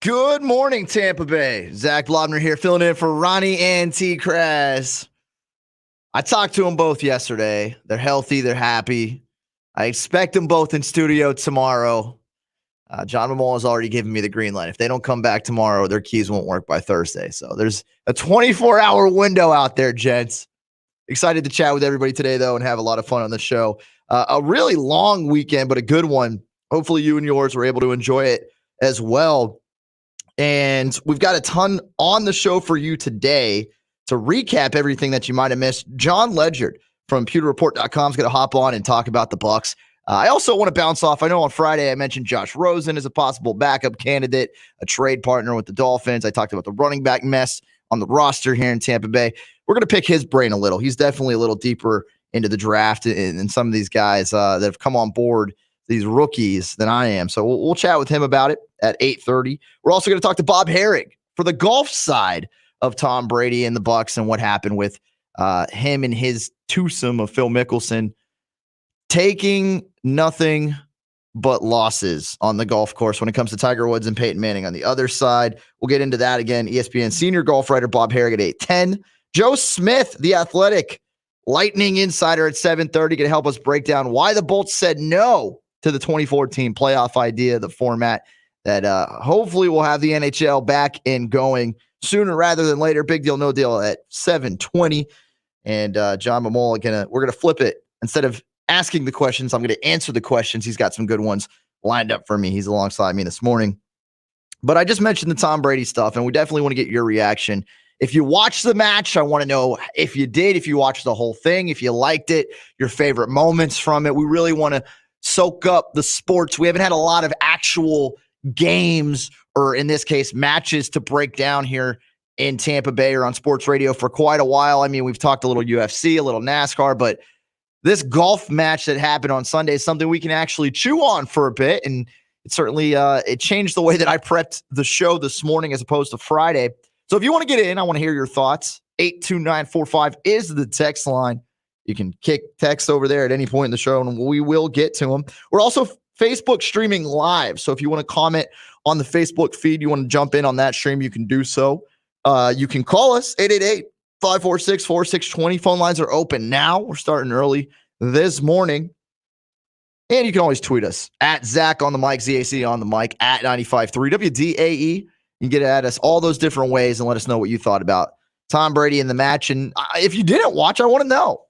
Good morning, Tampa Bay. Zac Blobner here, filling in for Ronnie and TKras. I talked to them both yesterday. They're healthy. They're happy. I expect them both in studio tomorrow. John Mamol has already given me the green light. If they don't come back tomorrow, their keys won't work by Thursday. So there's a 24-hour window out there, gents. Excited to chat with everybody today, though, and have a lot of fun on the show. A really long weekend, but a good one. Hopefully you and yours were able to enjoy it as well. And we've got a ton on the show for you today to recap everything that you might have missed. John Ledyard from pewterreport.com is going to hop on and talk about the Bucs. I also want to bounce off. I know on Friday I mentioned Josh Rosen as a possible backup candidate, a trade partner with the Dolphins. I talked about the running back mess on the roster here in Tampa Bay. We're going to pick his brain a little. He's definitely a little deeper into the draft and some of these guys that have come on board, these rookies, than I am. So we'll chat with him about it at 8:30. We're also going to talk to Bob Herrig for the golf side of Tom Brady and the Bucs and what happened with him and his twosome of Phil Mickelson taking nothing but losses on the golf course when it comes to Tiger Woods and Peyton Manning on the other side. We'll get into that again. ESPN senior golf writer Bob Herrig at 8:10. Joe Smith, the Athletic Lightning insider at 7:30, going to help us break down why the Bolts said no to the 2014 playoff idea, the format that hopefully will have the NHL back and going sooner rather than later. Big deal, no deal at 7:20. And John Mamol, we're going to flip it. Instead of asking the questions, I'm going to answer the questions. He's got some good ones lined up for me. He's alongside me this morning. But I just mentioned the Tom Brady stuff, and we definitely want to get your reaction. If you watched the match, I want to know if you did, if you watched the whole thing, if you liked it, your favorite moments from it. We really want to soak up the sports. We haven't had a lot of actual games, or in this case, matches to break down here in Tampa Bay or on sports radio for quite a while. I mean, we've talked a little UFC, a little NASCAR, but this golf match that happened on Sunday is something we can actually chew on for a bit. And it certainly it changed the way that I prepped the show this morning as opposed to Friday. So if you want to get in, I want to hear your thoughts. 82945 is the text line. You can kick text over there at any point in the show, and we will get to them. We're also Facebook streaming live. So if you want to comment on the Facebook feed, you want to jump in on that stream, you can do so. You can call us, 888-546-4620. Phone lines are open now. We're starting early this morning. And you can always tweet us at Zac on the mic, ZAC on the mic, at 95.3 WDAE. You can get at us all those different ways and let us know what you thought about Tom Brady in the match. And if you didn't watch, I want to know.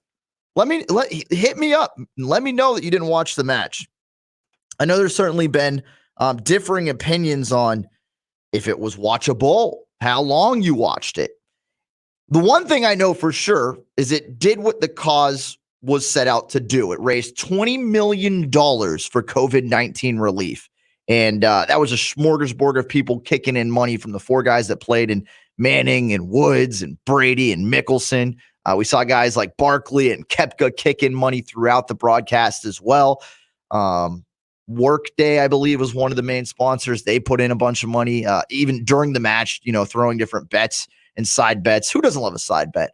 Hit me up. Let me know that you didn't watch the match. I know there's certainly been differing opinions on if it was watchable, how long you watched it. The one thing I know for sure is it did what the cause was set out to do. It raised $20 million for COVID-19 relief. And that was a smorgasbord of people kicking in money from the four guys that played in Manning and Woods and Brady and Mickelson. We saw guys like Barkley and Koepka kick in money throughout the broadcast as well. Workday, I believe, was one of the main sponsors. They put in a bunch of money, even during the match, throwing different bets and side bets. Who doesn't love a side bet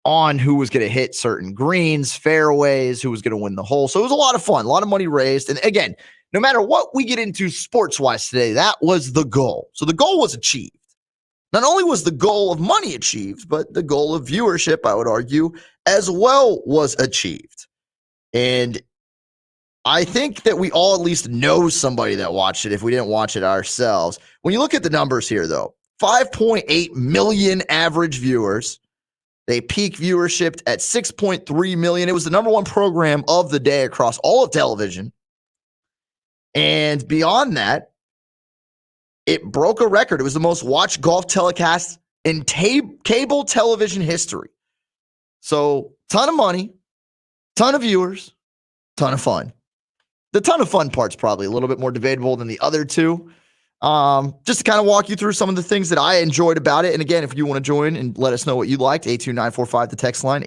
on who was going to hit certain greens, fairways, who was going to win the hole? So it was a lot of fun, a lot of money raised. And again, no matter what we get into sports-wise today, that was the goal. So the goal was achieved. Not only was the goal of money achieved, but the goal of viewership, I would argue, as well was achieved. And I think that we all at least know somebody that watched it if we didn't watch it ourselves. When you look at the numbers here, though, 5.8 million average viewers. They peak viewership at 6.3 million. It was the number one program of the day across all of television. And beyond that, it broke a record. It was the most watched golf telecast in cable television history. So, ton of money, ton of viewers, ton of fun. The ton of fun part's probably a little bit more debatable than the other two. Just to kind of walk you through some of the things that I enjoyed about it. And again, if you want to join and let us know what you liked, 82945, the text line,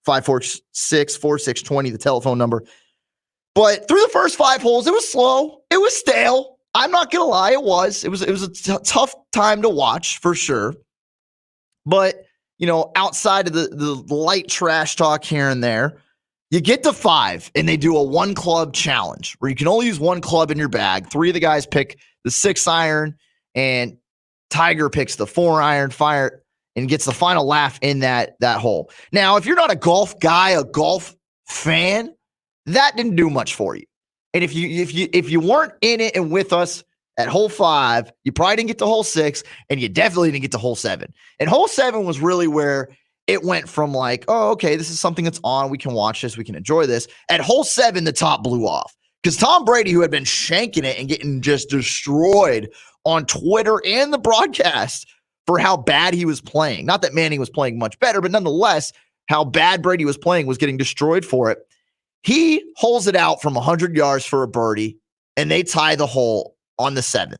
888-546-4620, the telephone number. But through the first 5 holes, it was slow. It was stale. I'm not going to lie. It was a tough time to watch for sure. But, outside of the light trash talk here and there, you get to 5 and they do a 1-club challenge where you can only use 1 club in your bag. 3 of the guys pick the 6 iron and Tiger picks the 4-iron fire and gets the final laugh in that hole. Now, if you're not a golf guy, a golf fan, that didn't do much for you. And if you weren't in it and with us at hole 5, you probably didn't get to hole 6, and you definitely didn't get to hole 7. And hole 7 was really where it went from like, oh, okay, this is something that's on. We can watch this. We can enjoy this. At hole 7, the top blew off because Tom Brady, who had been shanking it and getting just destroyed on Twitter and the broadcast for how bad he was playing. Not that Manning was playing much better, but nonetheless, how bad Brady was playing was getting destroyed for it. He holes it out from 100 yards for a birdie, and they tie the hole on the 7th.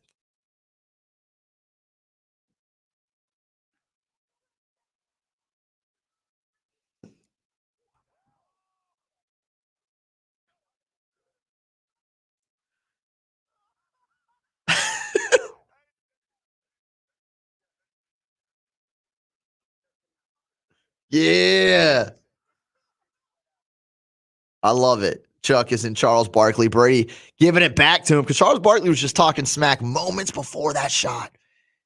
Yeah. I love it. Chuck is in Charles Barkley. Brady giving it back to him because Charles Barkley was just talking smack moments before that shot.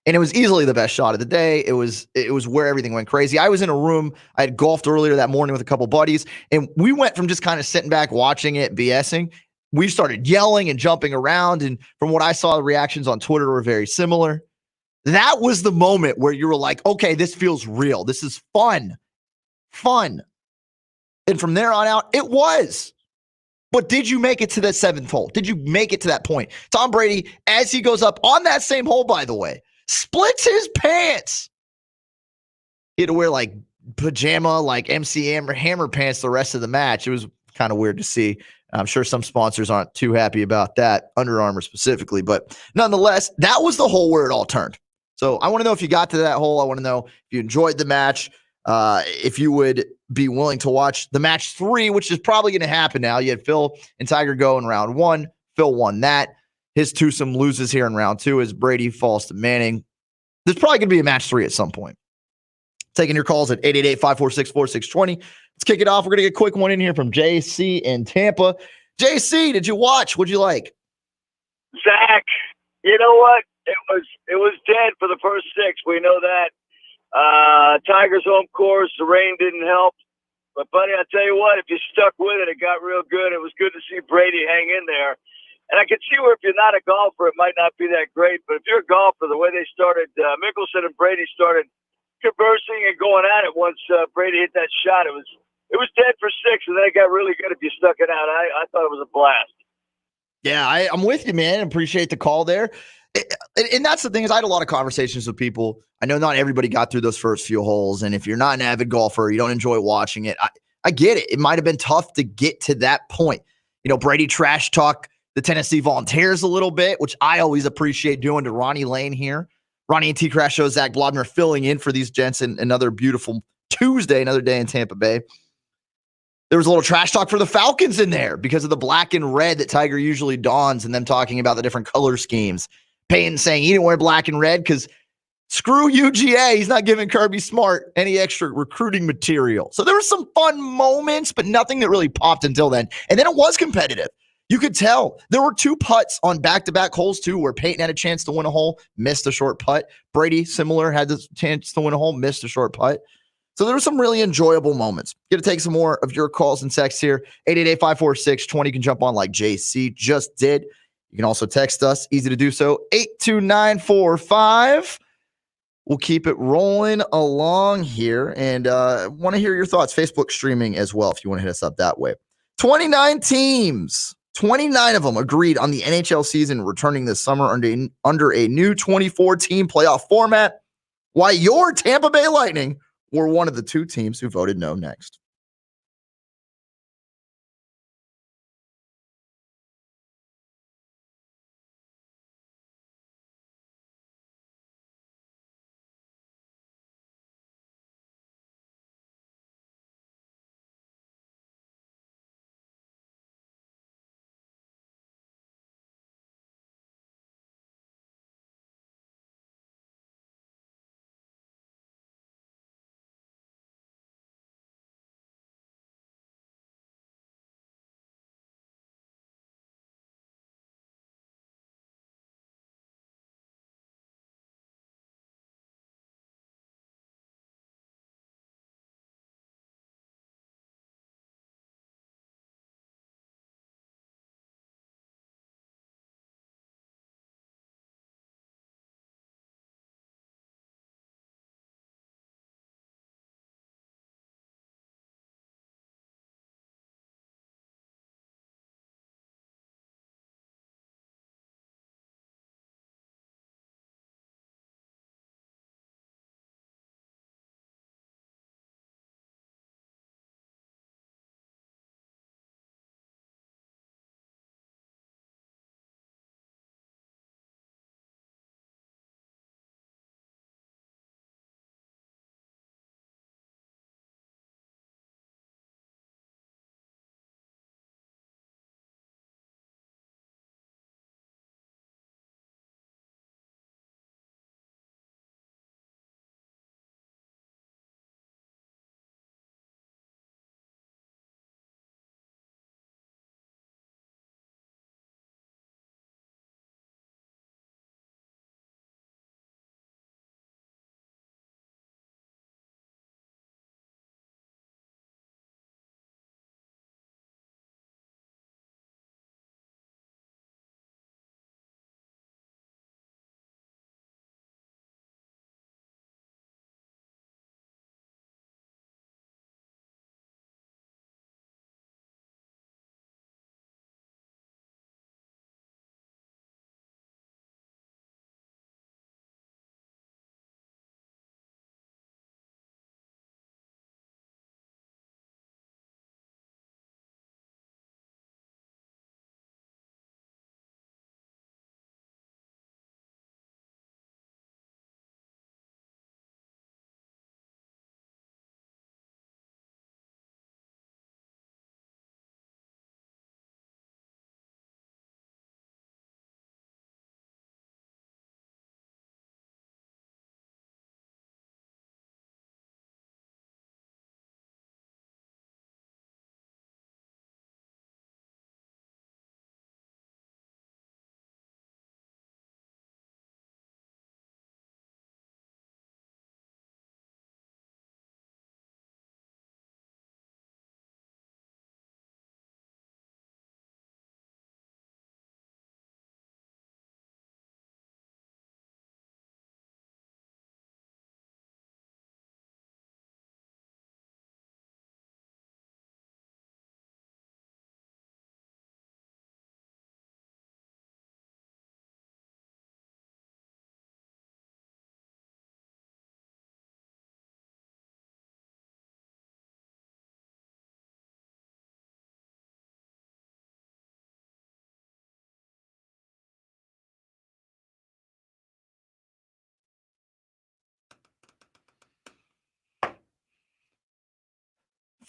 And it was easily the best shot of the day. It was where everything went crazy. I was in a room. I had golfed earlier that morning with a couple buddies, and we went from just kind of sitting back watching it, BSing. We started yelling and jumping around. And from what I saw, the reactions on Twitter were very similar. That was the moment where you were like, okay, this feels real. This is fun. Fun. And from there on out, it was. But did you make it to the 7th hole? Did you make it to that point? Tom Brady, as he goes up on that same hole, by the way, splits his pants. He had to wear like pajama, like MC Hammer pants the rest of the match. It was kind of weird to see. I'm sure some sponsors aren't too happy about that, Under Armour specifically. But nonetheless, that was the hole where it all turned. So I want to know if you got to that hole. I want to know if you enjoyed the match. If you would be willing to watch the match 3, which is probably going to happen now. You had Phil and Tiger go in round 1. Phil won that. His twosome loses here in round 2 as Brady falls to Manning. There's probably going to be a match 3 at some point. Taking your calls at 888-546-4620. Let's kick it off. We're going to get a quick one in here from JC in Tampa. JC, did you watch? What'd you like? Zach, you know what? It was dead for the first 6. We know that. Tiger's home course, the rain didn't help. But, buddy, I tell you what, if you stuck with it, it got real good. It was good to see Brady hang in there. And I can see where if you're not a golfer, it might not be that great. But if you're a golfer, the way they started, Mickelson and Brady started conversing and going at it once Brady hit that shot. It was dead for 6, and then it got really good if you stuck it out. I thought it was a blast. Yeah, I'm with you, man. Appreciate the call there. And that's the thing is I had a lot of conversations with people. I know not everybody got through those first few holes. And if you're not an avid golfer, you don't enjoy watching it. I get it. It might have been tough to get to that point. You know, Brady trash talk the Tennessee Volunteers a little bit, which I always appreciate doing to Ronnie Lane here. Ronnie and TKras shows Zac Blobner filling in for these gents in another beautiful Tuesday, another day in Tampa Bay. There was a little trash talk for the Falcons in there because of the black and red that Tiger usually dons and them talking about the different color schemes. Payton saying he didn't wear black and red because screw UGA. He's not giving Kirby Smart any extra recruiting material. So there were some fun moments, but nothing that really popped until then. And then it was competitive. You could tell there were 2 putts on back-to-back holes too, where Peyton had a chance to win a hole, missed a short putt. Brady, similar, had the chance to win a hole, missed a short putt. So there were some really enjoyable moments. Going to take some more of your calls and texts here. 888-546-20. You can jump on like JC just did. You can also text us. Easy to do so. 82945. We'll keep it rolling along here. And want to hear your thoughts. Facebook streaming as well if you want to hit us up that way. 29 teams. 29 of them agreed on the NHL season returning this summer under a new 24-team playoff format. Why your Tampa Bay Lightning were one of the 2 teams who voted no next.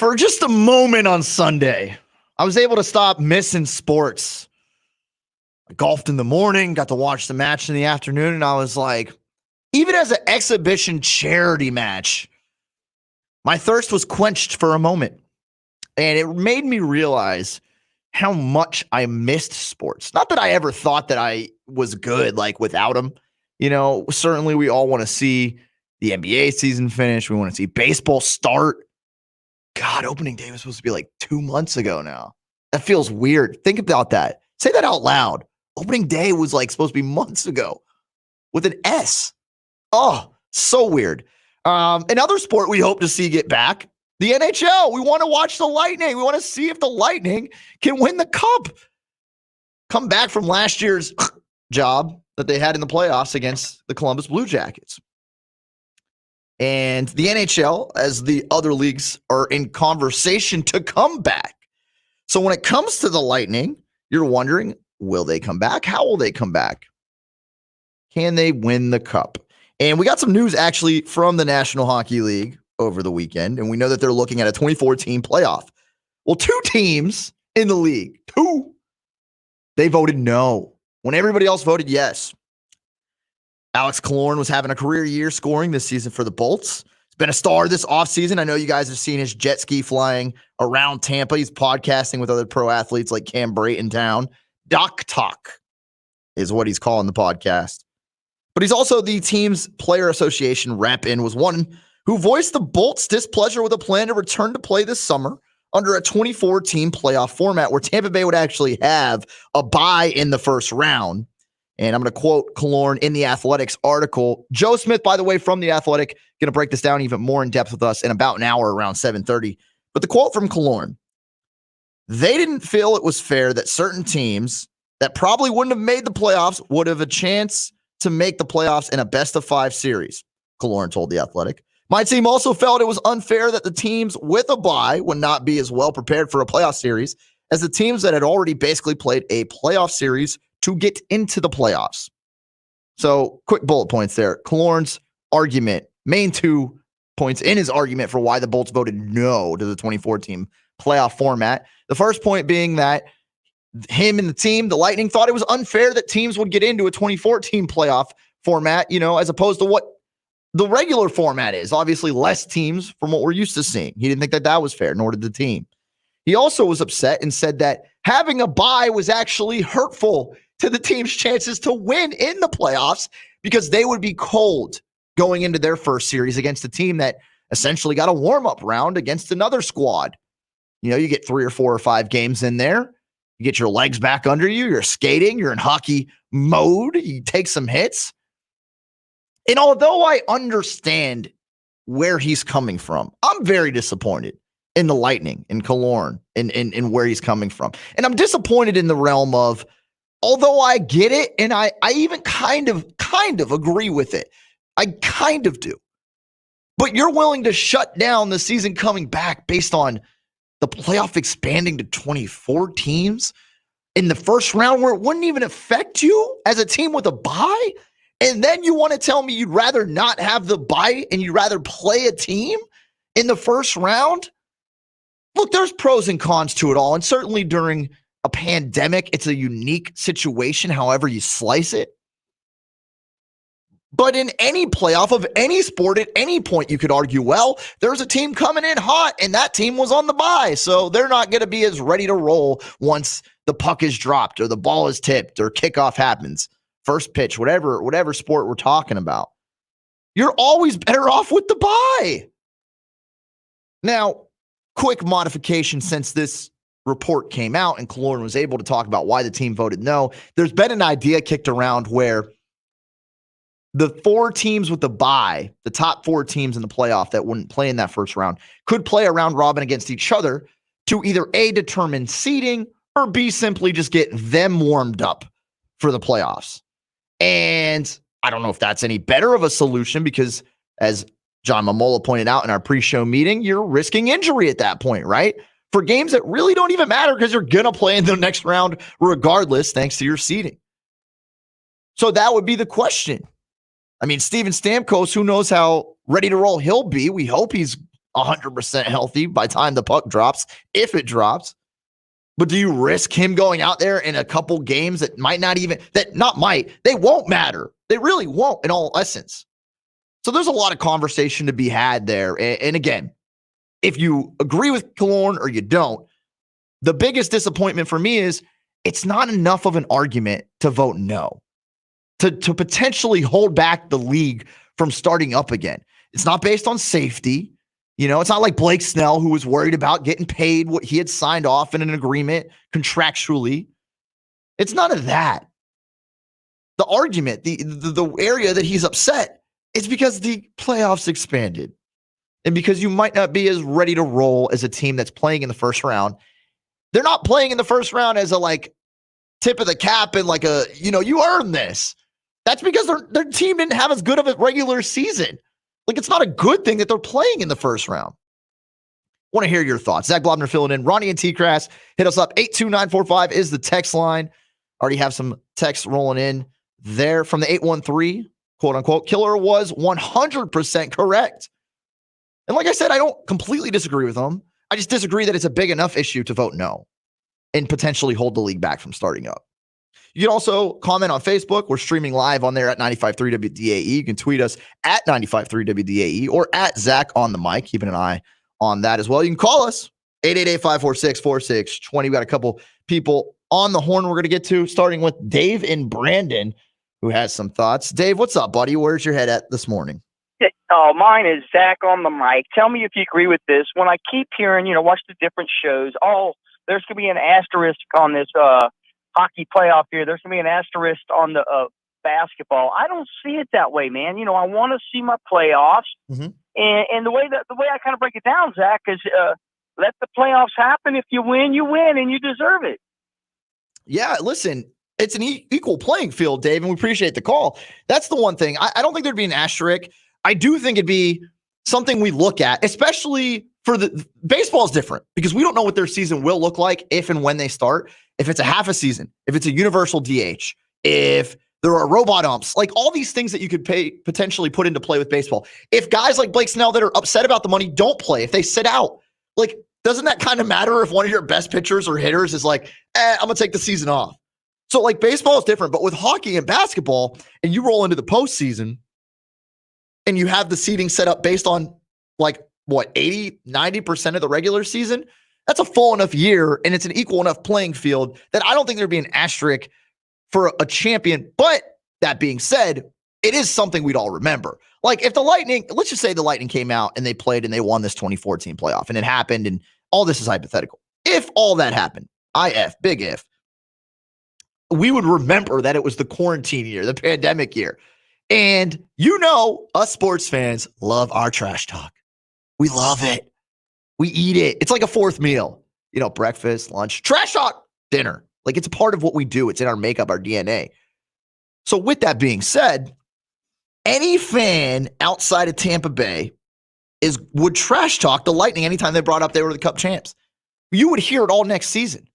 for just a moment on Sunday, I was able to stop missing sports. I golfed in the morning, got to watch the match in the afternoon, and I was like, even as an exhibition charity match, my thirst was quenched for a moment. And it made me realize how much I missed sports. Not that I ever thought that I was good, like, without them. You know, certainly we all want to see the NBA season finish. We want to see baseball start. God, opening day was supposed to be like 2 months ago now. That feels weird. Think about that. Say that out loud. Opening day was like supposed to be months ago with an S. Oh, so weird. Another sport we hope to see get back, the NHL. We want to watch the Lightning. We want to see if the Lightning can win the cup. Come back from last year's job that they had in the playoffs against the Columbus Blue Jackets. And the NHL, as the other leagues, are in conversation to come back. So when it comes to the Lightning, you're wondering, will they come back? How will they come back? Can they win the cup? And we got some news actually from the National Hockey League over the weekend, and we know that they're looking at a 24-team playoff. Well, 2 teams in the league, 2, they voted no when everybody else voted yes. Alex Killorn was having a career year scoring this season for the Bolts. He's been a star this offseason. I know you guys have seen his jet ski flying around Tampa. He's podcasting with other pro athletes like Cam Brate in town. Doc Talk is what he's calling the podcast. But he's also the team's player association rep and was one who voiced the Bolts' displeasure with a plan to return to play this summer under a 24-team playoff format where Tampa Bay would actually have a bye in the first round. And I'm going to quote Killorn in the Athletics article. Joe Smith, by the way, from the Athletic, going to break this down even more in depth with us in about an hour around 7:30. But the quote from Killorn, they didn't feel it was fair that certain teams that probably wouldn't have made the playoffs would have a chance to make the playoffs in a best-of-5 series, Killorn told the Athletic. My team also felt it was unfair that the teams with a bye would not be as well prepared for a playoff series as the teams that had already basically played a playoff series to get into the playoffs. So, quick bullet points there. Killorn's argument, main 2 points in his argument for why the Bolts voted no to the 24-team playoff format. The first point being that him and the team, the Lightning, thought it was unfair that teams would get into a 24-team playoff format, you know, as opposed to what the regular format is. Obviously, less teams from what we're used to seeing. He didn't think that that was fair, nor did the team. He also was upset and said that having a bye was actually hurtful to the team's chances to win in the playoffs because they would be cold going into their first series against a team that essentially got a warm-up round against another squad. You know, you get 3 or 4 or 5 games in there. You get your legs back under you. You're skating. You're in hockey mode. You take some hits. And although I understand where he's coming from, I'm very disappointed in the Lightning, in Killorn, in where he's coming from. And I'm disappointed in the realm of, although I get it, and I even kind of agree with it. I kind of do. But you're willing to shut down the season coming back based on the playoff expanding to 24 teams in the first round where it wouldn't even affect you as a team with a bye? And then you want to tell me you'd rather not have the bye and you'd rather play a team in the first round? Look, there's pros and cons to it all. And certainly during a pandemic, it's a unique situation, however you slice it. But in any playoff of any sport, at any point, you could argue, well, there's a team coming in hot, and that team was on the bye, so they're not going to be as ready to roll once the puck is dropped or the ball is tipped or kickoff happens, first pitch, whatever sport we're talking about. You're always better off with the bye. Now, quick modification since this report came out and Killorn was able to talk about why the team voted no. There's been an idea kicked around where the 4 teams with the bye, the top 4 teams in the playoff that wouldn't play in that first round, could play a round robin against each other to either A, determine seeding, or B, simply just get them warmed up for the playoffs. And I don't know if that's any better of a solution because, as John Mamola pointed out in our pre-show meeting, you're risking injury at that point, right? For games that really don't even matter because you're going to play in the next round regardless, thanks to your seeding. So that would be the question. I mean, Steven Stamkos, who knows how ready to roll he'll be. We hope he's 100% healthy by the time the puck drops, if it drops. But do you risk him going out there in a couple games that they won't matter. They really won't in all essence. So there's a lot of conversation to be had there. And again, if you agree with Killorn or you don't, the biggest disappointment for me is it's not enough of an argument to vote no, to potentially hold back the league from starting up again. It's not based on safety. It's not like Blake Snell, who was worried about getting paid what he had signed off in an agreement contractually. It's none of that. The argument, the area that he's upset is because the playoffs expanded and because you might not be as ready to roll as a team that's playing in the first round. They're not playing in the first round as a tip of the cap and you earned this. That's because their team didn't have as good of a regular season. It's not a good thing that they're playing in the first round. Want to hear your thoughts. Zac Blobner filling in. Ronnie and TKras, hit us up. 82945 is the text line. Already have some texts rolling in there from the 813, quote unquote. Killer was 100% correct. And like I said, I don't completely disagree with them. I just disagree that it's a big enough issue to vote no and potentially hold the league back from starting up. You can also comment on Facebook. We're streaming live on there at 95.3 WDAE. You can tweet us at 95.3 WDAE or at Zach on the mic. Keeping an eye on that as well. You can call us 888-546-4620. We got a couple people on the horn we're going to get to, starting with Dave in Brandon, who has some thoughts. Dave, what's up, buddy? Where's your head at this morning? Oh, mine is Zach on the mic. Tell me if you agree with this. When I keep hearing, watch the different shows, there's going to be an asterisk on this hockey playoff here. There's going to be an asterisk on the basketball. I don't see it that way, man. I want to see my playoffs. Mm-hmm. And the way I kind of break it down, Zach, is let the playoffs happen. If you win, and you deserve it. Yeah, listen, it's an equal playing field, Dave, and we appreciate the call. That's the one thing. I don't think there'd be an asterisk. I do think it'd be something we look at, especially for the baseball is different because we don't know what their season will look like if and when they start. If it's a half a season, if it's a universal DH, if there are robot umps, all these things that you could potentially put into play with baseball. If guys like Blake Snell that are upset about the money don't play, if they sit out, doesn't that kind of matter if one of your best pitchers or hitters is I'm going to take the season off? So baseball is different, but with hockey and basketball, and you roll into the postseason and you have the seeding set up based on 80, 90% of the regular season, that's a full enough year and it's an equal enough playing field that I don't think there'd be an asterisk for a champion. But that being said, it is something we'd all remember. If the Lightning, let's just say the Lightning came out and they played and they won this 2014 playoff and it happened and all this is hypothetical. If all that happened, big if, we would remember that it was the quarantine year, the pandemic year. And us sports fans love our trash talk. We love it. We eat it. It's like a fourth meal, breakfast, lunch, trash talk, dinner. It's a part of what we do. It's in our makeup, our DNA. So with that being said, any fan outside of Tampa Bay would trash talk the Lightning anytime they brought up they were the Cup champs. You would hear it all next season.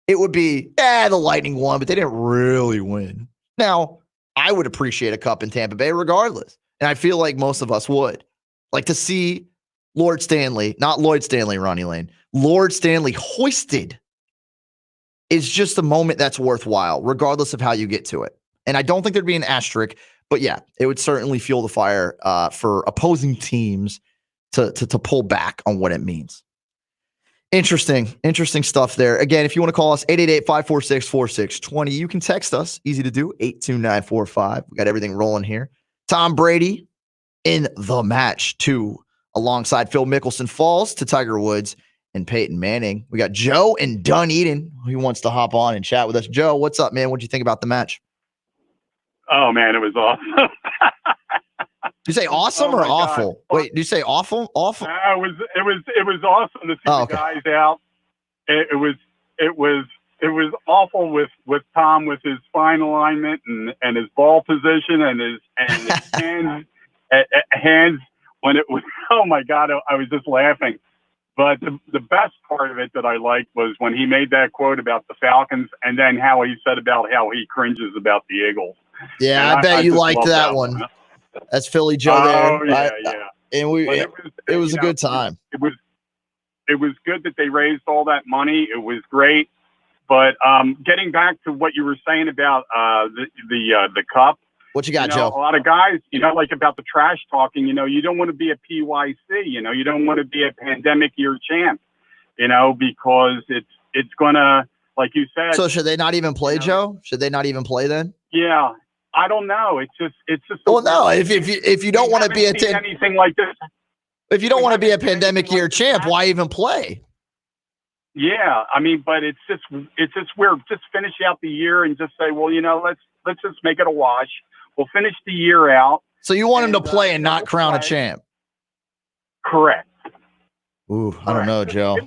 It would be, the Lightning won, but they didn't really win. Now, I would appreciate a cup in Tampa Bay regardless. And I feel like most of us would. To see Lord Stanley, not Lloyd Stanley, Ronnie Lane, Lord Stanley hoisted is just a moment that's worthwhile, regardless of how you get to it. And I don't think there'd be an asterisk, but yeah, it would certainly fuel the fire for opposing teams to pull back on what it means. Interesting stuff there. Again, if you want to call us, 888-546-4620. You can text us. Easy to do, 82945. We got everything rolling here. Tom Brady in the match, too, alongside Phil Mickelson falls to Tiger Woods and Peyton Manning. We got Joe in Dunedin who wants to hop on and chat with us. Joe, what's up, man? What'd you think about the match? Oh, man, it was awesome. Did you say awesome or awful? God. Wait, did you say awful? Awful? It was awesome to see the guys out. It was awful with Tom with his fine alignment and his ball position and his hands when it was. Oh my God, I was just laughing. But the best part of it that I liked was when he made that quote about the Falcons and then how he said about how he cringes about the Eagles. Yeah, I bet you liked that one. That's Philly Joe there. Oh, yeah. and But it was you a know, good time. it was good that they raised all that money. It was great. But getting back to what you were saying about the cup, What you got, a Joe? lot of guys, like about the trash talking, you don't want to be a PYC, you don't want to be a pandemic year champ, because it's gonna, like you said. So should they not even play, Joe? Should they not even play then? Yeah, I don't know. It's just. Well, no. If you don't want to be anything like this, if you don't want to be a pandemic year champ, why even play? Yeah, I mean, but it's just we're just finish out the year and just say, well, let's just make it a wash. We'll finish the year out. So you want him to play and not crown a champ? Correct. Ooh, I don't know, Joe.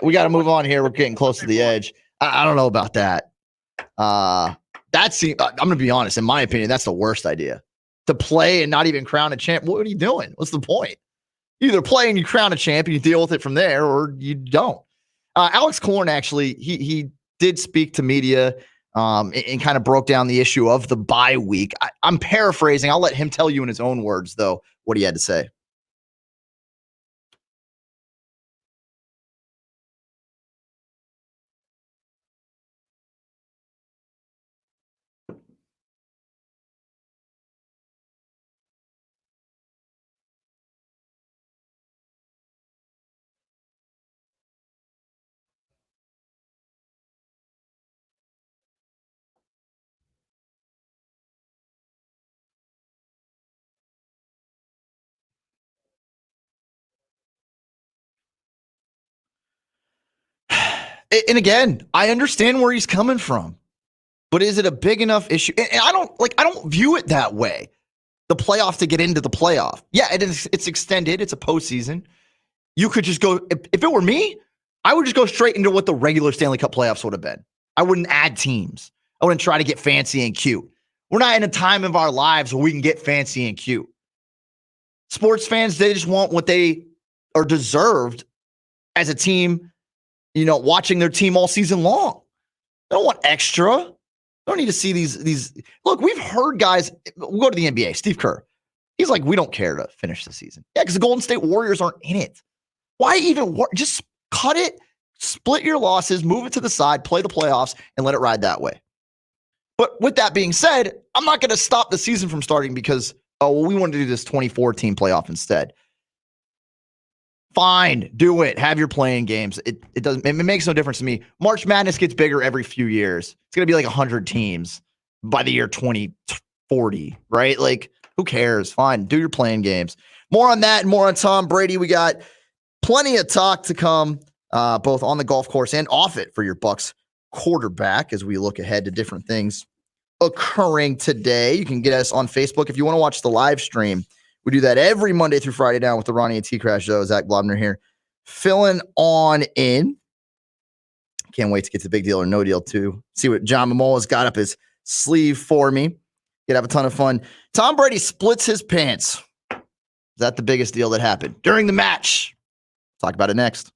We got to move on here. We're getting close to the edge. I don't know about that. I'm going to be honest. In my opinion, that's the worst idea. To play and not even crown a champ. What are you doing? What's the point? You either play and you crown a champ and you deal with it from there, or you don't. Alex Korn, actually, he did speak to media and kind of broke down the issue of the bye week. I'm paraphrasing. I'll let him tell you in his own words, though, what he had to say. And again, I understand where he's coming from, but is it a big enough issue? And I don't view it that way. The playoff to get into the playoff. Yeah, it's extended. It's a postseason. You could just go, if it were me, I would just go straight into what the regular Stanley Cup playoffs would have been. I wouldn't add teams. I wouldn't try to get fancy and cute. We're not in a time of our lives where we can get fancy and cute. Sports fans, they just want what they are deserved as a team, watching their team all season long. They don't want extra. They don't need to see these. Look, we've heard guys, we'll go to the NBA, Steve Kerr. He's like, we don't care to finish the season. Yeah, because the Golden State Warriors aren't in it. Why even work? Just cut it, split your losses, move it to the side, play the playoffs, and let it ride that way. But with that being said, I'm not going to stop the season from starting because, we want to do this 24-team playoff instead. Fine, do it. Have your playing games. It doesn't. It makes no difference to me. March Madness gets bigger every few years. It's going to be like 100 teams by the year 2040, right? Like, who cares? Fine, do your playing games. More on that and more on Tom Brady. We got plenty of talk to come, both on the golf course and off it for your Bucs quarterback as we look ahead to different things occurring today. You can get us on Facebook if you want to watch the live stream. We do that every Monday through Friday now with the Ronnie TKras show. Zac Blobner here, filling on in. Can't wait to get to the big deal or no deal too. See what John Mamola's got up his sleeve for me. Gonna have a ton of fun. Tom Brady splits his pants. Is that the biggest deal that happened during the match? Talk about it next.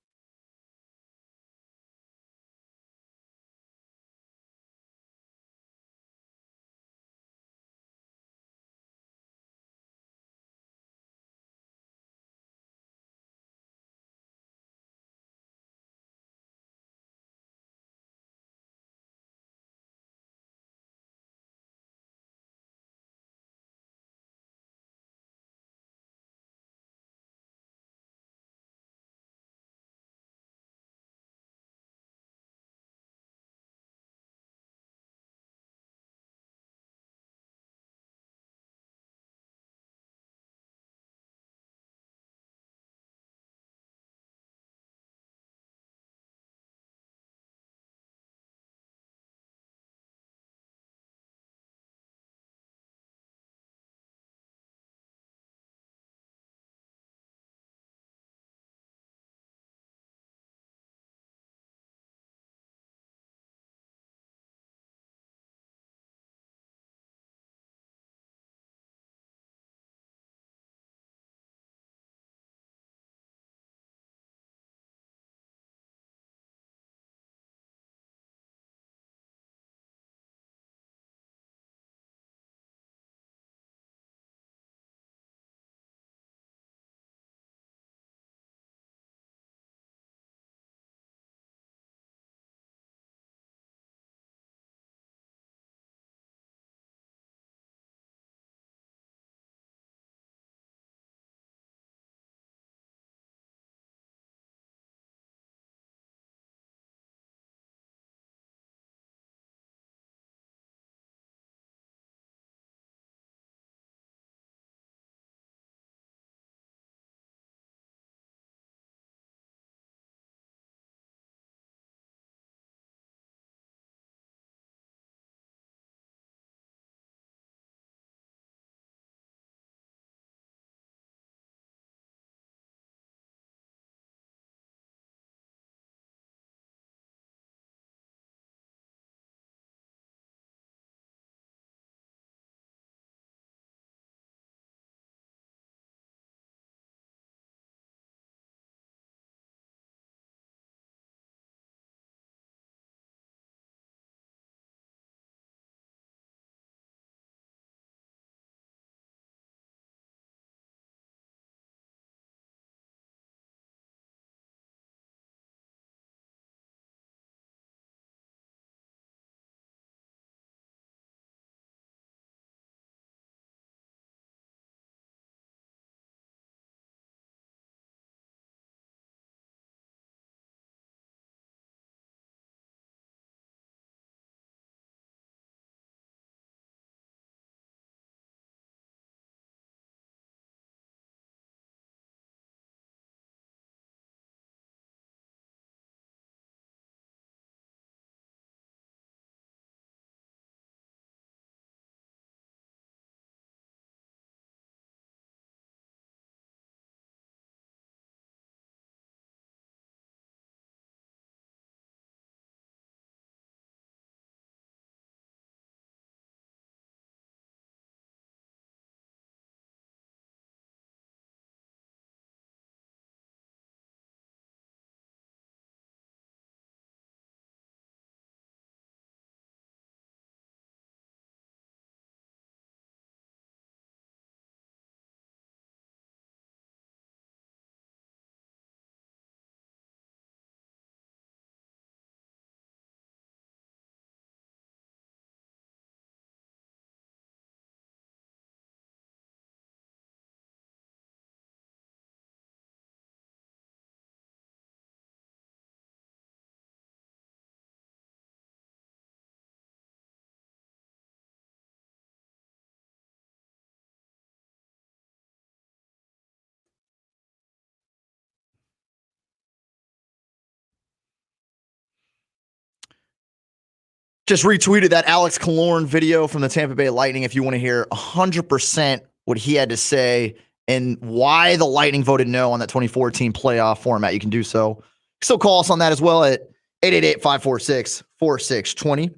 Just retweeted that Alex Killorn video from the Tampa Bay Lightning if you want to hear 100% what he had to say and why the Lightning voted no on that 2014 playoff format. You can do so. Still call us on that as well at 888-546-4620.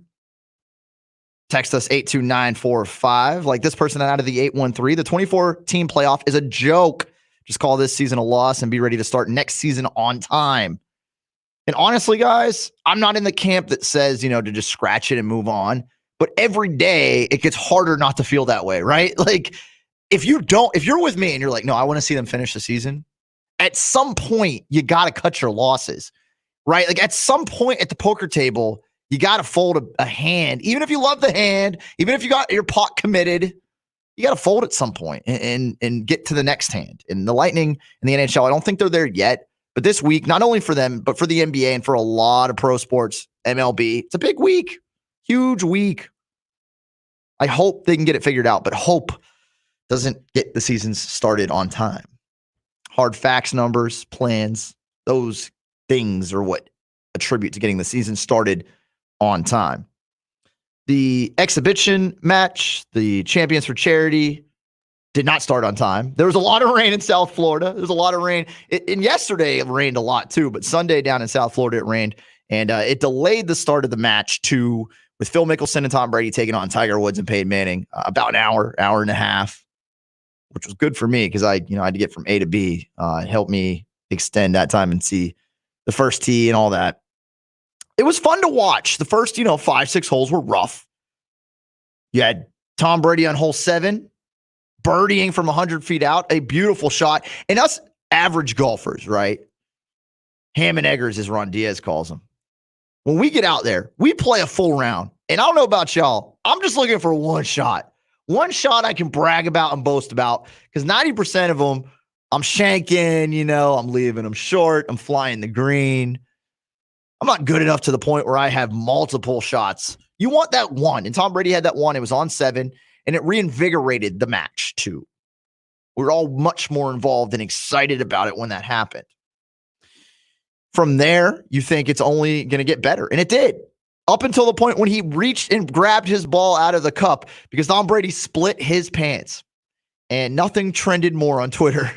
Text us 82945. Like this person out of the 813. The 24-team playoff is a joke. Just call this season a loss and be ready to start next season on time. And honestly, guys, I'm not in the camp that says, to just scratch it and move on. But every day it gets harder not to feel that way, right? Like if you're with me and you're like, no, I want to see them finish the season. At some point, you got to cut your losses, right? Like at some point at the poker table, you got to fold a hand. Even if you love the hand, even if you got your pot committed, you got to fold at some point and get to the next hand. And the Lightning and the NHL, I don't think they're there yet. But this week, not only for them, but for the NBA and for a lot of pro sports, MLB, it's a big week, huge week. I hope they can get it figured out, but hope doesn't get the seasons started on time. Hard facts, numbers, plans, those things are what attribute to getting the season started on time. The exhibition match, the Champions for Charity, did not start on time. There was a lot of rain in South Florida. There was a lot of rain. And yesterday it rained a lot too, but Sunday down in South Florida it rained. And it delayed the start of the match with Phil Mickelson and Tom Brady taking on Tiger Woods and Peyton Manning about an hour and a half, which was good for me because I had to get from A to B. It helped me extend that time and see the first tee and all that. It was fun to watch. The first, 5-6 holes were rough. You had Tom Brady on hole 7, birdieing from 100 feet out, a beautiful shot. And us average golfers, right? Ham and eggers, as Ron Diaz calls them. When we get out there, we play a full round. And I don't know about y'all. I'm just looking for one shot. One shot I can brag about and boast about because 90% of them, I'm shanking, I'm leaving them short. I'm flying the green. I'm not good enough to the point where I have multiple shots. You want that one. And Tom Brady had that one. It was on 7. And it reinvigorated the match, too. We were all much more involved and excited about it when that happened. From there, you think it's only going to get better. And it did. Up until the point when he reached and grabbed his ball out of the cup because Tom Brady split his pants. And nothing trended more on Twitter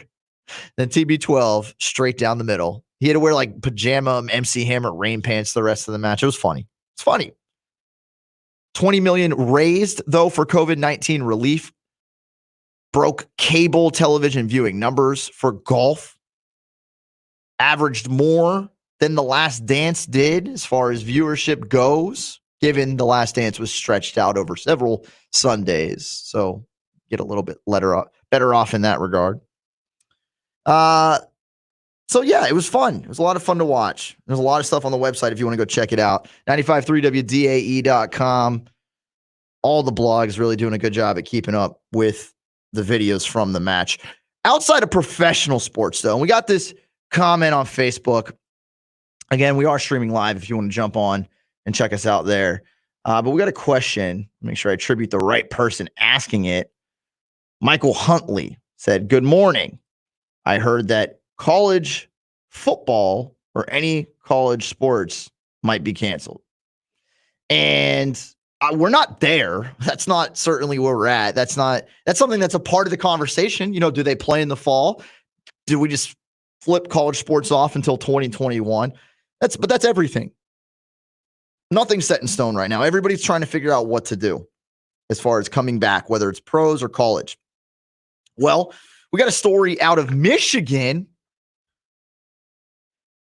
than TB12 straight down the middle. He had to wear like pajama MC Hammer rain pants the rest of the match. It was funny. It's funny. 20 million raised, though, for COVID-19 relief. Broke cable television viewing numbers for golf. Averaged more than The Last Dance did as far as viewership goes, given The Last Dance was stretched out over several Sundays. So get a little bit better off in that regard. So, yeah, it was fun. It was a lot of fun to watch. There's a lot of stuff on the website if you want to go check it out. 953wdae.com. All the blogs really doing a good job at keeping up with the videos from the match. Outside of professional sports, though, and we got this comment on Facebook. Again, we are streaming live if you want to jump on and check us out there. But we got a question. Make sure I attribute the right person asking it. Michael Huntley said, "Good morning. I heard that college football or any college sports might be canceled." And we're not there. That's not certainly where we're at. That's something that's a part of the conversation. Do they play in the fall? Do we just flip college sports off until 2021? But that's everything. Nothing's set in stone right now. Everybody's trying to figure out what to do as far as coming back, whether it's pros or college. Well, we got a story out of Michigan.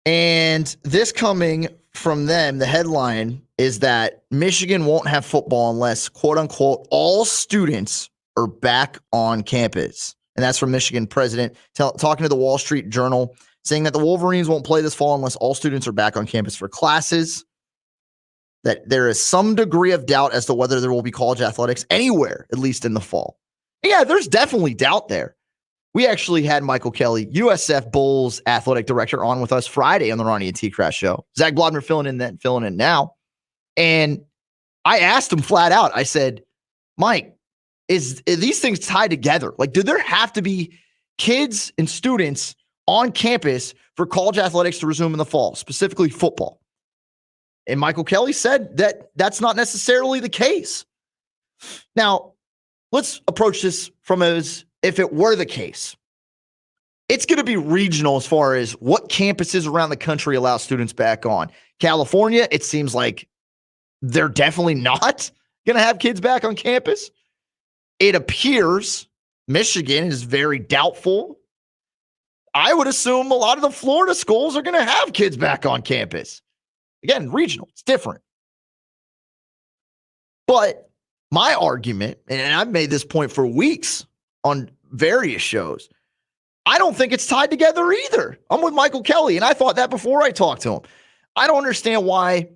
And this coming from them, the headline is that Michigan won't have football unless, quote unquote, all students are back on campus. And that's from Michigan president talking to the Wall Street Journal, saying that the Wolverines won't play this fall unless all students are back on campus for classes, that there is some degree of doubt as to whether there will be college athletics anywhere, at least in the fall. And yeah, there's definitely doubt there. We actually had Michael Kelly, USF Bulls athletic director, on with us Friday on the Ronnie TKras show. Zac Blobner filling in now. And I asked him flat out, I said, Mike, is these things tied together? Like, do there have to be kids and students on campus for college athletics to resume in the fall, specifically football? And Michael Kelly said that that's not necessarily the case. Now, let's approach this from as if it were the case. It's going to be regional as far as what campuses around the country allow students back on. California, it seems like they're definitely not going to have kids back on campus. It appears Michigan is very doubtful. I would assume a lot of the Florida schools are going to have kids back on campus. Again, regional, it's different. But my argument, and I've made this point for weeks on various shows, I don't think it's tied together either. I'm with Michael Kelly, and I thought that before I talked to him. I don't understand why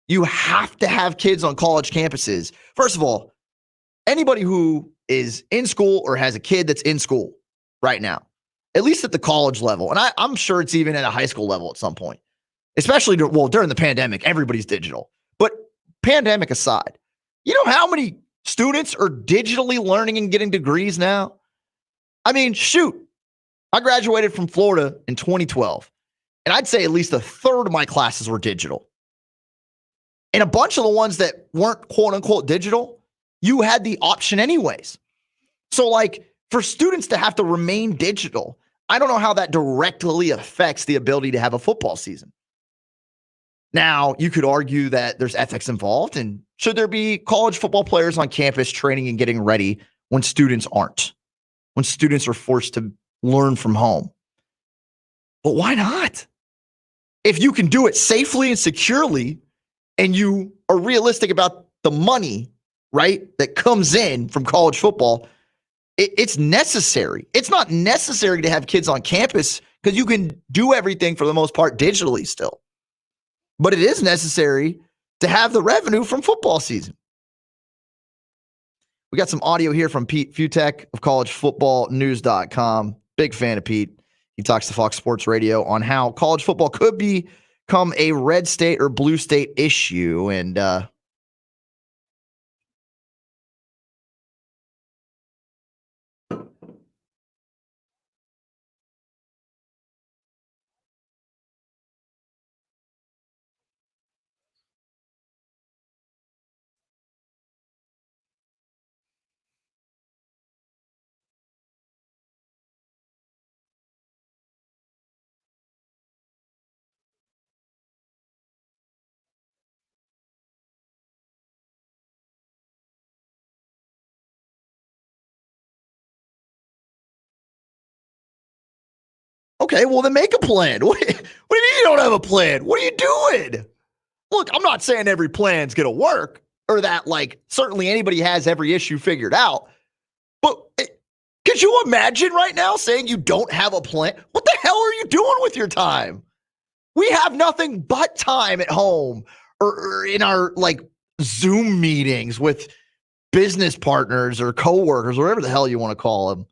you have to have kids on college campuses. First of all, anybody who is in school or has a kid that's in school right now, at least at the college level, and I'm sure it's even at a high school level at some point, especially during the pandemic, everybody's digital. But pandemic aside, you know how many students are digitally learning and getting degrees now? I mean, shoot, I graduated from Florida in 2012, and I'd say at least a third of my classes were digital. And a bunch of the ones that weren't quote unquote digital, you had the option anyways. So like for students to have to remain digital, I don't know how that directly affects the ability to have a football season. Now, you could argue that there's ethics involved, and should there be college football players on campus training and getting ready when students aren't, when students are forced to learn from home? But why not? If you can do it safely and securely, and you are realistic about the money, right, that comes in from college football, it's necessary. It's not necessary to have kids on campus because you can do everything for the most part digitally still. But it is necessary to have the revenue from football season. We got some audio here from Pete Futek of collegefootballnews.com. Big fan of Pete. He talks to Fox Sports Radio on how college football could become a red state or blue state issue. And okay, well, then make a plan. What do you mean you don't have a plan? What are you doing? Look, I'm not saying every plan's going to work or that, like, certainly anybody has every issue figured out. But could you imagine right now saying you don't have a plan? What the hell are you doing with your time? We have nothing but time at home or in our, like, Zoom meetings with business partners or coworkers, or whatever the hell you want to call them.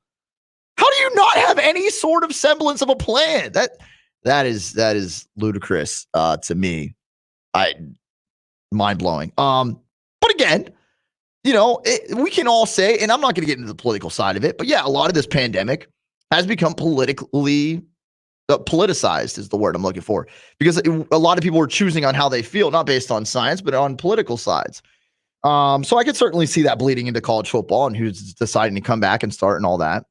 How do you not have any sort of semblance of a plan? That is ludicrous to me. Mind blowing. But again, you know, we can all say, and I'm not going to get into the political side of it, but yeah, a lot of this pandemic has become politically politicized is the word I'm looking for, because a lot of people are choosing on how they feel, not based on science, but on political sides. So I could certainly see that bleeding into college football and who's deciding to come back and start and all that.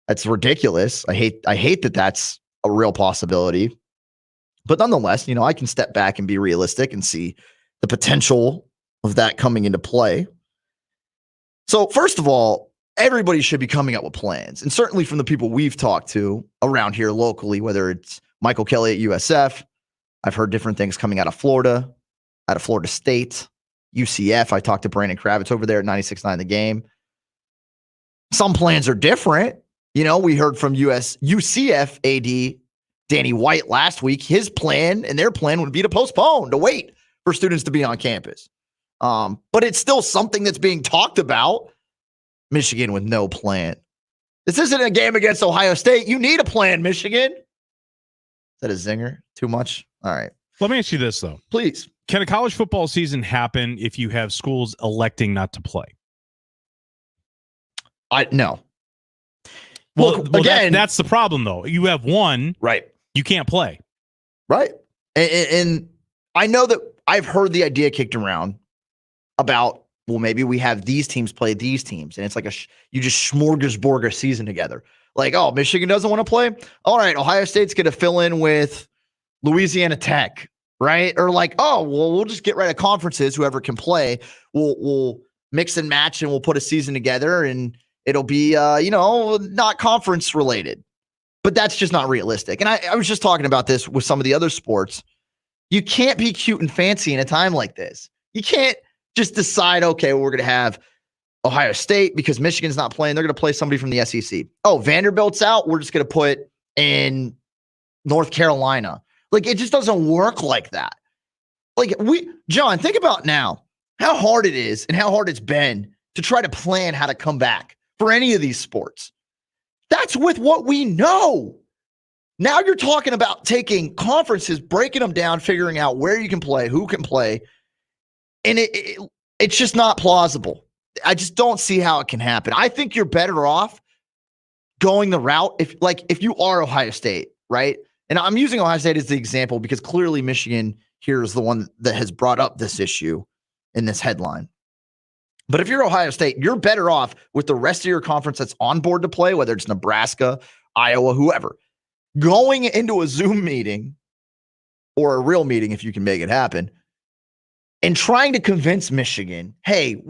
That's ridiculous. I hate that that's a real possibility. But nonetheless, you know, I can step back and be realistic and see the potential of that coming into play. So first of all, everybody should be coming up with plans. And certainly from the people we've talked to around here locally, whether it's Michael Kelly at USF, I've heard different things coming out of Florida State, UCF. I talked to Brandon Kravitz over there at 96.9 The Game. Some plans are different. You know, we heard from UCF AD Danny White last week. His plan and their plan would be to postpone, to wait for students to be on campus. But it's still something that's being talked about. Michigan with no plan. This isn't a game against Ohio State. You need a plan, Michigan. Is that a zinger? Too much? All right. Let me ask you this, though. Please. Can a college football season happen if you have schools electing not to play? No. Well, again, that's the problem, though. You have one. Right. You can't play. Right. And I know that I've heard the idea kicked around about, well, maybe we have these teams play these teams, and it's like you just smorgasbord a season together. Like, oh, Michigan doesn't want to play? All right, Ohio State's going to fill in with Louisiana Tech, right? Or like, oh, well, we'll just get rid of conferences. Whoever can play, we'll mix and match, and we'll put a season together, and it'll be, not conference related. But that's just not realistic. And I was just talking about this with some of the other sports. You can't be cute and fancy in a time like this. You can't just decide, okay, well, we're going to have Ohio State because Michigan's not playing. They're going to play somebody from the SEC. Oh, Vanderbilt's out. We're just going to put in North Carolina. Like, it just doesn't work like that. Like, John, think about now how hard it is and how hard it's been to try to plan how to come back for any of these sports. That's with what we know. Now you're talking about taking conferences, breaking them down, figuring out where you can play, who can play. And it's just not plausible. I just don't see how it can happen. I think you're better off going the route if you are Ohio State, right? And I'm using Ohio State as the example because clearly Michigan here is the one that has brought up this issue in this headline. But if you're Ohio State, you're better off with the rest of your conference that's on board to play, whether it's Nebraska, Iowa, whoever, going into a Zoom meeting or a real meeting if you can make it happen and trying to convince Michigan, hey,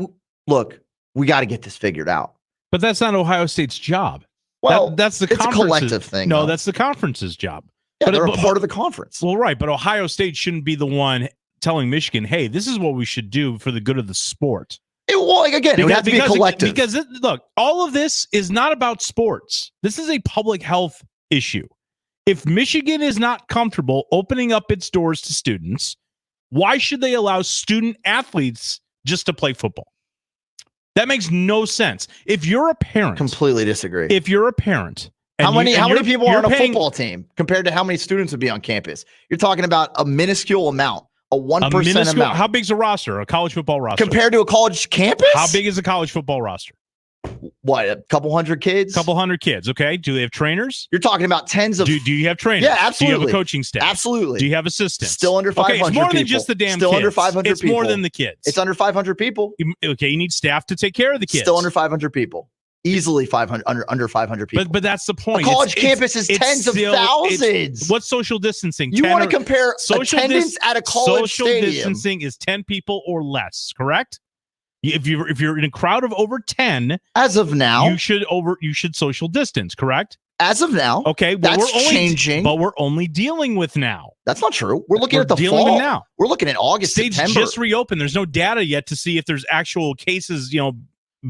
look, we got to get this figured out. But that's not Ohio State's job. Well, that's the it's a collective thing. No, though. That's the conference's job. Yeah, they're a part of the conference. Well, right, but Ohio State shouldn't be the one telling Michigan, hey, this is what we should do for the good of the sport. It would have to be a collective. Look, all of this is not about sports. This is a public health issue. If Michigan is not comfortable opening up its doors to students, why should they allow student athletes just to play football? That makes no sense. If you're a parent, completely disagree. If you're a parent, how many people are on a football team compared to how many students would be on campus? You're talking about a minuscule amount, a 1% amount. How big's a roster? A college football roster compared to a college campus? How big is a college football roster? What, a couple hundred kids? Couple hundred kids. Okay. Do they have trainers? You're talking about tens of. Do you have trainers? Yeah, absolutely. Do you have a coaching staff? Absolutely. Do you have assistants? Still under 500 people. It's more people. than just the damn Still kids. under 500 it's people. It's more than the kids. It's under 500 people. Okay, you need staff to take care of the kids. Still under 500 people. Easily 500 under 500 people. But that's the point. A college campus is tens of thousands. What's social distancing? You want to compare attendance at a college social stadium. Distancing is 10 people or less, correct? If you're in a crowd of over 10, as of now, you should social distance, correct? As of now, okay, that's changing. But we're only dealing with now. That's not true. We're looking at the fall. Now. We're looking at August, States September. Just reopened. There's no data yet to see if there's actual cases,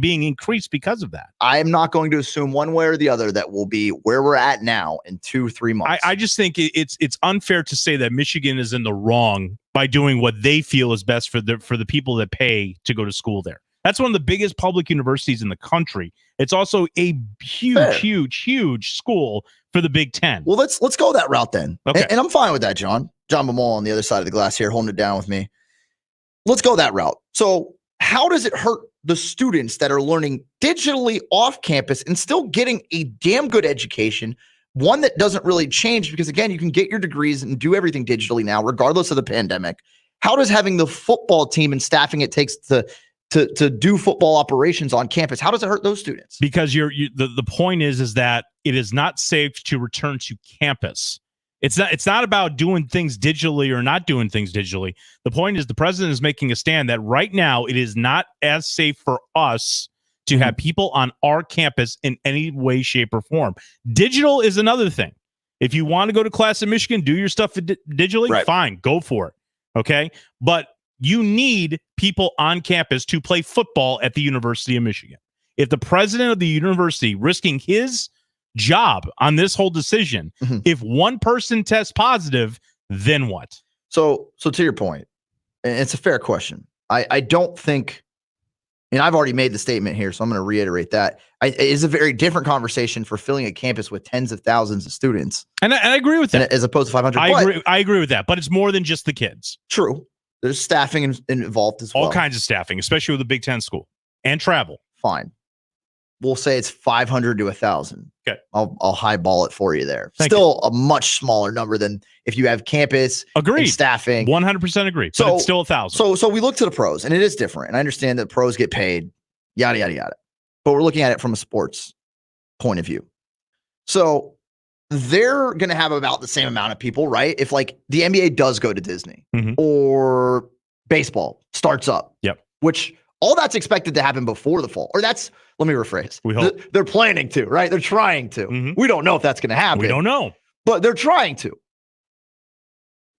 being increased because of that. I am not going to assume one way or the other that will be where we're at now in 2-3 months. I just think it's unfair to say that Michigan is in the wrong by doing what they feel is best for the people that pay to go to school there. That's one of the biggest public universities in the country. It's also a huge school for the Big Ten. Well, let's go that route then. Okay. And I'm fine with that, John. John Mamol on the other side of the glass here, holding it down with me. Let's go that route. So how does it hurt the students that are learning digitally off campus and still getting a damn good education, one that doesn't really change because, again, you can get your degrees and do everything digitally now, regardless of the pandemic. How does having the football team and staffing it takes to do football operations on campus, how does it hurt those students? Because the point is that it is not safe to return to campus. It's not about doing things digitally or not doing things digitally. The point is the president is making a stand that right now it is not as safe for us to have people on our campus in any way, shape, or form. Digital is another thing. If you want to go to class in Michigan, do your stuff digitally, right. Fine, go for it. Okay? But you need people on campus to play football at the University of Michigan. If the president of the university risking his job on this whole decision, if one person tests positive, then what? So to your point, and it's a fair question. I don't think, and I've already made the statement here, so I'm going to reiterate that. It is a very different conversation for filling a campus with tens of thousands of students. And I agree with that. As opposed to 500. I agree with that, but it's more than just the kids. True. There's staffing involved as well. All kinds of staffing, especially with a Big Ten school and travel. Fine. we'll say it's 500 to 1,000. Okay. I'll highball it for you there. Thank Still a much smaller number than if you have campus Agreed. and staffing. 100% agree. But it's still 1,000. So we look to the pros, and it is different. And I understand that pros get paid, yada, yada, yada. But we're looking at it from a sports point of view. So they're going to have about the same amount of people, right? If like the NBA does go to Disney or baseball starts up, which all that's expected to happen before the fall, or let me rephrase. We hope. They're planning to, right? They're trying to. We don't know if that's going to happen. We don't know. But they're trying to.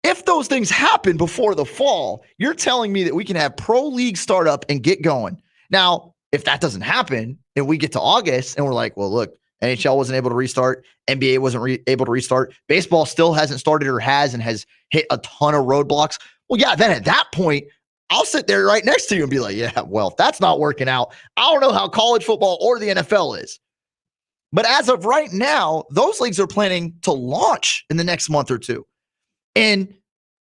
If those things happen before the fall, you're telling me that we can have pro league start up and get going. Now, if that doesn't happen and we get to August and we're like, well, look, NHL wasn't able to restart. NBA wasn't able to restart. Baseball still hasn't started or has hit a ton of roadblocks. Well, yeah, then at that point, I'll sit there right next to you and be like, yeah, well, if that's not working out, I don't know how college football or the NFL is. But as of right now, those leagues are planning to launch in the next month or two. And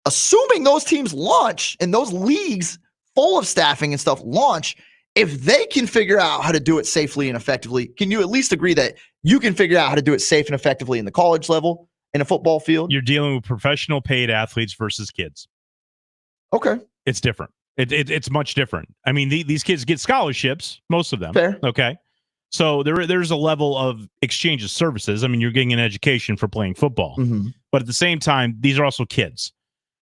assuming those teams launch and those leagues full of staffing and stuff launch, if they can figure out how to do it safely and effectively, can you at least agree that you can figure out how to do it safe and effectively in the college level in a football field? You're dealing with professional paid athletes versus kids. Okay. It's different. It's much different. I mean, these kids get scholarships, most of them. Fair. Okay. So there's a level of exchange of services. I mean, you're getting an education for playing football, but at the same time, these are also kids,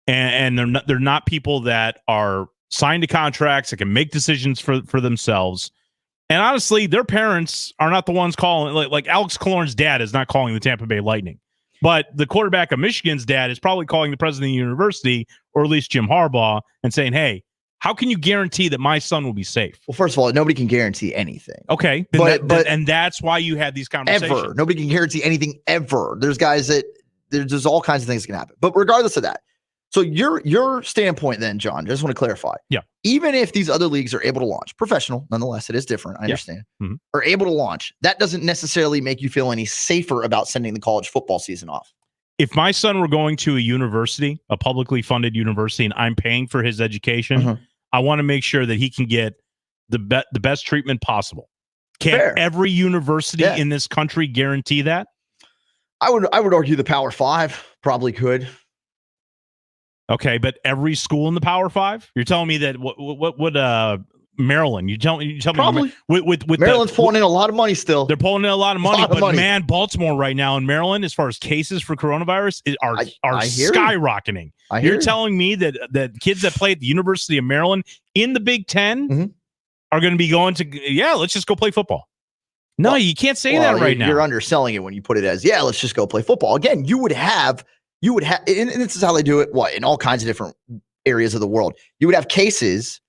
and they're not people that are signed to contracts that can make decisions for themselves. And honestly, their parents are not the ones calling. Like Alex Killorn's dad is not calling the Tampa Bay Lightning, but the quarterback of Michigan's dad is probably calling the president of the university, or at least Jim Harbaugh, and saying, "Hey, how can you guarantee that my son will be safe?" Well, first of all, nobody can guarantee anything. Okay, and that's why you have these conversations. Ever, nobody can guarantee anything ever. There's guys that there's all kinds of things that can happen. But regardless of that, so your standpoint then, John, I just want to clarify. Yeah. Even if these other leagues are able to launch, professional, nonetheless, it is different. I understand. Are able to launch. That doesn't necessarily make you feel any safer about sending the college football season off. If my son were going to a university, a publicly funded university, and I'm paying for his education, I want to make sure that he can get the best treatment possible. Can every university in this country guarantee that? I would argue the Power Five probably could. Okay, but every school in the Power Five? You're telling me that what would Maryland? You tell me probably with Maryland's pulling in a lot of money still. They're pulling in a lot of money, man, Baltimore right now in Maryland, as far as cases for coronavirus, are skyrocketing. You're telling me that kids that play at the University of Maryland in the Big Ten are going to be going to let's just go play football. No, you can't say that right now. You're underselling it when you put it as let's just go play football. Again, you would have, and this is how they do it. In all kinds of different areas of the world, you would have cases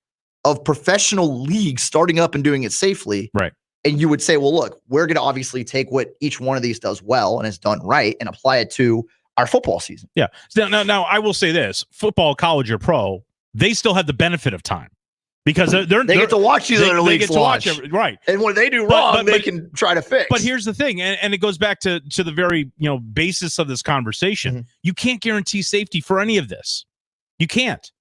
of professional leagues starting up and doing it safely. Right. And you would say, well, look, we're going to obviously take what each one of these does well and has done right and apply it to our football season. Yeah. Now I will say this: football, college, or pro, they still have the benefit of time because they get to watch these other leagues launch. Right. And when they do wrong, they can try to fix. But here's the thing, and it goes back to the very basis of this conversation. You can't guarantee safety for any of this. You can't.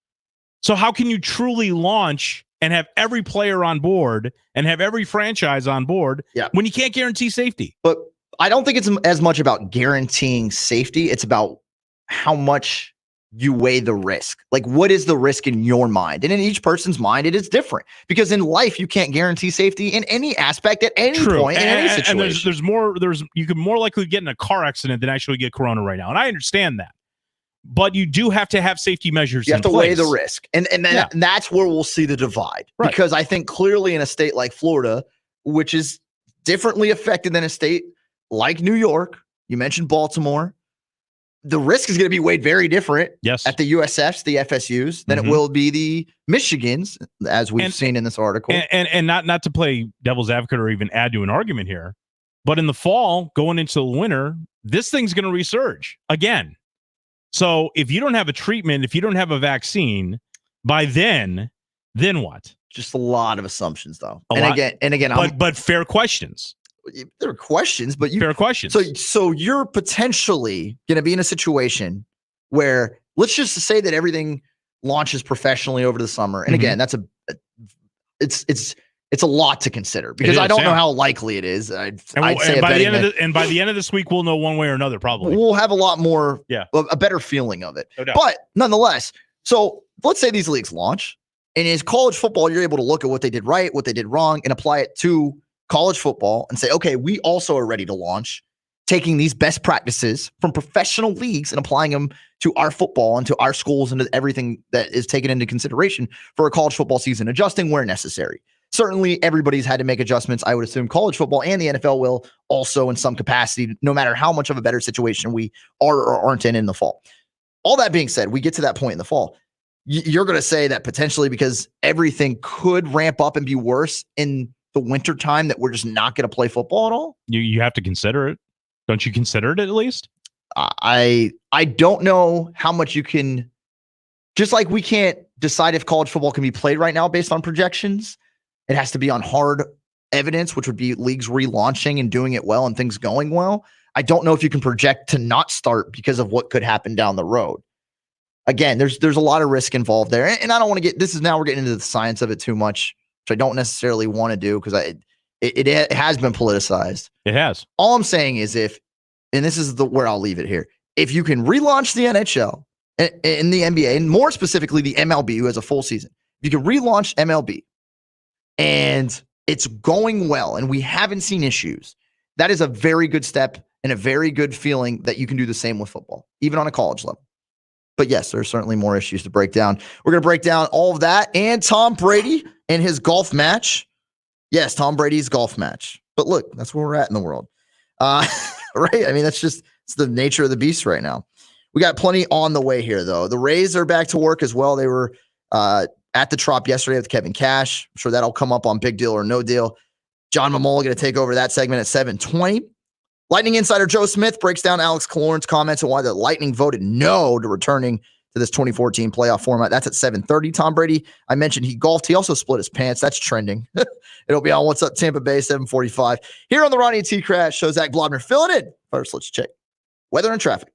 So how can you truly launch and have every player on board and have every franchise on board when you can't guarantee safety? But I don't think it's as much about guaranteeing safety. It's about how much you weigh the risk. Like, what is the risk in your mind? And in each person's mind, it is different. Because in life, you can't guarantee safety in any aspect at any point in any situation. And you could more likely get in a car accident than actually get corona right now. And I understand that. But you do have to have safety measures. You have to weigh the risk. And that's where we'll see the divide. Right. Because I think clearly in a state like Florida, which is differently affected than a state like New York, you mentioned Baltimore, the risk is going to be weighed very different at the USFs, the FSUs, than it will be the Michigans, as we've seen in this article. And not to play devil's advocate or even add to an argument here, but in the fall, going into the winter, this thing's going to resurge again. So if you don't have a treatment, if you don't have a vaccine, by then what? Just a lot of assumptions, though. But fair questions. There are questions, but fair questions. So you're potentially going to be in a situation where, let's just say that everything launches professionally over the summer. And again, it's It's a lot to consider because I don't know how likely it is. I'd say by the end of this week, we'll know one way or another. Probably we'll have a lot more, a better feeling of it. No doubt. But nonetheless, so let's say these leagues launch, and as college football, you're able to look at what they did right, what they did wrong, and apply it to college football and say, okay, we also are ready to launch, taking these best practices from professional leagues and applying them to our football and to our schools and to everything that is taken into consideration for a college football season, adjusting where necessary. Certainly, everybody's had to make adjustments. I would assume college football and the NFL will also in some capacity, no matter how much of a better situation we are or aren't in the fall. All that being said, we get to that point in the fall. You're going to say that potentially because everything could ramp up and be worse in the winter time that we're just not going to play football at all? You have to consider it. Don't you consider it at least? I don't know how much you can, just like we can't decide if college football can be played right now based on projections. It has to be on hard evidence, which would be leagues relaunching and doing it well and things going well. I don't know if you can project to not start because of what could happen down the road. Again, there's a lot of risk involved there. And I don't want to we're getting into the science of it too much, which I don't necessarily want to do because it has been politicized. It has. All I'm saying is and this is where I'll leave it here. If you can relaunch the NHL and the NBA, and more specifically the MLB, who has a full season, if you can relaunch MLB and it's going well and we haven't seen issues, that is a very good step and a very good feeling that you can do the same with football, even on a college level. But yes, there are certainly more issues to break down. We're going to break down all of that and Tom Brady and his golf match. Yes, Tom Brady's golf match. But look, that's where we're at in the world. Right? I mean, it's the nature of the beast right now. We got plenty on the way here, though. The Rays are back to work as well. They were at the Trop yesterday with Kevin Cash. I'm sure that'll come up on Big Deal or No Deal. John Mamola going to take over that segment at 7:20. Lightning insider Joe Smith breaks down Alex Killorn's comments on why the Lightning voted no to returning to this 2014 playoff format. That's at 7:30. Tom Brady, I mentioned he golfed. He also split his pants. That's trending. It'll be on What's Up Tampa Bay, 7:45. Here on the Ronnie TKras show, Zac Blobner filling in. First, let's check weather and traffic.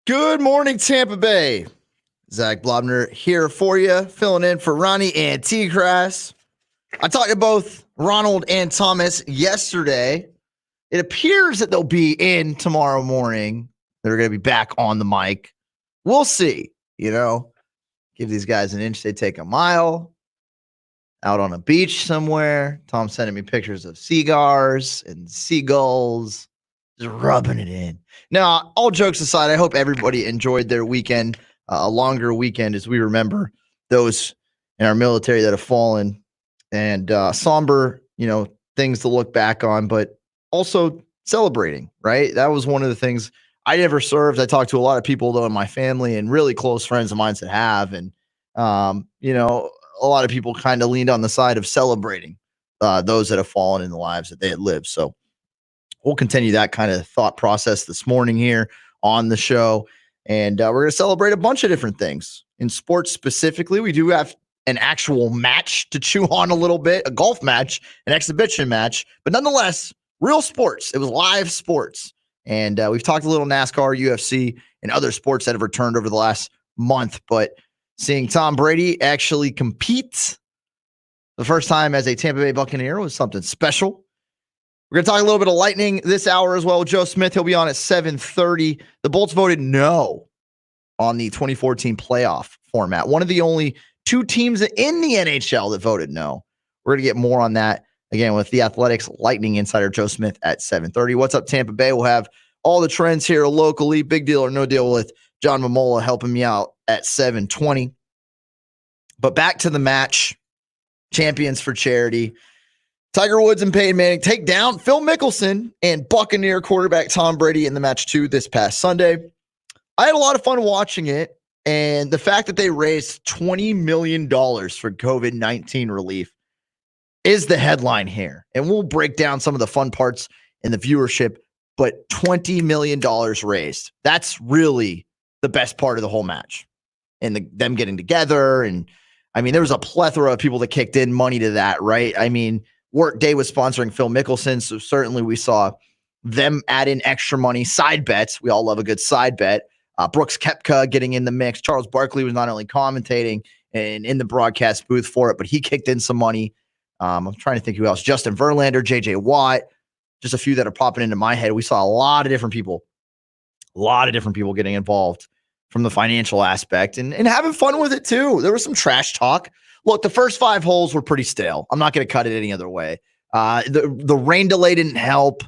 Good morning, Tampa Bay. Zac Blobner here for you, filling in for Ronnie and TKras. I talked to both Ronald and Thomas yesterday. It appears that they'll be in tomorrow morning. They're going to be back on the mic. We'll see. Give these guys an inch, they take a mile. Out on a beach somewhere. Tom's sending me pictures of cigars and seagulls, just rubbing it in. Now, all jokes aside, I hope everybody enjoyed their weekend, a longer weekend as we remember those in our military that have fallen, and somber, things to look back on, but also celebrating, right? That was one of the things. I never served. I talked to a lot of people, though, in my family and really close friends of mine that have, and, a lot of people kind of leaned on the side of celebrating those that have fallen in the lives that they had lived. So we'll continue that kind of thought process this morning here on the show. And we're going to celebrate a bunch of different things. In sports specifically, we do have an actual match to chew on a little bit, a golf match, an exhibition match, but nonetheless, real sports. It was live sports. And we've talked a little NASCAR, UFC, and other sports that have returned over the last month, but seeing Tom Brady actually compete the first time as a Tampa Bay Buccaneer was something special. We're going to talk a little bit of Lightning this hour as well with Joe Smith. He'll be on at 7:30. The Bolts voted no on the 2014 playoff format. One of the only two teams in the NHL that voted no. We're going to get more on that, again, with the Athletics Lightning insider Joe Smith at 7:30. What's up, Tampa Bay? We'll have all the trends here locally. Big deal or no deal with John Momola helping me out at 7:20. But back to the match. Champions for charity. Tiger Woods and Peyton Manning take down Phil Mickelson and Buccaneer quarterback Tom Brady in the match 2 this past Sunday. I had a lot of fun watching it, and the fact that they raised $20 million for COVID-19 relief is the headline here. And we'll break down some of the fun parts in the viewership, but $20 million raised. That's really the best part of the whole match. And them getting together. And there was a plethora of people that kicked in money to that, right? Workday was sponsoring Phil Mickelson. So certainly we saw them add in extra money, side bets. We all love a good side bet. Brooks Koepka getting in the mix. Charles Barkley was not only commentating and in the broadcast booth for it, but he kicked in some money. I'm trying to think who else. Justin Verlander, JJ Watt, just a few that are popping into my head. We saw a lot of different people getting involved from the financial aspect and having fun with it too. There was some trash talk. Look, the first 5 holes were pretty stale. I'm not going to cut it any other way. The rain delay didn't help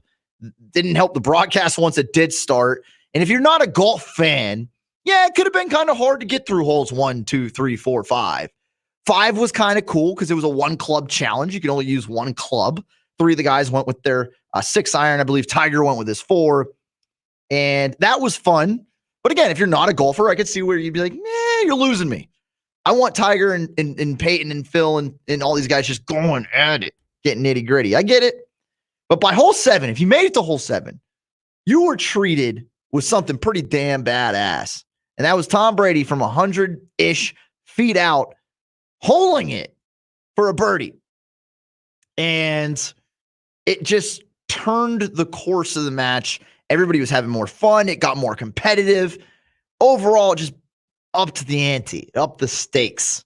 the broadcast once it did start. And if you're not a golf fan, yeah, it could have been kind of hard to get through holes 1, 2, 3, 4, 5. 5 was kind of cool because it was a 1-club challenge. You can only use 1 club. 3 of the guys went with their 6-iron. I believe Tiger went with his 4. And that was fun. But again, if you're not a golfer, I could see where you'd be like, you're losing me. I want Tiger and Peyton and Phil and all these guys just going at it, getting nitty gritty. I get it. But by hole 7, if you made it to hole 7, you were treated with something pretty damn badass. And that was Tom Brady from 100-ish feet out, holing it for a birdie. And it just turned the course of the match. Everybody was having more fun. It got more competitive. Overall, just up to the ante, up the stakes.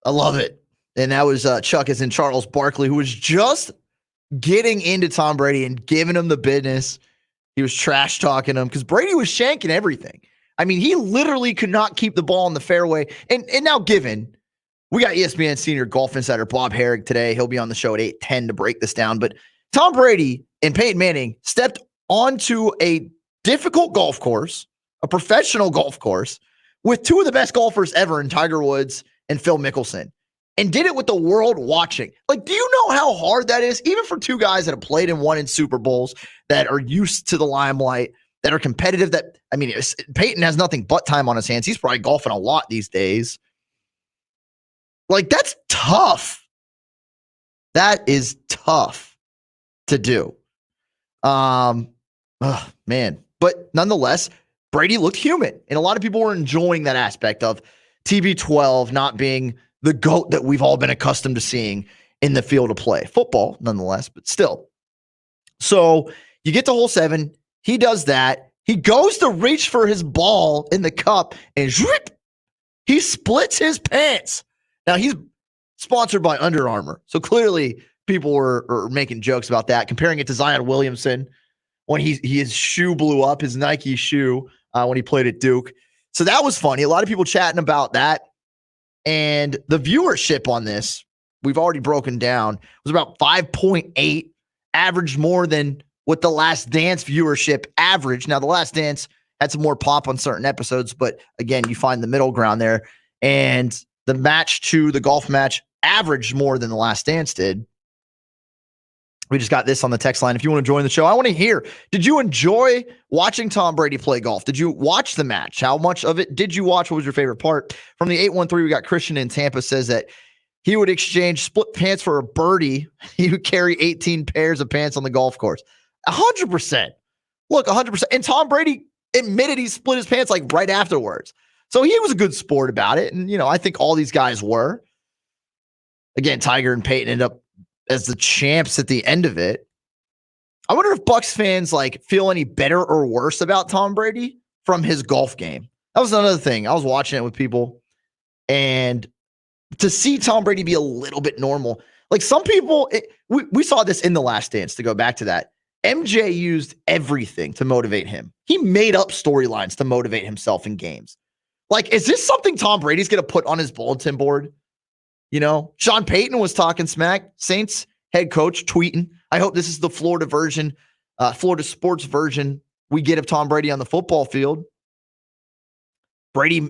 I love it. And that was Chuck as in Charles Barkley, who was just getting into Tom Brady and giving him the business. He was trash talking him because Brady was shanking everything. He literally could not keep the ball in the fairway. And now given, we got ESPN senior golf insider Bob Herrig today. He'll be on the show at 8:10 to break this down. But Tom Brady and Peyton Manning stepped onto a difficult golf course, a professional golf course, with 2 of the best golfers ever in Tiger Woods and Phil Mickelson, and did it with the world watching. Do you know how hard that is? Even for 2 guys that have played and won in Super Bowls, that are used to the limelight, that are competitive, Peyton has nothing but time on his hands. He's probably golfing a lot these days. That's tough. That is tough to do. Man. But nonetheless, Brady looked human. And a lot of people were enjoying that aspect of TB12 not being the GOAT that we've all been accustomed to seeing in the field of play. Football, nonetheless, but still. So you get to hole 7. He does that. He goes to reach for his ball in the cup and he splits his pants. Now, he's sponsored by Under Armour. So clearly people were making jokes about that, comparing it to Zion Williamson when his shoe blew up, his Nike shoe, when he played at Duke. So that was funny. A lot of people chatting about that. And the viewership on this, we've already broken down, was about 5.8, averaged more than what The Last Dance viewership averaged. Now, The Last Dance had some more pop on certain episodes, but again, you find the middle ground there. And the golf match averaged more than The Last Dance did. We just got this on the text line. If you want to join the show, I want to hear, did you enjoy watching Tom Brady play golf? Did you watch the match? How much of it did you watch? What was your favorite part? From the 813, we got Christian in Tampa says that he would exchange split pants for a birdie. He would carry 18 pairs of pants on the golf course. 100%. Look, 100%. And Tom Brady admitted he split his pants like right afterwards. So he was a good sport about it. And, I think all these guys were. Again, Tiger and Peyton ended up as the champs at the end of it. I wonder if Bucs fans feel any better or worse about Tom Brady from his golf game. That was another thing. I was watching it with people, and to see Tom Brady be a little bit normal. Some people, we saw this in The Last Dance, to go back to that. MJ used everything to motivate him. He made up storylines to motivate himself in games. Is this something Tom Brady's going to put on his bulletin board? Sean Payton was talking smack. Saints head coach tweeting, I hope this is the Florida sports version we get of Tom Brady on the football field. Brady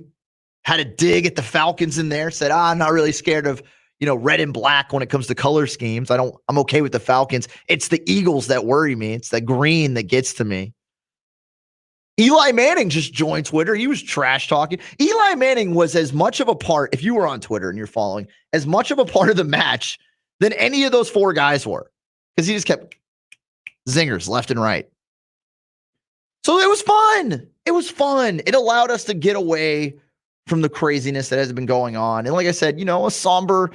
had a dig at the Falcons in there, said, I'm not really scared of, red and black when it comes to color schemes. I'm okay with the Falcons. It's the Eagles that worry me. It's the green that gets to me. Eli Manning just joined Twitter. He was trash talking. Eli Manning was as much of a part, if you were on Twitter and you're following, as much of a part of the match than any of those 4 guys were, because he just kept zingers left and right. So it was fun. It was fun. It allowed us to get away from the craziness that has been going on. And like I said, a somber,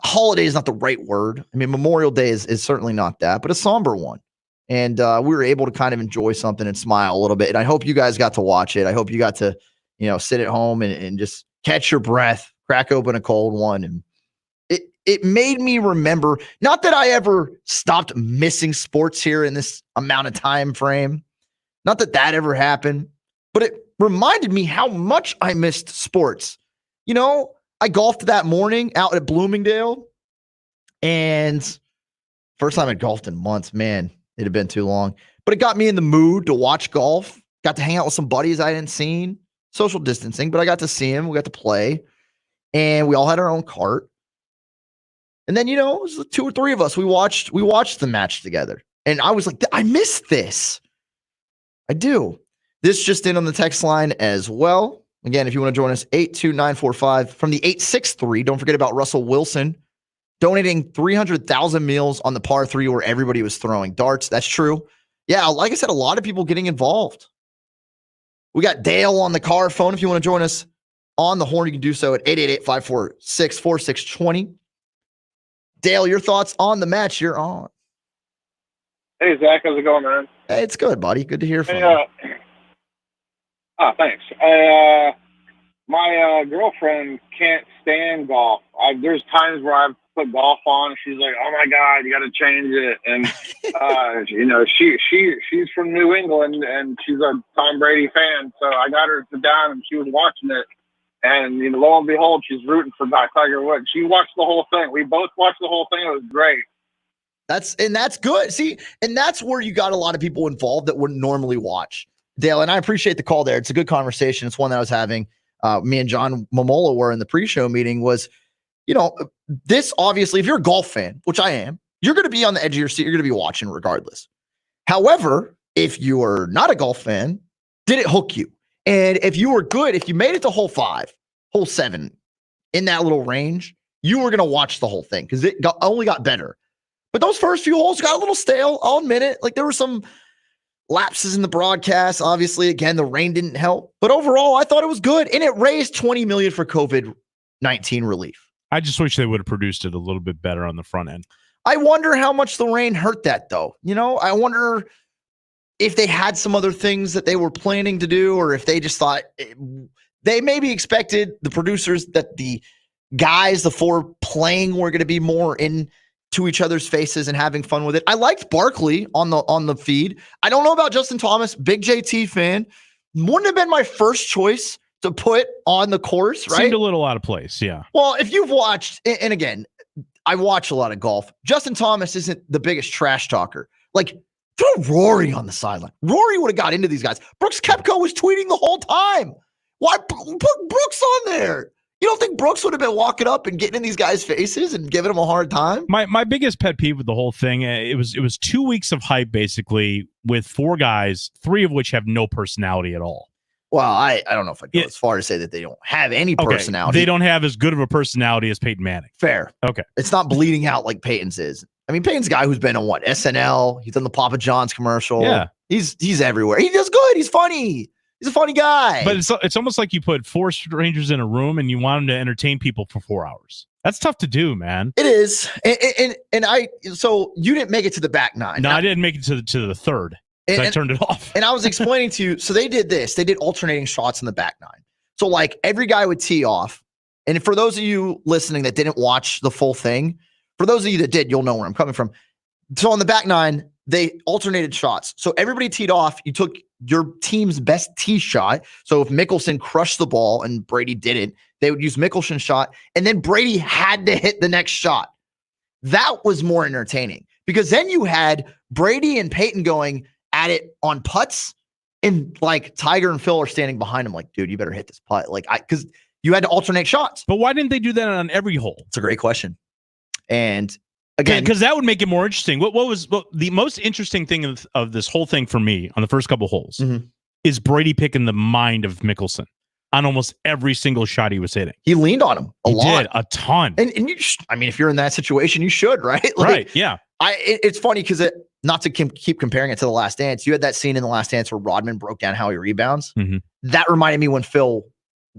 holiday is not the right word. I mean, Memorial Day is certainly not that, but a somber one. And we were able to kind of enjoy something and smile a little bit. And I hope you guys got to watch it. I hope you got to, sit at home and just catch your breath, crack open a cold one. And it made me remember, not that I ever stopped missing sports here in this amount of time frame. Not that ever happened, but it reminded me how much I missed sports. I golfed that morning out at Bloomingdale, and first time I golfed in months, man. It had been too long, but it got me in the mood to watch golf. Got to hang out with some buddies I hadn't seen, social distancing, but I got to see him. We got to play, and we all had our own cart. And then, it was 2 or 3 of us. We watched the match together, and I was like, I miss this. I do. This just in on the text line as well. Again, if you want to join us, 82945 from the 863. Don't forget about Russell Wilson donating 300,000 meals on the par 3 where everybody was throwing darts. That's true. Yeah, like I said, a lot of people getting involved. We got Dale on the car phone. If you want to join us on the horn, you can do so at 888-546-4620. Dale, your thoughts on the match? You're on. Hey, Zach. How's it going, man? Hey, it's good, buddy. Good to hear from you. Thanks. My girlfriend can't stand golf. There's times where I've put golf on, and she's like, "Oh my God, you got to change it." And she's from New England, and she's a Tom Brady fan. So I got her to sit down, and she was watching it. And lo and behold, she's rooting for Tiger Woods. She watched the whole thing. We both watched the whole thing. It was great. That's good. See, and that's where you got a lot of people involved that wouldn't normally watch. Dale, and I appreciate the call there. It's a good conversation. It's one that I was having. Me and John Momola were in the pre-show meeting. Was, this obviously, if you're a golf fan, which I am, you're going to be on the edge of your seat. You're going to be watching regardless. However, if you are not a golf fan, did it hook you? And if you were good, if you made it to hole 5, hole 7, in that little range, you were going to watch the whole thing because it only got better. But those first few holes got a little stale. I'll admit it. Like there were some lapses in the broadcast. Obviously, again, the rain didn't help. But overall, I thought it was good. And it raised $20 million for COVID-19 relief. I just wish they would have produced it a little bit better on the front end. I wonder how much the rain hurt that, though. I wonder if they had some other things that they were planning to do, or if they just thought they maybe expected the producers that the guys, the four playing, were going to be more into each other's faces and having fun with it. I liked Barkley on the feed. I don't know about Justin Thomas, big JT fan. Wouldn't have been my first choice to put on the course, right? Seemed a little out of place, yeah. Well, if you've watched, and again, I watch a lot of golf. Justin Thomas isn't the biggest trash talker. Like, throw Rory on the sideline. Rory would have got into these guys. Brooks Koepka was tweeting the whole time. Why put Brooks on there? You don't think Brooks would have been walking up and getting in these guys' faces and giving them a hard time? My biggest pet peeve with the whole thing, it was 2 weeks of hype basically with four guys, three of which have no personality at all. Well, I don't know if I'd go as far as say that they don't have any personality. They don't have as good of a personality as Peyton Manning. Fair. Okay. It's not bleeding out like Peyton's is. I mean, Peyton's a guy who's been on SNL. He's done the Papa John's commercial. Yeah. He's everywhere. He does good. He's funny. He's a funny guy. But it's almost like you put four strangers in a room and you want them to entertain people for 4 hours. That's tough to do, man. It is. So you didn't make it to the back nine. No, I didn't make it to the third. I turned it off. And I was explaining to you, so they did this. They did alternating shots in the back nine. So like every guy would tee off. And for those of you listening that didn't watch the full thing, for those of you that did, you'll know where I'm coming from. So on the back nine, they alternated shots. So everybody teed off. You took your team's best tee shot. So if Mickelson crushed the ball and Brady didn't, they would use Mickelson's shot. And then Brady had to hit the next shot. That was more entertaining because then you had Brady and Peyton going at it on putts, and like Tiger and Phil are standing behind him like, dude, you better hit this putt. Like, because you had to alternate shots. But why didn't they do that on every hole? It's a great question. And again, because that would make it more interesting. What was the most interesting thing of this whole thing for me on the first couple holes is Brady picking the mind of Mickelson on almost every single shot he was hitting. He leaned on him a lot. Did a ton. And you, if you're in that situation, you should, right? Like, right. Yeah. It's funny because not to keep comparing it to The Last Dance. You had that scene in The Last Dance where Rodman broke down how he rebounds. Mm-hmm. That reminded me when Phil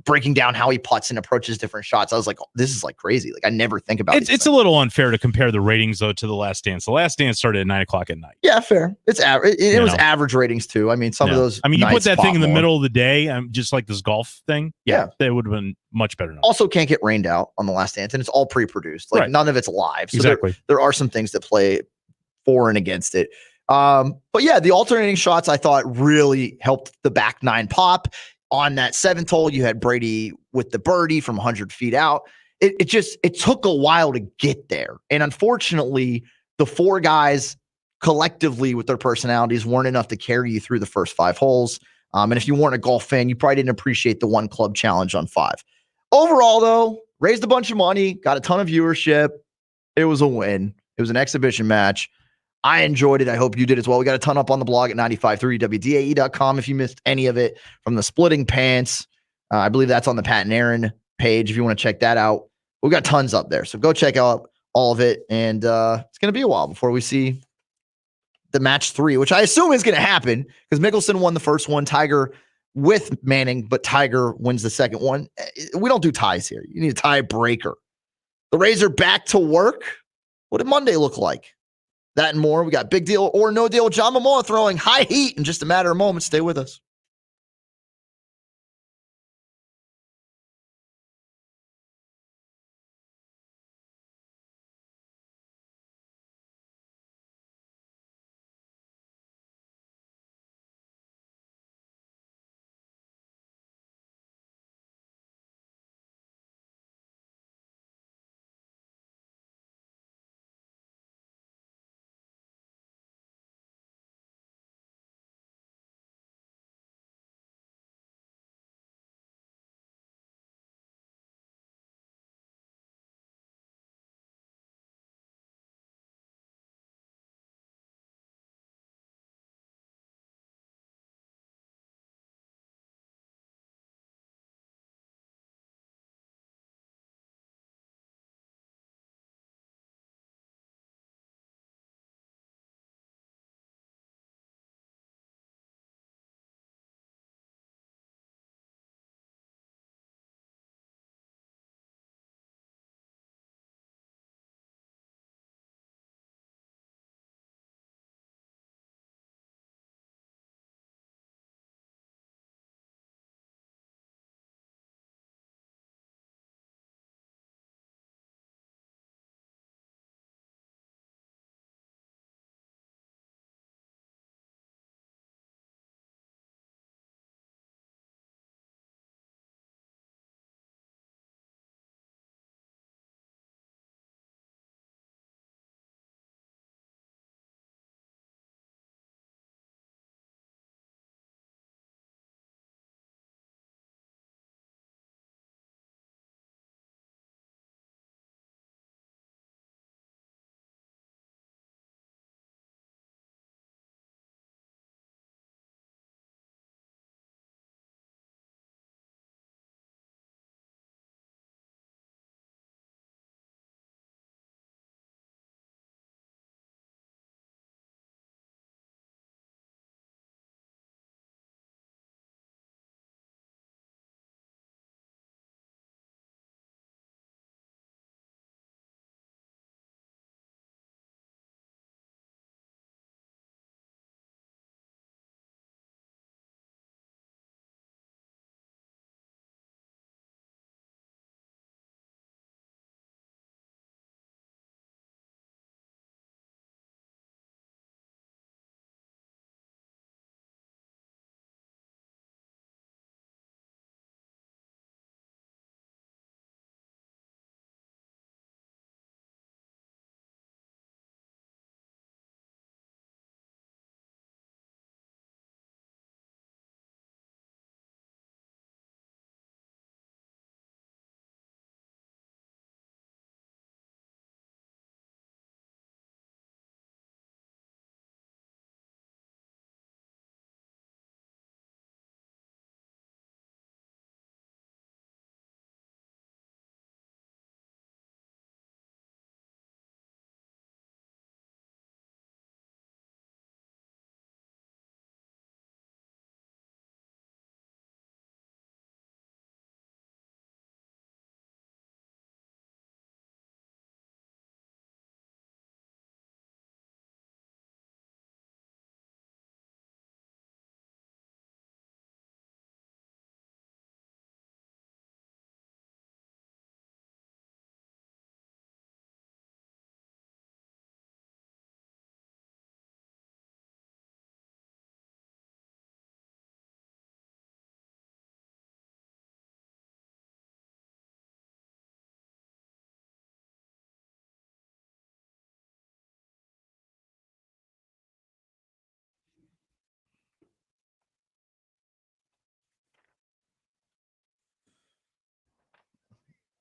breaking down how he putts and approaches different shots. I was like, oh, this is like crazy. Like I never think about it. It's a little unfair to compare the ratings though to The Last Dance. The Last Dance started at 9:00 at night. Yeah, fair. It's average. It was average ratings too. I mean, some of those. I mean, you put that thing in the middle of the day, just like this golf thing. Yeah, that would have been much better. Now. Also, can't get rained out on The Last Dance, and it's all pre-produced. Like none of it's live. So exactly. There are some things that play for and against it. But yeah, the alternating shots I thought really helped the back nine pop. On that seventh hole, you had Brady with the birdie from 100 feet out. It took a while to get there. And unfortunately, the four guys collectively with their personalities weren't enough to carry you through the first 5 holes. And if you weren't a golf fan, you probably didn't appreciate the one club challenge on 5. Overall, though, raised a bunch of money, got a ton of viewership. It was a win. It was an exhibition match. I enjoyed it. I hope you did as well. We got a ton up on the blog at 953wdae.com if you missed any of it from the splitting pants. I believe that's on the Pat and Aaron page if you want to check that out. We got tons up there. So go check out all of it. And it's going to be a while before we see the match 3, which I assume is going to happen because Mickelson won the first one, Tiger with Manning, but Tiger wins the second one. We don't do ties here. You need a tiebreaker. The Rays are back to work. What did Monday look like? That and more. We got big deal or no deal. John Momoa throwing high heat in just a matter of moments. Stay with us.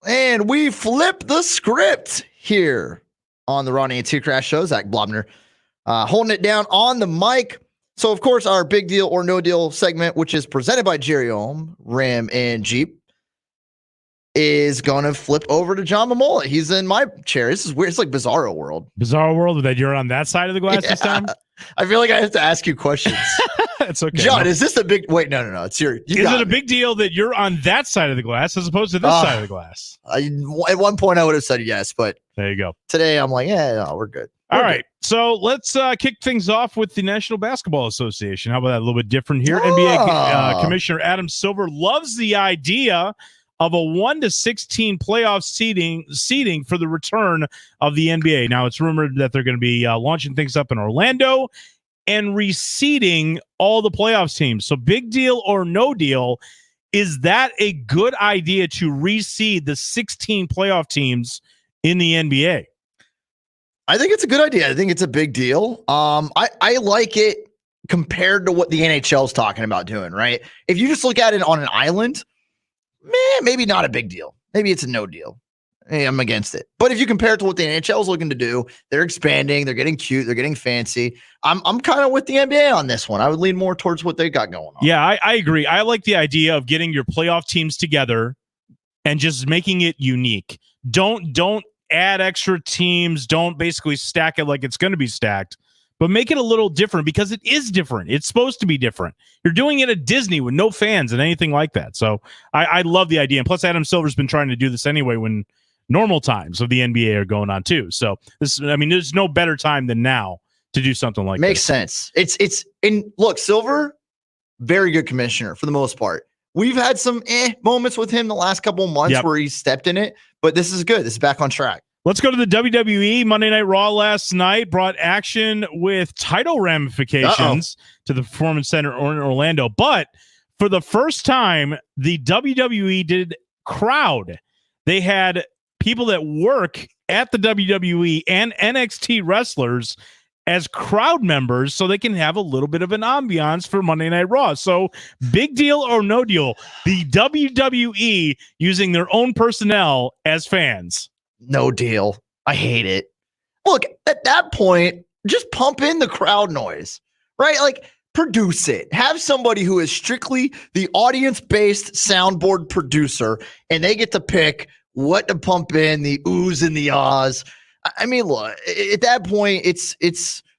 And we flip the script here on the Ronnie TKras show. Zac Blobner holding it down on the mic. So, of course, our big deal or no deal segment, which is presented by Jerry Ohm, Ram, and Jeep, is going to flip over to John Mamola. He's in my chair. This is weird. It's like Bizarro World. Bizarro World that you're on that side of the glass this time? I feel like I have to ask you questions. It's okay. John, is this a big... Wait, no. It's your... Is it a big deal that you're on that side of the glass as opposed to this side of the glass? At one point, I would have said yes, but... There you go. Today, I'm like, we're good. All right. So let's kick things off with the National Basketball Association. How about that? A little bit different here. NBA Commissioner Adam Silver loves the idea of a 1-16 playoff seeding for the return of the NBA. Now, it's rumored that they're going to be launching things up in Orlando and reseeding all the playoffs teams. So big deal or no deal, is that a good idea to reseed the 16 playoff teams in the NBA? I think it's a good idea. I think it's a big deal. I like it compared to what the NHL is talking about doing, right? If you just look at it on an island, maybe not a big deal. Maybe it's a no deal. Hey, I'm against it. But if you compare it to what the NHL is looking to do, they're expanding, they're getting cute, they're getting fancy. I'm kind of with the NBA on this one. I would lean more towards what they got going on. Yeah, I agree. I like the idea of getting your playoff teams together and just making it unique. Don't add extra teams. Don't basically stack it like it's going to be stacked, but make it a little different because it is different. It's supposed to be different. You're doing it at Disney with no fans and anything like that. So I love the idea. And plus, Adam Silver's been trying to do this anyway when normal times of the NBA are going on too. So there's no better time than now to do something like Makes this. sense. Look, Silver, very good commissioner for the most part. We've had some moments with him the last couple of months where he stepped in it, but this is good. This is back on track. Let's go to the WWE. Monday Night Raw last night brought action with title ramifications to the Performance Center in Orlando. But for the first time, the WWE did crowd. They had people that work at the WWE and NXT wrestlers as crowd members so they can have a little bit of an ambiance for Monday Night Raw. So big deal or no deal, the WWE using their own personnel as fans. No deal. I hate it. Look, at that point, just pump in the crowd noise, right? Like, produce it. Have somebody who is strictly the audience-based soundboard producer, and they get to pick what to pump in, the oohs and the ahs. I mean, look, at that point,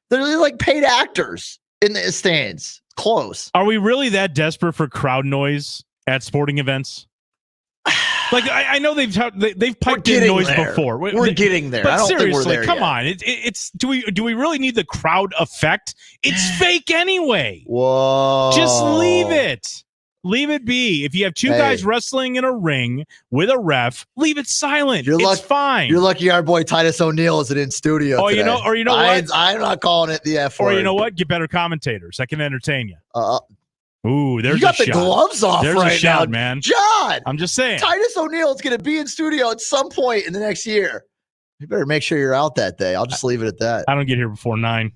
they're like paid actors in the stands. Close. Are we really that desperate for crowd noise at sporting events? Like I know they've piped in noise before. We're getting there. But I don't seriously, think we're there come yet. on. It's do we really need the crowd effect? It's fake anyway. Whoa. Just leave it. Leave it be. If you have two guys wrestling in a ring with a ref, leave it silent. It's fine. You're lucky our boy Titus O'Neil isn't in studio. Oh, today. you know what? I'm not calling it the F word. Or you know what? Get better commentators that can entertain you. Ooh, there's you got a the shot. gloves off there's right a shot, now, man. John. I'm just saying. Titus O'Neil is going to be in studio at some point in the next year. You better make sure you're out that day. I'll just leave it at that. I don't get here before 9.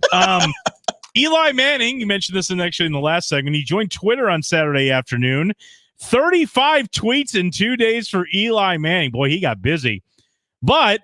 Eli Manning, you mentioned this in the last segment. He joined Twitter on Saturday afternoon. 35 tweets in 2 days for Eli Manning. Boy, he got busy. But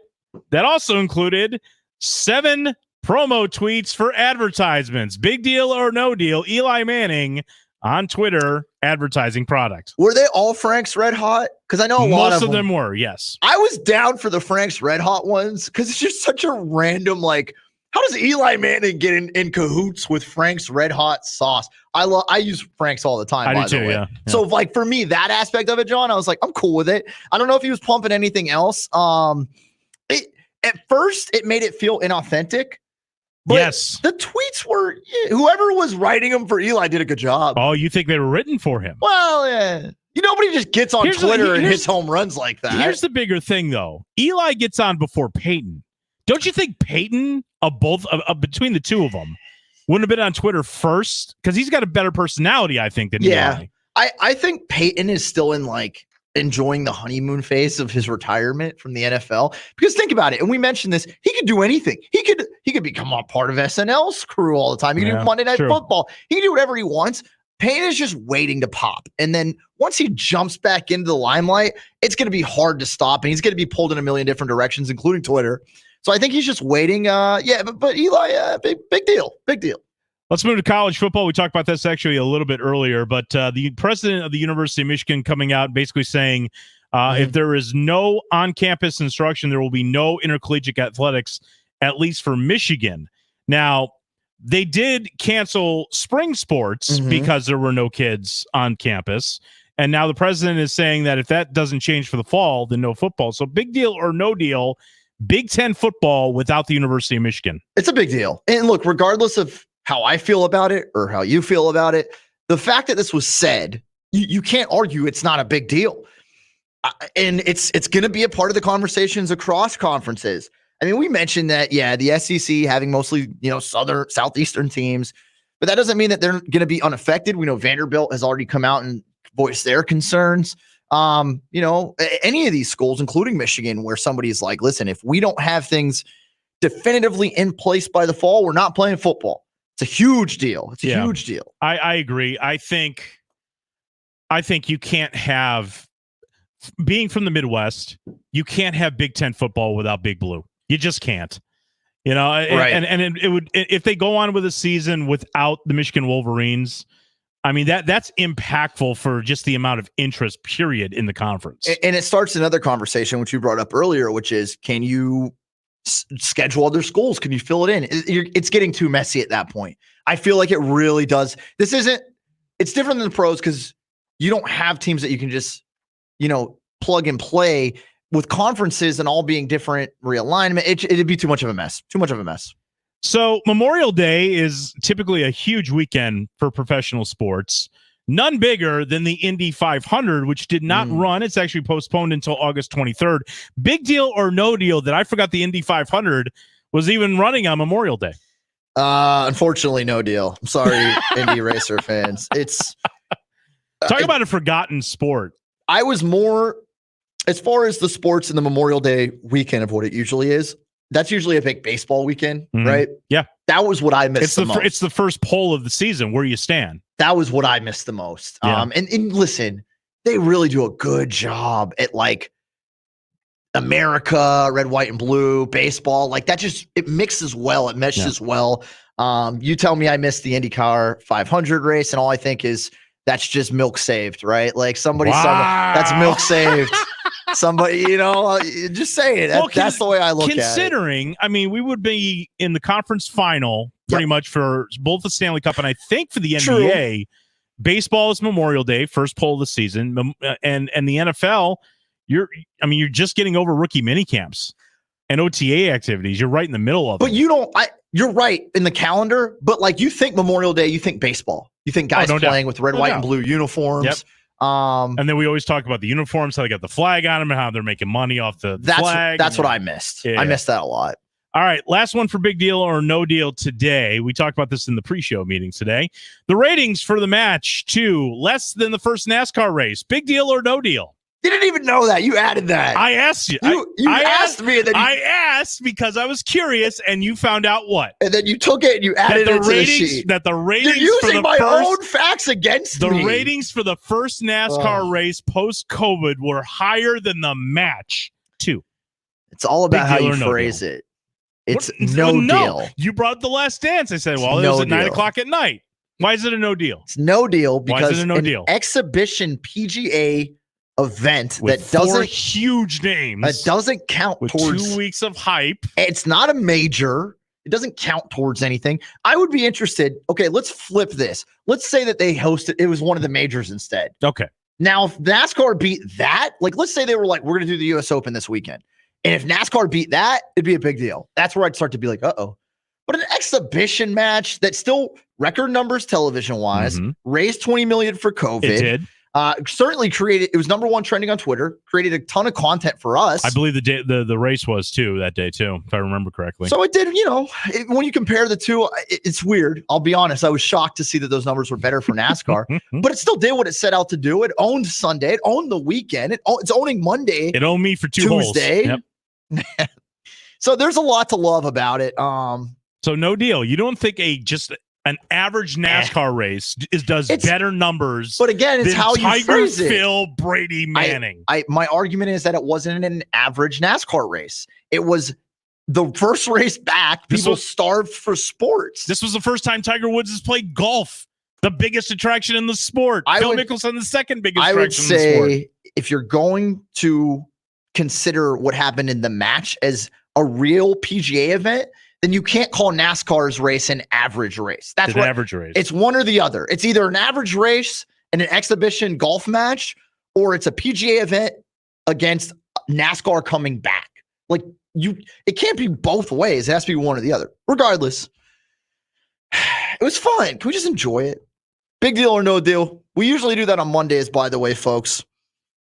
that also included 7 promo tweets for advertisements. Big deal or no deal, Eli Manning on Twitter advertising product. Were they all Frank's Red Hot? Because I know most of them were, yes. I was down for the Frank's Red Hot ones because it's just such a random, like, how does Eli Manning get in cahoots with Frank's Red Hot sauce? I use Frank's all the time, by the way. Yeah. So, like, for me, that aspect of it, John, I was like, I'm cool with it. I don't know if he was pumping anything else. At first, it made it feel inauthentic. But yes. The tweets were, whoever was writing them for Eli did a good job. Oh, you think they were written for him? Well, yeah. Nobody just gets on Twitter and hits home runs like that. Here's the bigger thing, though. Eli gets on before Peyton. Don't you think Peyton, between the two of them, wouldn't have been on Twitter first? Because he's got a better personality, I think, than Eli. I think Peyton is still in, like, enjoying the honeymoon phase of his retirement from the NFL. Because think about it, and we mentioned this, he could do anything. He could become a part of SNL's crew all the time. He could do Monday Night Football. He can do whatever he wants. Payne is just waiting to pop. And then once he jumps back into the limelight, it's going to be hard to stop. And he's going to be pulled in a million different directions, including Twitter. So I think he's just waiting. But Eli, big deal. Big deal. Let's move to college football. We talked about this actually a little bit earlier, but the president of the University of Michigan coming out basically saying if there is no on-campus instruction, there will be no intercollegiate athletics, at least for Michigan. Now, they did cancel spring sports because there were no kids on campus. And now the president is saying that if that doesn't change for the fall, then no football. So big deal or no deal, Big Ten football without the University of Michigan. It's a big deal. And look, regardless of how I feel about it or how you feel about it, the fact that this was said, you can't argue it's not a big deal. And it's going to be a part of the conversations across conferences. I mean, we mentioned that, the SEC having mostly, southeastern teams, but that doesn't mean that they're going to be unaffected. We know Vanderbilt has already come out and voiced their concerns. Any of these schools, including Michigan, where somebody's like, listen, if we don't have things definitively in place by the fall, we're not playing football. It's a huge deal. It's a huge deal. I agree. I think you can't have, being from the Midwest, you can't have Big Ten football without Big Blue. You just can't. Right. And it would, if they go on with a season without the Michigan Wolverines, I mean, that's impactful for just the amount of interest, period, in the conference. And it starts another conversation, which you brought up earlier, which is, can you schedule other schools? Can you fill it in? It's getting too messy at that point. I feel like it really does. It's different than the pros because you don't have teams that you can just, plug and play. With conferences and all being different realignment, it'd be too much of a mess. So Memorial Day is typically a huge weekend for professional sports. None bigger than the Indy 500, which did not run. It's actually postponed until August 23rd. Big deal or no deal that I forgot the Indy 500 was even running on Memorial Day? Unfortunately, no deal. I'm sorry, Indy racer fans. It's talk about a forgotten sport. I was more, as far as the sports in the Memorial Day weekend of what it usually is, that's usually a big baseball weekend, right? Yeah. That was what I missed the most. It's the first poll of the season, where you stand. That was what I missed the most. Yeah. And listen, they really do a good job at like America, red, white, and blue, baseball. Like that it mixes well. It meshes well. You tell me I missed the IndyCar 500 race, and all I think is that's just milk saved, right? Like somebody saw that's milk saved. Somebody, just say it. That's the way I look at it. Considering, I mean, we would be in the conference final pretty much for both the Stanley Cup and I think for the NBA. Baseball is Memorial Day, first poll of the season, and the NFL. You're just getting over rookie mini camps and OTA activities. You're right in the middle of it. But you're right in the calendar. But like you think Memorial Day, you think baseball. You think guys playing with red, white, and blue uniforms. Yep. And then we always talk about the uniforms, how they got the flag on them and how they're making money off the flag. That's what I missed. I missed that a lot. All right. Last one for big deal or no deal today. We talked about this in the pre-show meeting today. The ratings for the match, less than the first NASCAR race. Big deal or no deal? You didn't even know that. You added that. I asked you. I asked me. And then I asked because I was curious, and you found out what? And then you took it and you added it to the sheet. That the ratings You're using for the own facts against me. The ratings for the first NASCAR race post-COVID were higher than the match, too. It's all about how you phrase it. It's no deal. You brought the Last Dance. I said, well, it was at 9 o'clock at night. Why is it a no deal? It's no deal because why is it a no deal? Exhibition PGA event with that doesn't huge names that doesn't count with towards 2 weeks of hype. It's not a major. It doesn't count towards anything. I would be interested. Okay, let's flip this. Let's say that they hosted. It was one of the majors instead. Okay. Now, if NASCAR beat that, like let's say they were like, we're going to do the U.S. Open this weekend, and if NASCAR beat that, it'd be a big deal. That's where I'd start to be like, uh-oh. But an exhibition match that still record numbers television wise, raised $20 million for COVID. It did. Certainly created. It was number one trending on Twitter. Created a ton of content for us. I believe the race was too that day too, if I remember correctly. So it did. When you compare the two, it's weird. I'll be honest. I was shocked to see that those numbers were better for NASCAR, but it still did what it set out to do. It owned Sunday. It owned the weekend. It's owning Monday. It owned me for Tuesday. Holes. Yep. So there's a lot to love about it. So no deal. You don't think an average NASCAR race does It's- better numbers. But again, it's than how you Tiger, phrase it. Phil, Brady, Manning. My argument is that it wasn't an average NASCAR race. It was the first race back. People starved for sports. This was the first time Tiger Woods has played golf, the biggest attraction in the sport. Phil Mickelson, the second biggest attraction in the sport. I would say if you're going to consider what happened in the match as a real PGA event, then you can't call NASCAR's race an average race. That's an average race. It's one or the other. It's either an average race and an exhibition golf match, or it's a PGA event against NASCAR coming back. Like it can't be both ways. It has to be one or the other. Regardless, it was fun. Can we just enjoy it? Big deal or no deal? We usually do that on Mondays, by the way, folks.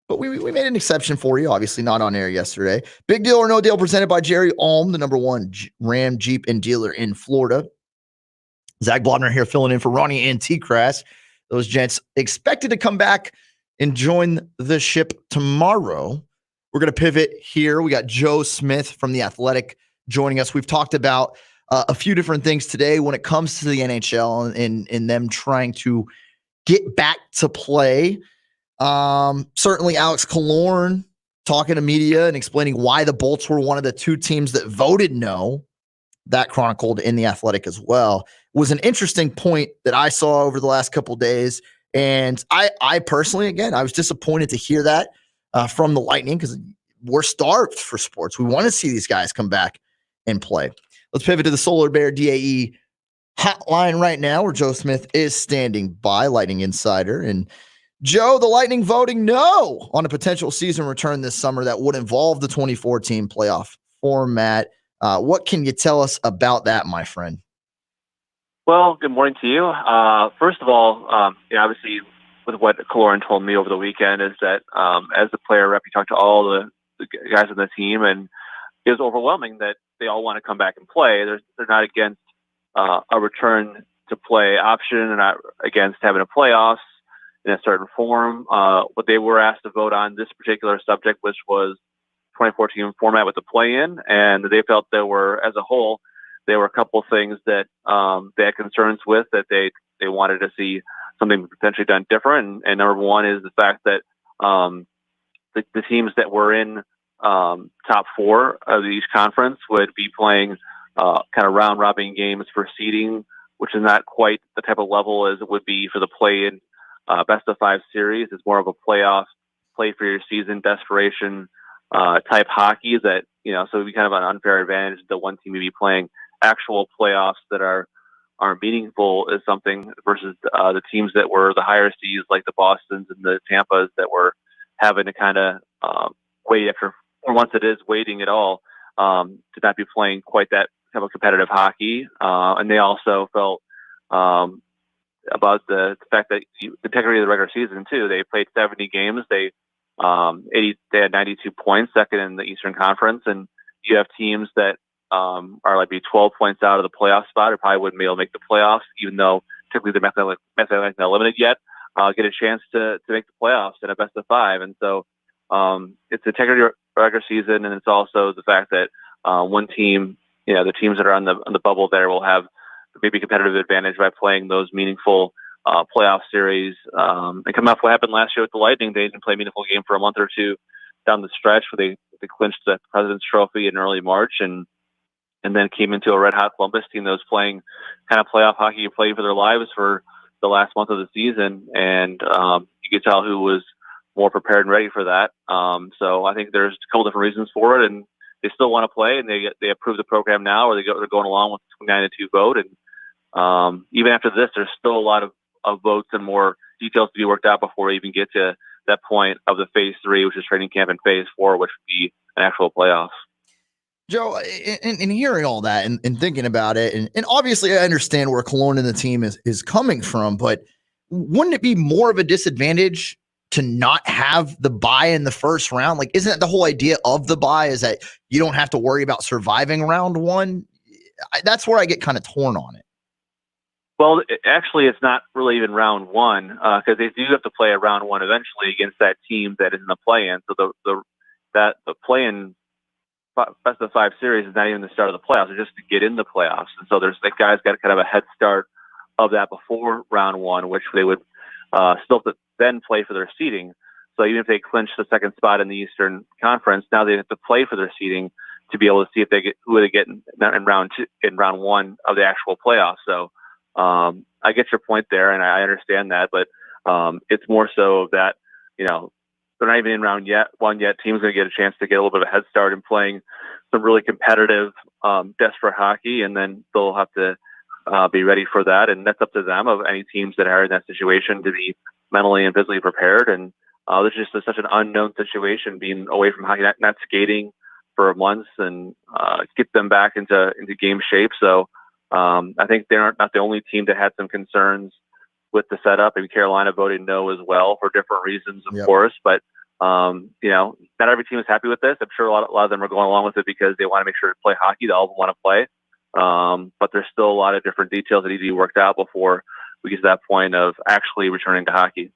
But we made an exception for you, obviously not on air yesterday. Big deal or no deal presented by Jerry Ulm, the #1 Ram Jeep and dealer in Florida. Zac Blobner here filling in for Ronnie and TKras. Those gents expected to come back and join the ship tomorrow. We're going to pivot here. We got Joe Smith from The Athletic joining us. We've talked about a few different things today when it comes to the NHL and them trying to get back to play. Certainly Alex Killorn talking to media and explaining why the Bolts were one of the 2 teams that voted no. That chronicled in The Athletic as well. It was an interesting point that I saw over the last couple of days. And I personally, again, I was disappointed to hear that from the Lightning because we're starved for sports. We want to see these guys come back and play. Let's pivot to the Solar Bear DAE hotline right now where Joe Smith is standing by, Lightning Insider. And Joe, the Lightning voting no on a potential season return this summer that would involve the 2014 playoff format. What can you tell us about that, my friend? Well, good morning to you. First of all, obviously with what Killorn told me over the weekend is that as the player rep, he talked to all the guys on the team, and it was overwhelming that they all want to come back and play. They're not against a return to play option and not against having a playoffs in a certain form. What they were asked to vote on this particular subject, which was 2014 format with the play-in, and they felt there were, as a whole, there were a couple of things that they had concerns with that they wanted to see something potentially done different. And number one is the fact that the teams that were in top 4 of each conference would be playing kind of round-robin games for seeding, which is not quite the type of level as it would be for the play-in best-of-5 series. It's more of a playoff, play for your season, desperation type hockey that, so it would be kind of an unfair advantage that one team may be playing actual playoffs that are meaningful is something versus the teams that were the higher seeds like the Bostons and the Tampas that were having to kind of wait after 4 months it is waiting at all to not be playing quite that type of competitive hockey. And they also felt about the fact that the integrity of the regular season too. They played 70 games. They had 92 points, second in the Eastern Conference, and you have teams that are like 12 points out of the playoff spot or probably wouldn't be able to make the playoffs, even though typically they're not limited yet, get a chance to make the playoffs in a best of 5. And so it's the integrity of the regular season, and it's also the fact that one team, the teams that are on the bubble there will have maybe competitive advantage by playing those meaningful playoff series. And coming off what happened last year with the Lightning, they didn't play a meaningful game for a month or two down the stretch where they clinched the President's Trophy in early March and then came into a red-hot Columbus team that was playing kind of playoff hockey, playing for their lives for the last month of the season. And you could tell who was more prepared and ready for that. So I think there's a couple different reasons for it, and they still want to play, and they approve the program now, or they're going along with the 29-2 vote. And even after this, there's still a lot of votes and more details to be worked out before we even get to that point of the phase 3, which is training camp, and phase 4, which would be an actual playoffs. Joe, in hearing all that and thinking about it, and obviously I understand where Killorn and the team is coming from, but wouldn't it be more of a disadvantage to not have the bye in the first round? Like, isn't that the whole idea of the bye, is that you don't have to worry about surviving round 1? That's where I get kind of torn on it. Well, actually, it's not really even round 1 because they do have to play a round 1 eventually against that team that is in the play-in. So the play-in best of 5 series is not even the start of the playoffs; it's just to get in the playoffs. And so there's that guy's got kind of a head start of that before round one, which they would still have to then play for their seeding. So even if they clinch the second spot in the Eastern Conference, now they have to play for their seeding to be able to see if they get who they get in round one of the actual playoffs. So I get your point there, and I understand that, but it's more so that they're not even in round one yet. Teams going to get a chance to get a little bit of a head start in playing some really competitive, desperate hockey, and then they'll have to be ready for that. And that's up to them, of any teams that are in that situation, to be mentally and physically prepared. And this is just such an unknown situation, being away from hockey, not skating for months, and get them back into game shape. So I think they're not the only team that had some concerns with the setup, and Carolina voted no as well for different reasons, of course. But not every team is happy with this. I'm sure a lot of them are going along with it because they want to make sure to play hockey. They all want to play, but there's still a lot of different details that need to be worked out before we get to that point of actually returning to hockey.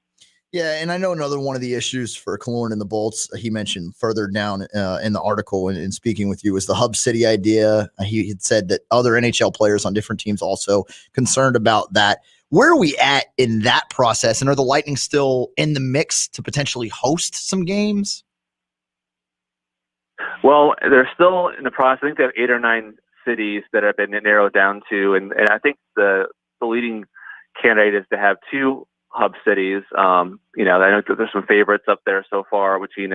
Yeah, and I know another one of the issues for Killorn and the Bolts, he mentioned further down in the article in speaking with you, was the hub city idea. He had said that other NHL players on different teams also concerned about that. Where are we at in that process, and are the Lightning still in the mix to potentially host some games? Well, they're still in the process. I think they have 8 or 9 cities that have been narrowed down to, and I think the leading candidate is to have 2 hub cities. I know there's some favorites up there so far between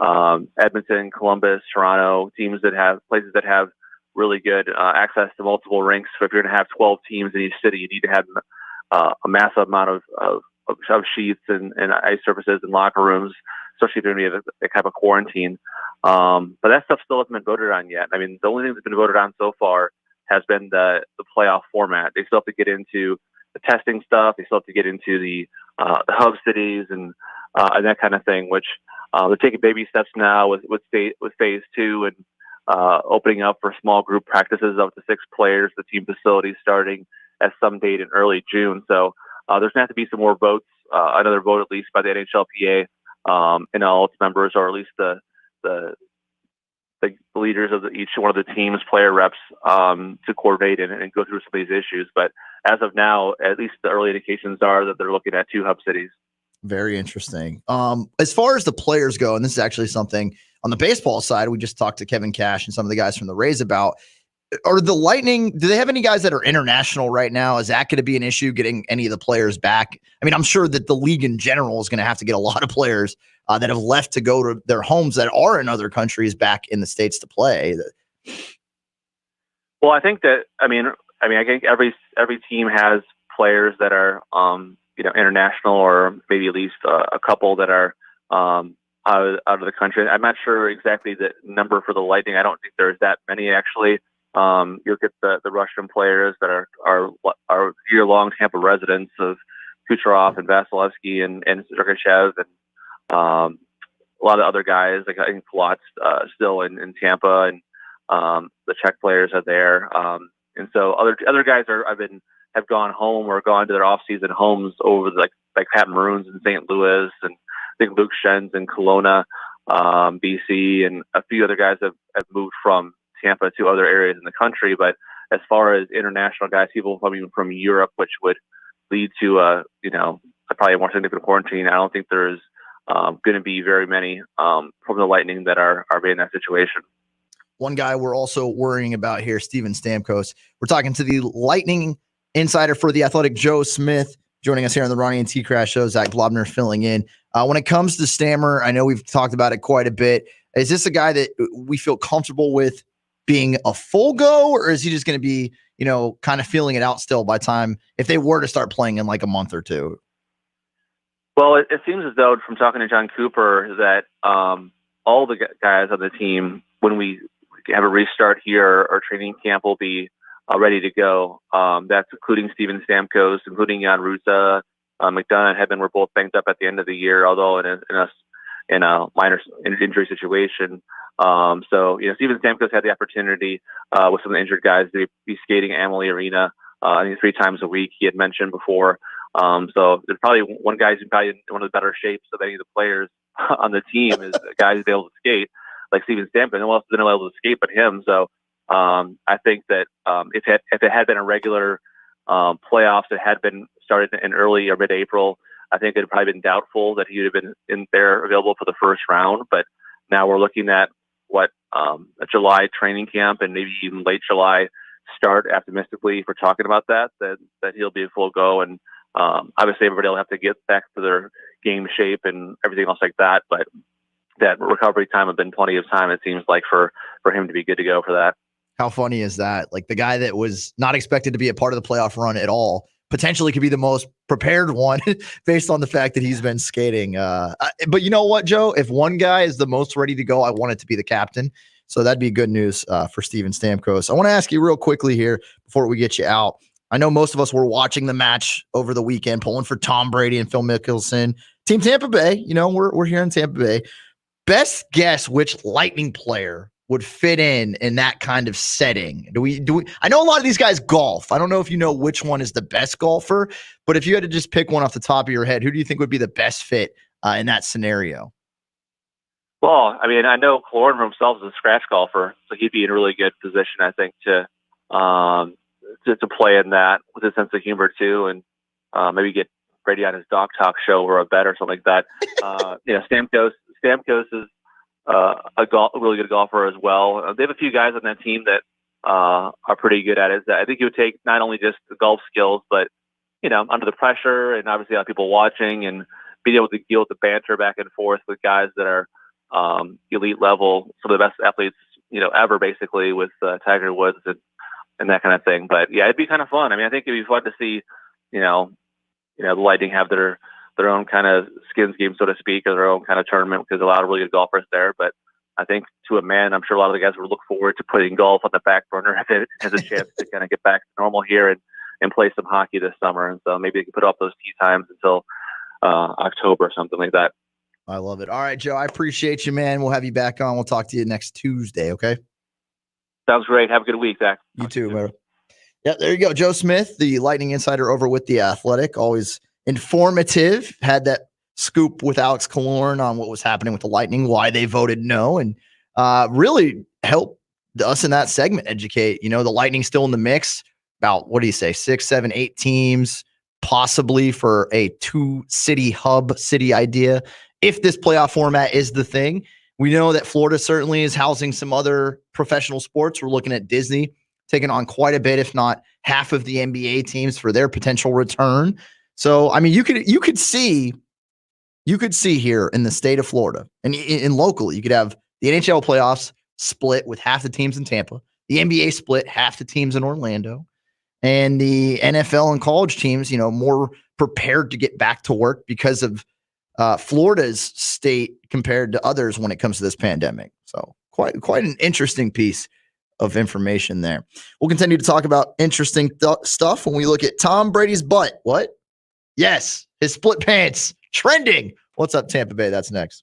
Edmonton, Columbus, Toronto, places that have really good access to multiple rinks. So if you're going to have 12 teams in each city, you need to have a massive amount of sheets and ice surfaces and locker rooms, especially if you're going to be a type of quarantine. But that stuff still hasn't been voted on yet. I mean, the only thing that's been voted on so far has been the playoff format. They still have to get into the testing stuff. They still have to get into the hub cities and that kind of thing, which they're taking baby steps now with phase 2 and opening up for small group practices of up to 6 players, the team facilities starting at some date in early June. So there's going to have to be some more votes, another vote at least by the NHLPA and all its members, or at least the leaders of each one of the teams, player reps, to coordinate and go through some of these issues. But as of now, at least the early indications are that they're looking at 2 hub cities. Very interesting. As far as the players go, and this is actually something on the baseball side, we just talked to Kevin Cash and some of the guys from the Rays about. Are the Lightning, do they have any guys that are international right now? Is that going to be an issue getting any of the players back? I mean, I'm sure that the league in general is going to have to get a lot of players that have left to go to their homes that are in other countries back in the States to play. Well, I think that, I think every team has players that are, international, or maybe at least a couple that are out of the country. I'm not sure exactly the number for the Lightning. I don't think there's that many, actually. You'll get the Russian players that are year-long Tampa residents of Kucherov and Vasilevsky and Sergachev, and a lot of other guys, like I think Plot's still in Tampa, and the Czech players are there. And so other guys have gone home or gone to their off-season homes over like Pat Maroons in St. Louis, and I think Luke Schenz in Kelowna, BC, and a few other guys have moved from Tampa to other areas in the country. But as far as international guys, people coming from Europe, which would lead to probably a more significant quarantine, I don't think there's going to be very many from the Lightning that are in that situation. One guy we're also worrying about here, Steven Stamkos. We're talking to the Lightning insider for The Athletic, Joe Smith, joining us here on the Ronnie and TKras show. Zac Blobner filling in. When it comes to Stammer, I know we've talked about it quite a bit. Is this a guy that we feel comfortable with being a full go, or is he just going to be, kind of feeling it out still by time if they were to start playing in like a month or two? Well, it seems as though, from talking to John Cooper, that all the guys on the team, when we have a restart here, or training camp will be ready to go. That's including Steven Stamkos, including Jan Rutta, McDonough and Hedman were both banged up at the end of the year, although in a minor injury situation. So Steven Stamkos had the opportunity with some of the injured guys to be skating at Amalie Arena, I think 3 times a week. He had mentioned before. So there's probably one guy who's probably in one of the better shapes of any of the players on the team is a guy who's able to skate, like Steven Stamkos. No one else has been able to skate but him. So I think that if it had been a regular playoffs that had been started in early or mid-April, I think it had probably been doubtful that he would have been in there available for the first round. But now we're looking at a July training camp and maybe even late July start optimistically if we're talking about that he'll be a full go. And obviously everybody will have to get back to their game shape and everything else like that. But that recovery time have been plenty of time, it seems like, for him to be good to go for that. How funny is that? Like, the guy that was not expected to be a part of the playoff run at all potentially could be the most prepared one based on the fact that he's been skating. But you know what, Joe? If one guy is the most ready to go, I want it to be the captain. So that'd be good news for Steven Stamkos. I want to ask you real quickly here before we get you out. I know most of us were watching the match over the weekend, pulling for Tom Brady and Phil Mickelson. Team Tampa Bay, you know, we're here in Tampa Bay. Best guess which Lightning player would fit in that kind of setting? Do we? I know a lot of these guys golf. I don't know if you know which one is the best golfer, but if you had to just pick one off the top of your head, who do you think would be the best fit in that scenario? Well, I mean, I know Killorn himself is a scratch golfer, so he'd be in a really good position, I think, to play in that with his sense of humor too, and maybe get Brady on his dog talk show or a bet or something like that. Stamkos is a really good golfer as well. They have a few guys on that team that are pretty good at it. I think he would take not only just the golf skills, but under the pressure and obviously have people watching and being able to deal with the banter back and forth with guys that are elite level, some of the best athletes ever, basically, with Tiger Woods and that kind of thing. But yeah, it'd be kind of fun. I mean, I think it'd be fun to see the Lightning have their own kind of skins game, so to speak, or their own kind of tournament, because a lot of really good golfers there. But I think to a man, I'm sure a lot of the guys would look forward to putting golf on the back burner if it has a chance to kind of get back to normal here and play some hockey this summer. And so maybe they can put up those tee times until October or something like that. I love it. All right, Joe, I appreciate you, man. We'll have you back on. We'll talk to you next Tuesday, okay? Sounds great. Have a good week, Zach. You too, man. Yeah, there you go. Joe Smith, the Lightning insider over with The Athletic. Always informative. Had that scoop with Alex Killorn on what was happening with the Lightning, why they voted no, and really helped us in that segment educate. The Lightning still in the mix. About, what do you say, 6, 7, 8 teams, possibly for a 2-city hub city idea. If this playoff format is the thing, we know that Florida certainly is housing some other professional sports. We're looking at Disney taking on quite a bit, if not half of the NBA teams for their potential return. So, I mean, you could see here in the state of Florida and in locally, you could have the NHL playoffs split with half the teams in Tampa, the NBA split half the teams in Orlando, and the NFL and college teams, more prepared to get back to work because of Florida's state compared to others when it comes to this pandemic. So quite an interesting piece of information there. We'll continue to talk about interesting stuff when we look at Tom Brady's butt. What? Yes, his split pants trending. What's up, Tampa Bay? That's next.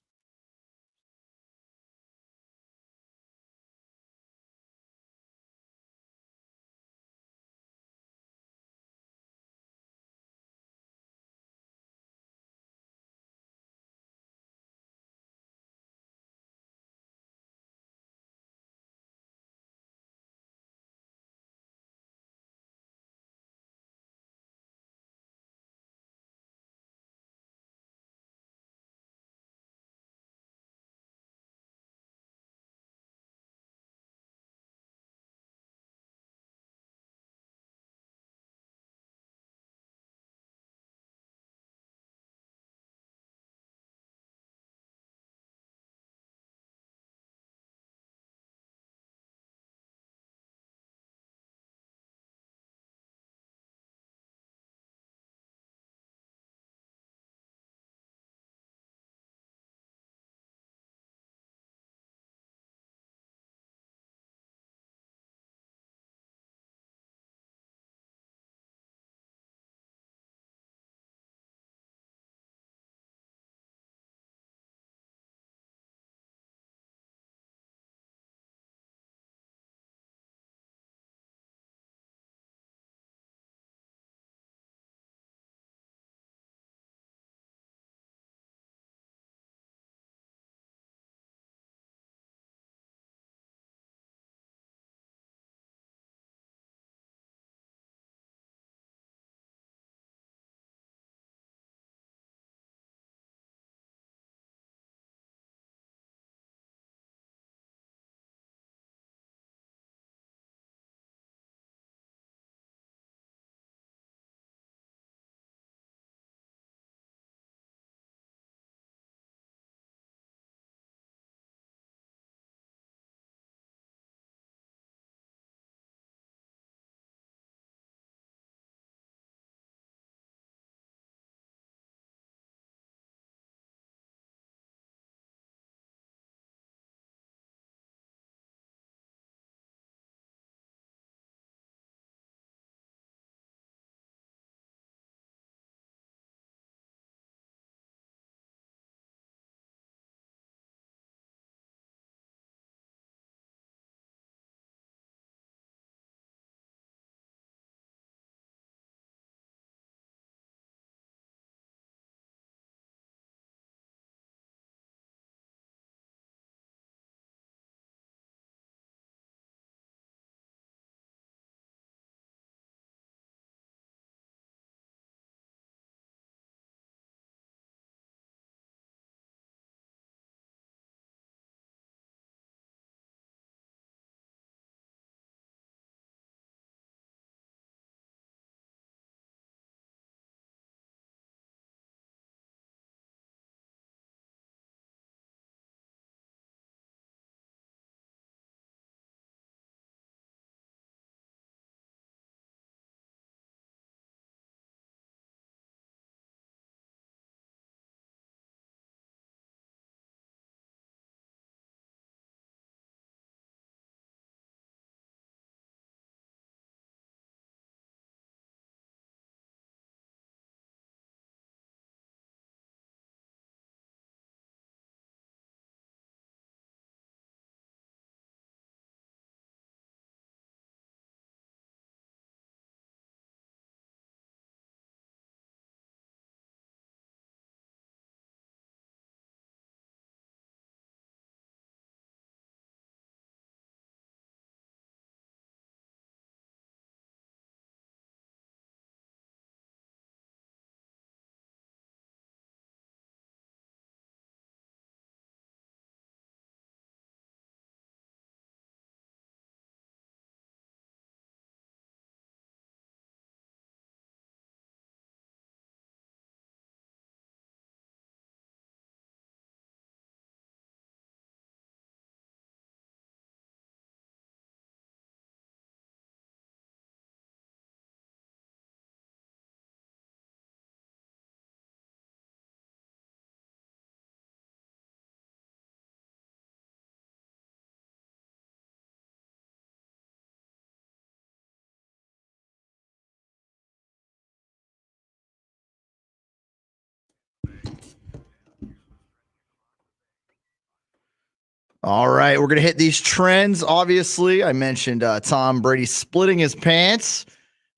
All right, we're going to hit these trends. Obviously, I mentioned Tom Brady splitting his pants.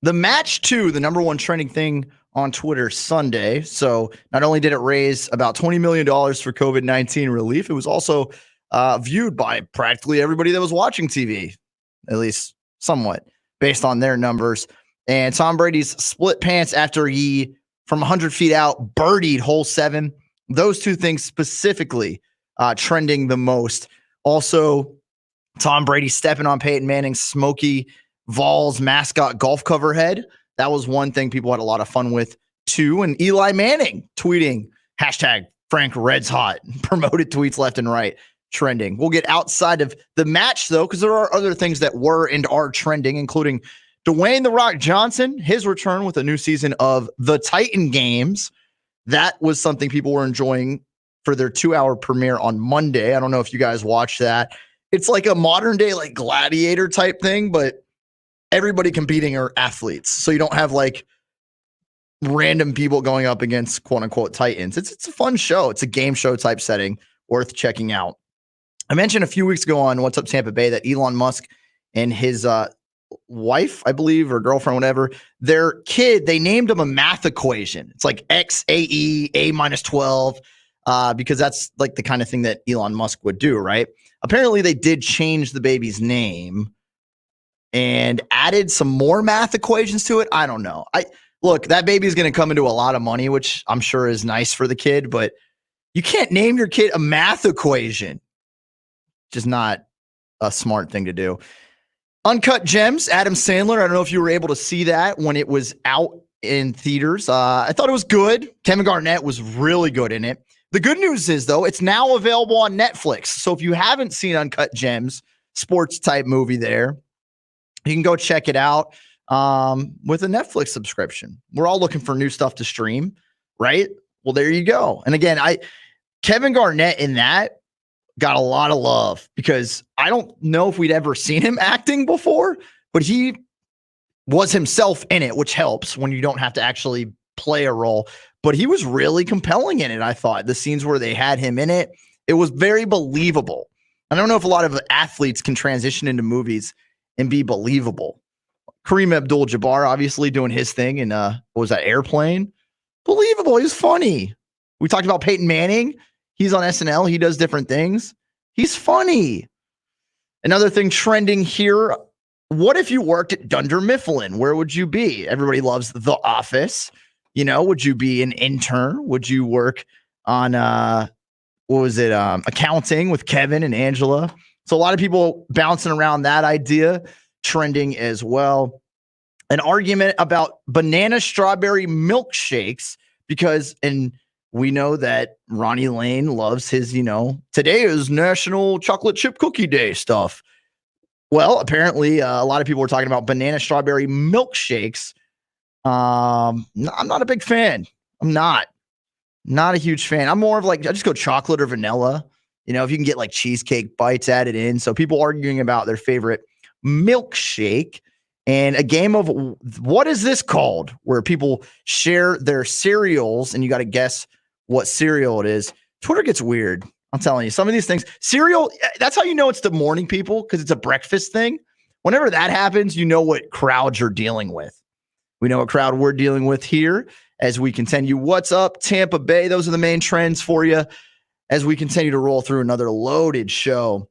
The match 2, the number one trending thing on Twitter Sunday. So not only did it raise about $20 million for COVID-19 relief, it was also viewed by practically everybody that was watching TV, at least somewhat, based on their numbers. And Tom Brady's split pants after he, from 100 feet out, birdied hole 7. Those two things specifically trending the most. Also, Tom Brady stepping on Peyton Manning's Smokey Vols mascot golf cover head. That was one thing people had a lot of fun with too. And Eli Manning tweeting hashtag Frank Red's hot, promoted tweets left and right, trending. We'll get outside of the match though, because there are other things that were and are trending, including Dwayne "The Rock" Johnson, his return with a new season of The Titan Games. That was something people were enjoying for their 2-hour premiere on Monday. I don't know if you guys watched that. It's like a modern day like gladiator type thing, but everybody competing are athletes. So you don't have like random people going up against quote unquote titans. It's a fun show. It's a game show type setting worth checking out. I mentioned a few weeks ago on What's Up Tampa Bay that Elon Musk and his wife, I believe, or girlfriend, whatever, their kid, they named him a math equation. It's like XAE, A minus 12, because that's like the kind of thing that Elon Musk would do, right? Apparently, they did change the baby's name and added some more math equations to it. I don't know. Look, that baby's going to come into a lot of money, which I'm sure is nice for the kid, but you can't name your kid a math equation. Just not a smart thing to do. Uncut Gems, Adam Sandler. I don't know if you were able to see that when it was out in theaters. I thought it was good. Kevin Garnett was really good in it. The good news is, though, it's now available on Netflix. So if you haven't seen Uncut Gems, sports type movie there, you can go check it out with a Netflix subscription. We're all looking for new stuff to stream, right? Well, there you go. And again, Kevin Garnett in that got a lot of love because I don't know if we'd ever seen him acting before, but he was himself in it, which helps when you don't have to actually play a role. But he was really compelling in it, I thought. The scenes where they had him in it, it was very believable. I don't know if a lot of athletes can transition into movies and be believable. Kareem Abdul-Jabbar obviously doing his thing in what was that, Airplane? Believable. He was funny. We talked about Peyton Manning. He's on SNL. He does different things. He's funny. Another thing trending here. What if you worked at Dunder Mifflin? Where would you be? Everybody loves The Office. You know, would you be an intern? Would you work on accounting with Kevin and Angela? So a lot of people bouncing around that idea, trending as well. An argument about banana strawberry milkshakes because, and we know that Ronnie Lane loves his, today is National Chocolate Chip Cookie Day stuff. Well, apparently a lot of people were talking about banana strawberry milkshakes. I'm not a big fan. I'm not a huge fan. I'm more of like, I just go chocolate or vanilla. If you can get like cheesecake bites added in. So people arguing about their favorite milkshake and a game of what is this called, where people share their cereals and you got to guess what cereal it is. Twitter gets weird. I'm telling you, some of these things, cereal, that's how you know it's the morning people, because it's a breakfast thing. Whenever that happens, you know what crowds you're dealing with. We know what crowd we're dealing with here as we continue. What's up, Tampa Bay? Those are the main trends for you as we continue to roll through another loaded show.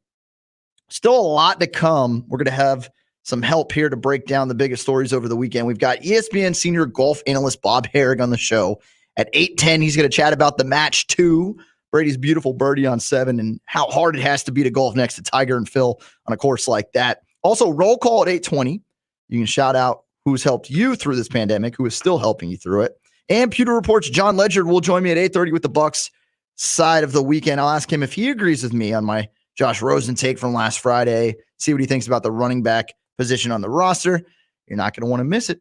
Still a lot to come. We're going to have some help here to break down the biggest stories over the weekend. We've got ESPN senior golf analyst Bob Harig on the show. At 8:10, he's going to chat about the match 2, Brady's beautiful birdie on 7, and how hard it has to be to golf next to Tiger and Phil on a course like that. Also, roll call at 8:20. You can shout out who's helped you through this pandemic, who is still helping you through it. And Pewter Report's John Ledger will join me at 8:30 with the Bucks side of the weekend. I'll ask him if he agrees with me on my Josh Rosen take from last Friday, see what he thinks about the running back position on the roster. You're not going to want to miss it.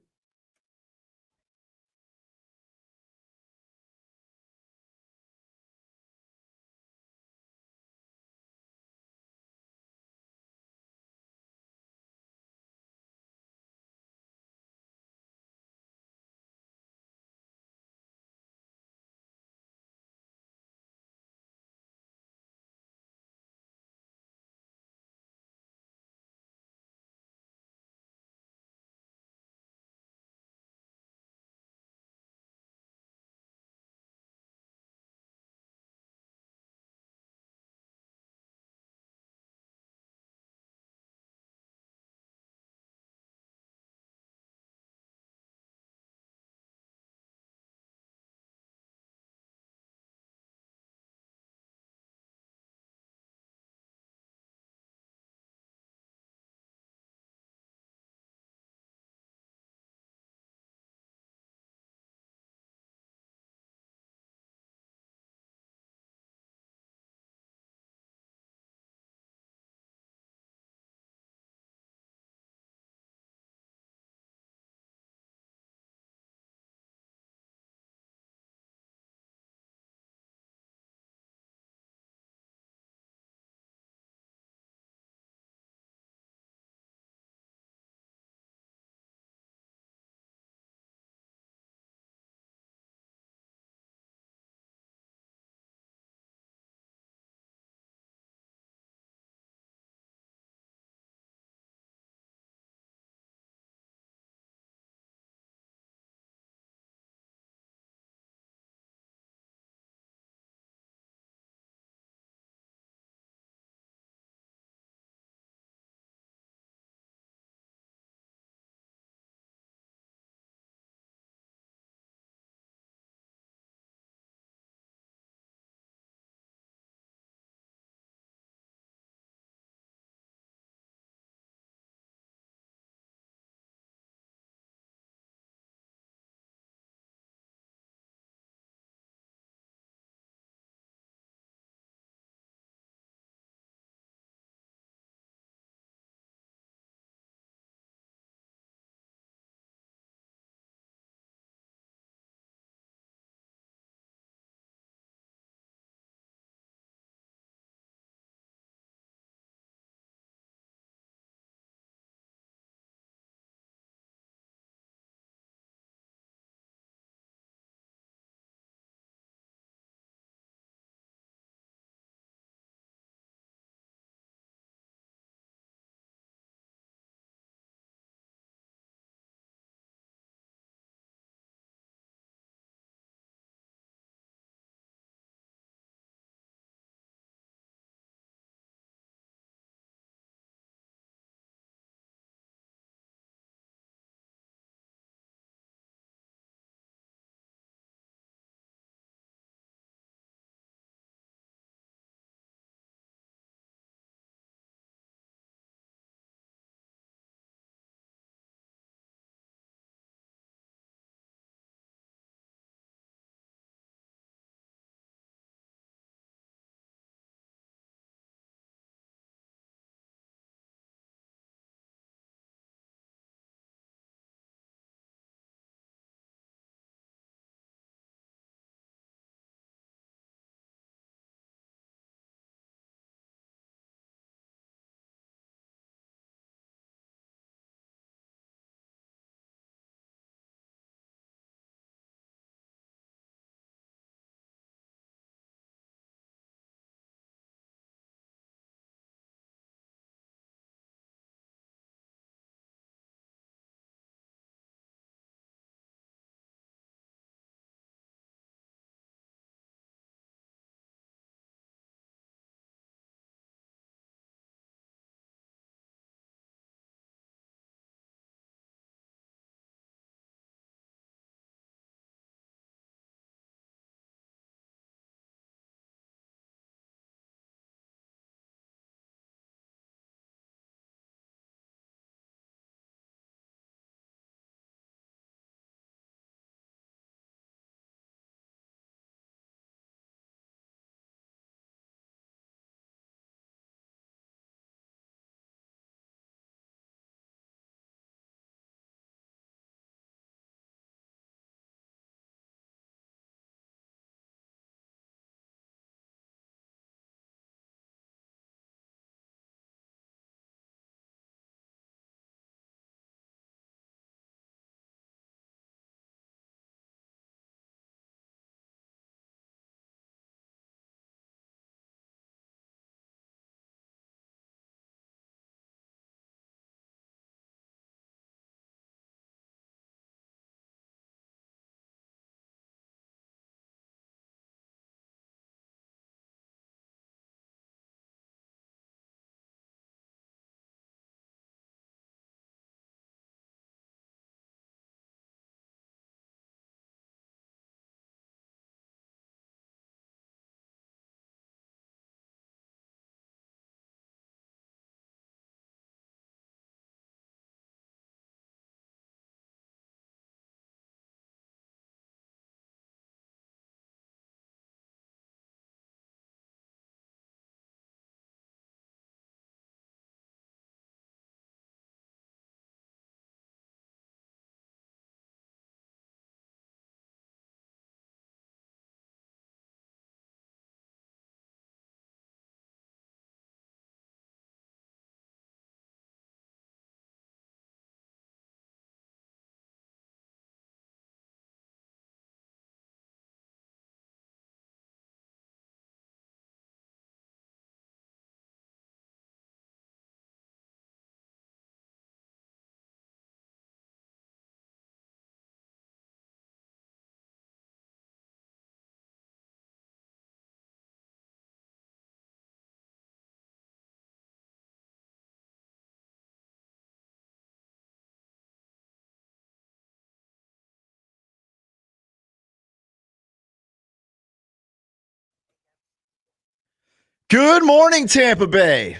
Good morning, Tampa Bay.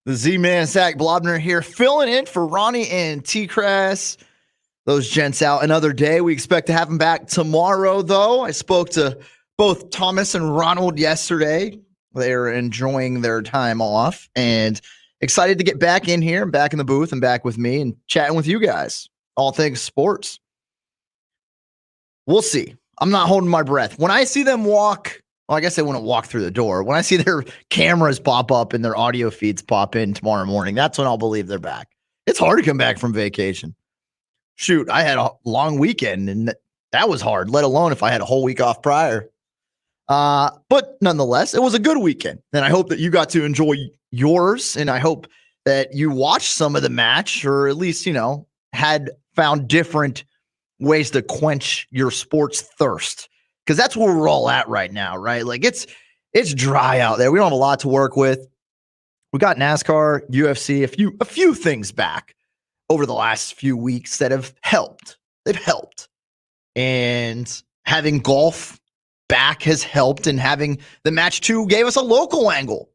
The Z-Man, Zac Blobner here, filling in for Ronnie and TKras. Those gents out another day. We expect to have them back tomorrow, though. I spoke to both Thomas and Ronald yesterday. They're enjoying their time off and excited to get back in here and back in the booth and back with me and chatting with you guys. All things sports. We'll see. I'm not holding my breath. When I see them walk, well, I guess they wouldn't walk through the door. When I see their cameras pop up and their audio feeds pop in tomorrow morning, that's when I'll believe they're back. It's hard to come back from vacation. Shoot, I had a long weekend, and that was hard, let alone if I had a whole week off prior. But nonetheless, it was a good weekend, and I hope that you got to enjoy yours, and I hope that you watched some of the match, or at least, had found different ways to quench your sports thirst, because that's where we're all at right now, right? Like it's dry out there. We don't have a lot to work with. We got NASCAR, UFC, a few things back over the last few weeks that have helped. They've helped. And having golf back has helped, and having the match 2 gave us a local angle.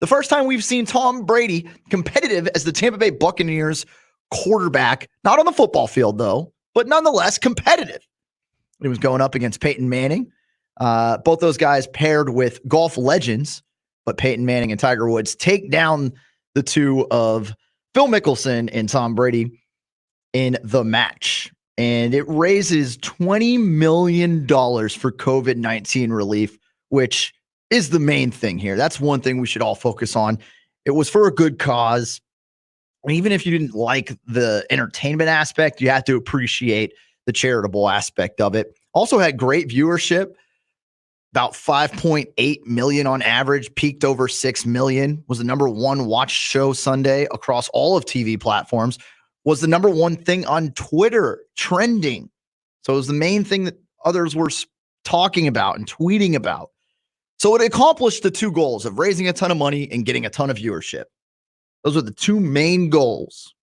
The first time we've seen Tom Brady competitive as the Tampa Bay Buccaneers quarterback, not on the football field though, but nonetheless competitive. He was going up against Peyton Manning. Both those guys paired with golf legends, but Peyton Manning and Tiger Woods take down the two of Phil Mickelson and Tom Brady in the match. And it raises $20 million for COVID-19 relief, which is the main thing here. That's one thing we should all focus on. It was for a good cause. Even if you didn't like the entertainment aspect, you have to appreciate the charitable aspect of it. Also had great viewership, about 5.8 million on average, peaked over 6 million, was the number one watched show Sunday across all of TV platforms, was the number one thing on Twitter trending. So it was the main thing that others were talking about and tweeting about. So it accomplished the 2 goals of raising a ton of money and getting a ton of viewership. Those were the 2 main goals.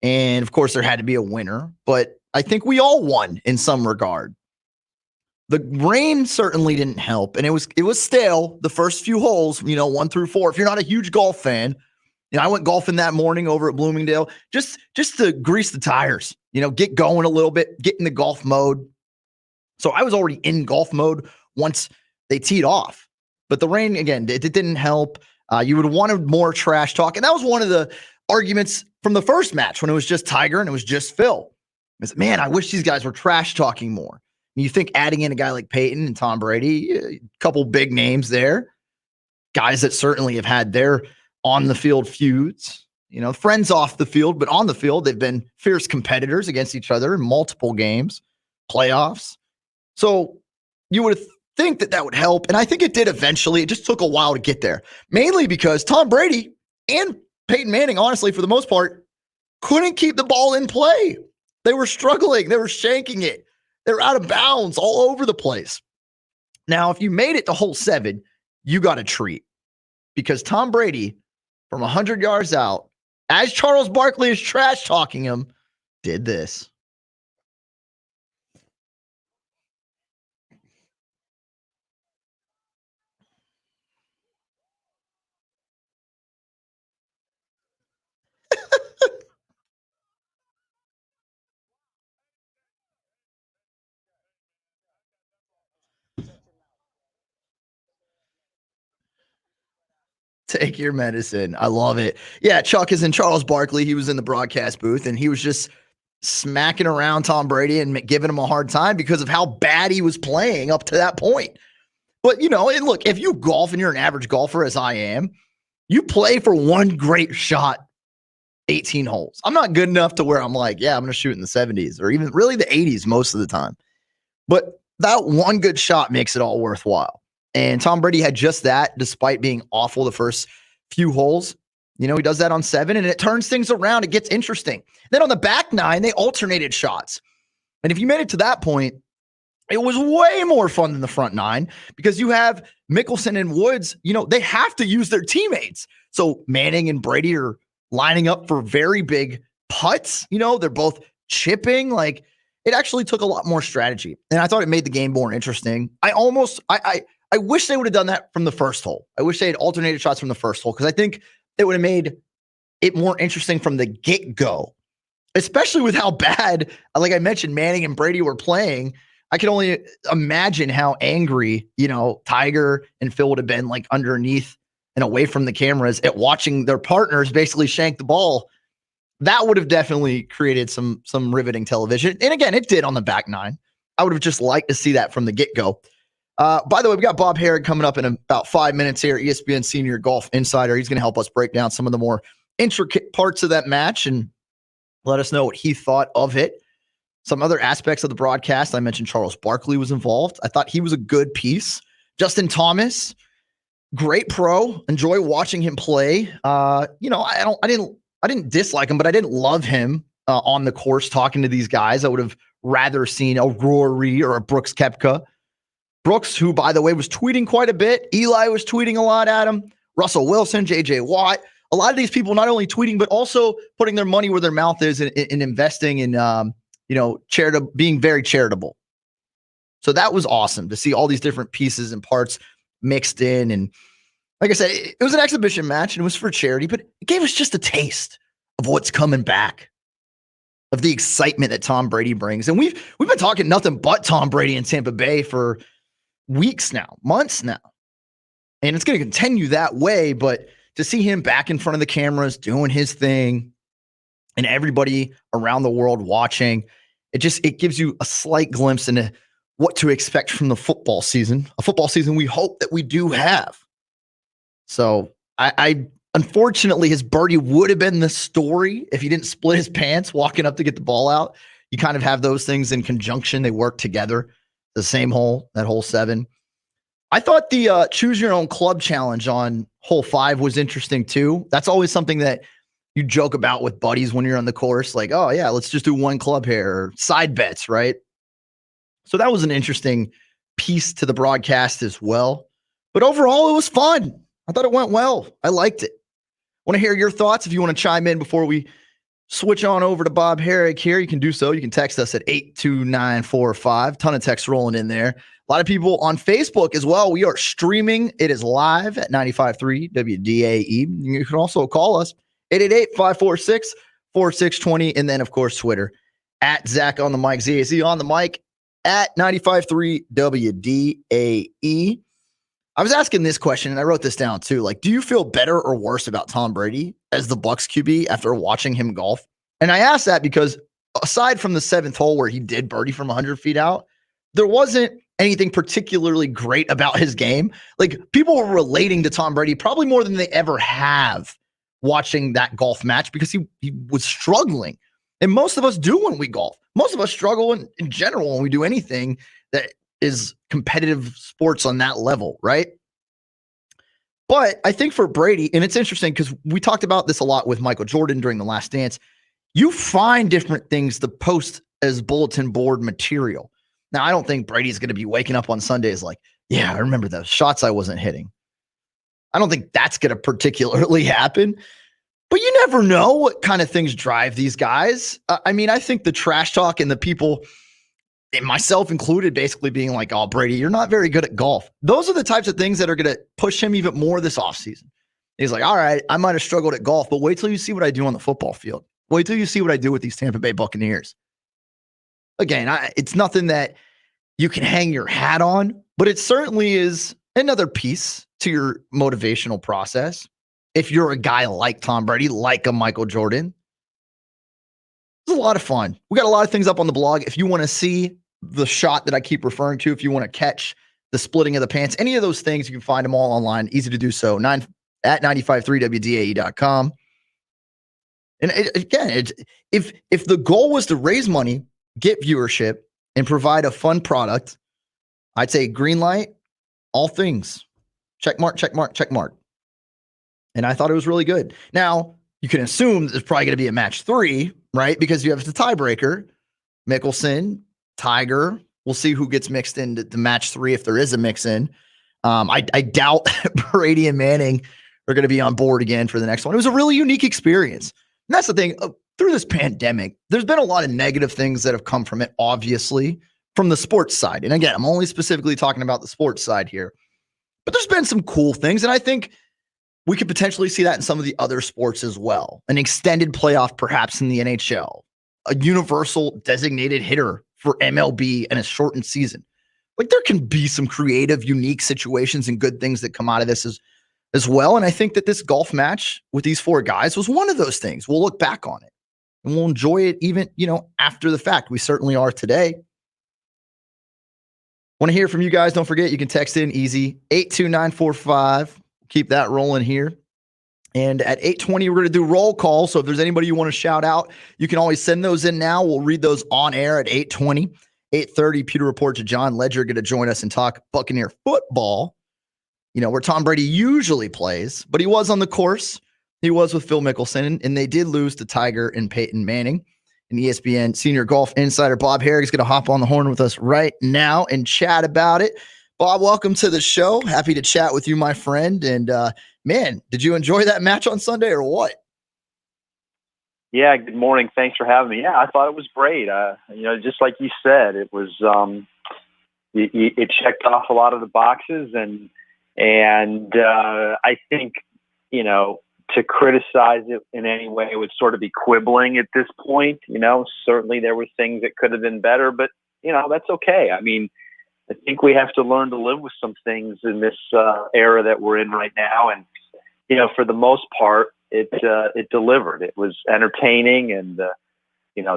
And of course, there had to be a winner, but I think we all won in some regard. The rain certainly didn't help, and it was stale the first few holes, 1 through 4. If you're not a huge golf fan, I went golfing that morning over at Bloomingdale just to grease the tires, get going a little bit, get in the golf mode. So I was already in golf mode once they teed off. But the rain, again, it didn't help. You would have wanted more trash talk, and that was one of the arguments from the first match when it was just Tiger and it was just Phil. Man, I wish these guys were trash talking more. You think adding in a guy like Peyton and Tom Brady, a couple big names there, guys that certainly have had their on-the-field feuds, friends off the field, but on the field, they've been fierce competitors against each other in multiple games, playoffs. So you would think that would help, and I think it did eventually. It just took a while to get there, mainly because Tom Brady and Peyton Manning, honestly, for the most part, couldn't keep the ball in play. They were struggling. They were shanking it. They're out of bounds all over the place. Now, if you made it to hole 7, you got a treat, because Tom Brady, from 100 yards out, as Charles Barkley is trash talking him, did this. Take your medicine. I love it. Yeah, Chuck is in Charles Barkley. He was in the broadcast booth, and he was just smacking around Tom Brady and giving him a hard time because of how bad he was playing up to that point. But, and look, if you golf and you're an average golfer, as I am, you play for one great shot, 18 holes. I'm not good enough to where I'm like, yeah, I'm going to shoot in the 70s or even really the 80s most of the time. But that one good shot makes it all worthwhile. And Tom Brady had just that, despite being awful the first few holes. He does that on 7, and it turns things around. It gets interesting. Then on the back 9, they alternated shots. And if you made it to that point, it was way more fun than the front 9, because you have Mickelson and Woods, they have to use their teammates. So Manning and Brady are lining up for very big putts. They're both chipping. Like, it actually took a lot more strategy. And I thought it made the game more interesting. I I wish they would have done that from the first hole. I wish they had alternated shots from the first hole because I think it would have made it more interesting from the get-go, especially with how bad, like I mentioned, Manning and Brady were playing. I can only imagine how angry, Tiger and Phil would have been like underneath and away from the cameras at watching their partners basically shank the ball. That would have definitely created some riveting television. And again, it did on the back nine. I would have just liked to see that from the get-go. By the way, we got Bob Harrod coming up in about 5 minutes here, ESPN Senior Golf Insider. He's going to help us break down some of the more intricate parts of that match and let us know what he thought of it. Some other aspects of the broadcast. I mentioned Charles Barkley was involved. I thought he was a good piece. Justin Thomas, great pro. Enjoy watching him play. I didn't dislike him, but I didn't love him on the course talking to these guys. I would have rather seen a Rory or a Brooks Koepka. Brooks, who, by the way, was tweeting quite a bit. Eli was tweeting a lot at him. Russell Wilson, J.J. Watt. A lot of these people not only tweeting, but also putting their money where their mouth is in investing in, being very charitable. So that was awesome to see all these different pieces and parts mixed in. And like I said, it was an exhibition match and it was for charity, but it gave us just a taste of what's coming back, of the excitement that Tom Brady brings. And we've been talking nothing but Tom Brady in Tampa Bay for weeks now, months now. And it's going to continue that way, but to see him back in front of the cameras doing his thing and everybody around the world watching, it gives you a slight glimpse into what to expect from the football season, a football season we hope that we do have. So I unfortunately, his birdie would have been the story if he didn't split his pants walking up to get the ball out. You kind of have those things in conjunction. They work together. The same hole, that hole 7. I thought the choose your own club challenge on hole 5 was interesting too. That's always something that you joke about with buddies when you're on the course. Like, oh yeah, let's just do one club here, or side bets, right? So that was an interesting piece to the broadcast as well. But overall, it was fun. I thought it went well. I liked it. Want to hear your thoughts? If you want to chime in before we switch on over to Bob Herrick here, you can do so. You can text us at 82945. Ton of text rolling in there. A lot of people on Facebook as well. We are streaming. It is live at 95.3 WDAE. You can also call us 888-546-4620. And then, of course, Twitter at Zach on the mic, ZAZ on the mic at 95.3 WDAE. I was asking this question, and I wrote this down too. Like, do you feel better or worse about Tom Brady as the Bucs QB after watching him golf? And I asked that because aside from the 7th hole where he did birdie from 100 feet out, there wasn't anything particularly great about his game. Like, people were relating to Tom Brady probably more than they ever have watching that golf match because he was struggling. And most of us do when we golf. Most of us struggle in general when we do anything that is competitive sports on that level, right? But I think for Brady, and it's interesting because we talked about this a lot with Michael Jordan during The Last Dance, you find different things to post as bulletin board material. Now, I don't think Brady's going to be waking up on Sundays like, yeah, I remember those shots I wasn't hitting. I don't think that's going to particularly happen. But you never know what kind of things drive these guys. I think the trash talk and the people, and myself included, basically being like, oh, Brady, you're not very good at golf. Those are the types of things that are going to push him even more this offseason. He's like, all right, I might have struggled at golf, but wait till you see what I do on the football field. Wait till you see what I do with these Tampa Bay Buccaneers. Again, it's nothing that you can hang your hat on, but it certainly is another piece to your motivational process. If you're a guy like Tom Brady, like a Michael Jordan, it's a lot of fun. We got a lot of things up on the blog. If you want to see the shot that I keep referring to, if you want to catch the splitting of the pants, any of those things, you can find them all online. Easy to do so. At 953wdae.com. And if the goal was to raise money, get viewership, and provide a fun product, I'd say green light, all things. Check mark, check mark, check mark. And I thought it was really good. Now, you can assume there's probably going to be a match 3, right? Because you have the tiebreaker, Mickelson, Tiger. We'll see who gets mixed into the match 3 if there is a mix-in. I doubt Brady and Manning are going to be on board again for the next one. It was a really unique experience. And that's the thing. Through this pandemic, there's been a lot of negative things that have come from it, obviously, from the sports side. And again, I'm only specifically talking about the sports side here. But there's been some cool things, and I think we could potentially see that in some of the other sports as well. An extended playoff, perhaps in the NHL, a universal designated hitter for MLB and a shortened season. Like there can be some creative, unique situations and good things that come out of this as well. And I think that this golf match with these four guys was one of those things. We'll look back on it and we'll enjoy it even, after the fact. We certainly are today. Want to hear from you guys? Don't forget, you can text in easy 82945. Keep that rolling here. And at 8:20, we're going to do roll call. So if there's anybody you want to shout out, you can always send those in now. We'll read those on air at 8:20. 8:30, Peter Report to John Ledger going to join us and talk Buccaneer football, where Tom Brady usually plays. But he was on the course. He was with Phil Mickelson, and they did lose to Tiger and Peyton Manning. And ESPN senior golf insider Bob Herrick is going to hop on the horn with us right now and chat about it. Bob, welcome to the show. Happy to chat with you, my friend. And man, did you enjoy that match on Sunday or what? Yeah, good morning. Thanks for having me. Yeah, I thought it was great. Just like you said, it was it checked off a lot of the boxes, and I think to criticize it in any way would sort of be quibbling at this point. Certainly there were things that could have been better, but that's okay. I mean, I think we have to learn to live with some things in this era that we're in right now. And, for the most part, it delivered. It was entertaining, and,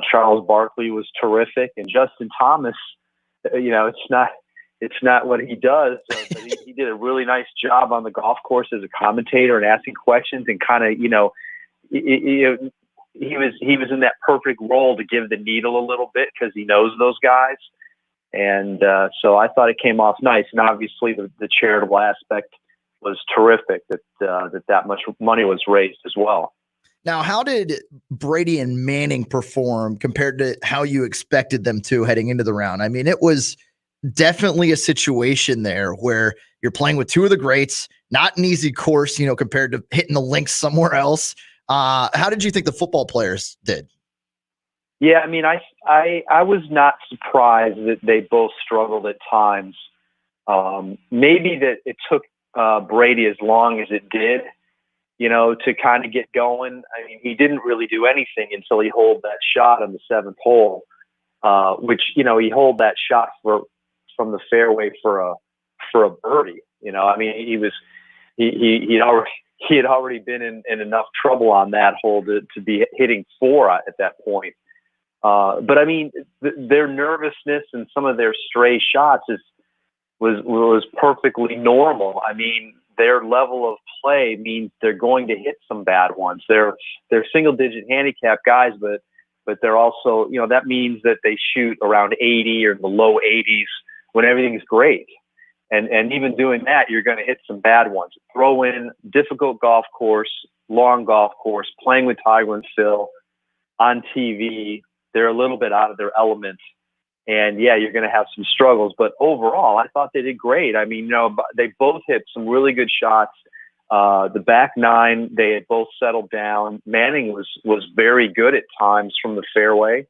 Charles Barkley was terrific, and Justin Thomas, it's not what he does, but he did a really nice job on the golf course as a commentator and asking questions, and kind of, he was in that perfect role to give the needle a little bit because he knows those guys. And so I thought it came off nice. And obviously the charitable aspect was terrific, that much money was raised as well. Now, how did Brady and Manning perform compared to how you expected them to heading into the round? I mean, it was definitely a situation there where you're playing with two of the greats, not an easy course, compared to hitting the links somewhere else. How did you think the football players did? Yeah, I mean, I was not surprised that they both struggled at times. Maybe that it took Brady as long as it did, to kind of get going. I mean, he didn't really do anything until he holed that shot on the seventh hole, which, he holed that shot from the fairway for a birdie. I mean, he had already been in enough trouble on that hole to be hitting 4 at that point. But I mean, their nervousness and some of their stray shots was perfectly normal. I mean, their level of play means they're going to hit some bad ones. They're single digit handicap guys, but they're also, that means that they shoot around 80 or the low 80s when everything's great. And even doing that, you're going to hit some bad ones. Throw in difficult golf course, long golf course, playing with Tiger and Phil on TV. They're a little bit out of their element. And yeah, you're going to have some struggles, but overall, I thought they did great. I mean, they both hit some really good shots. The back nine, they had both settled down. Manning was very good at times from the fairway.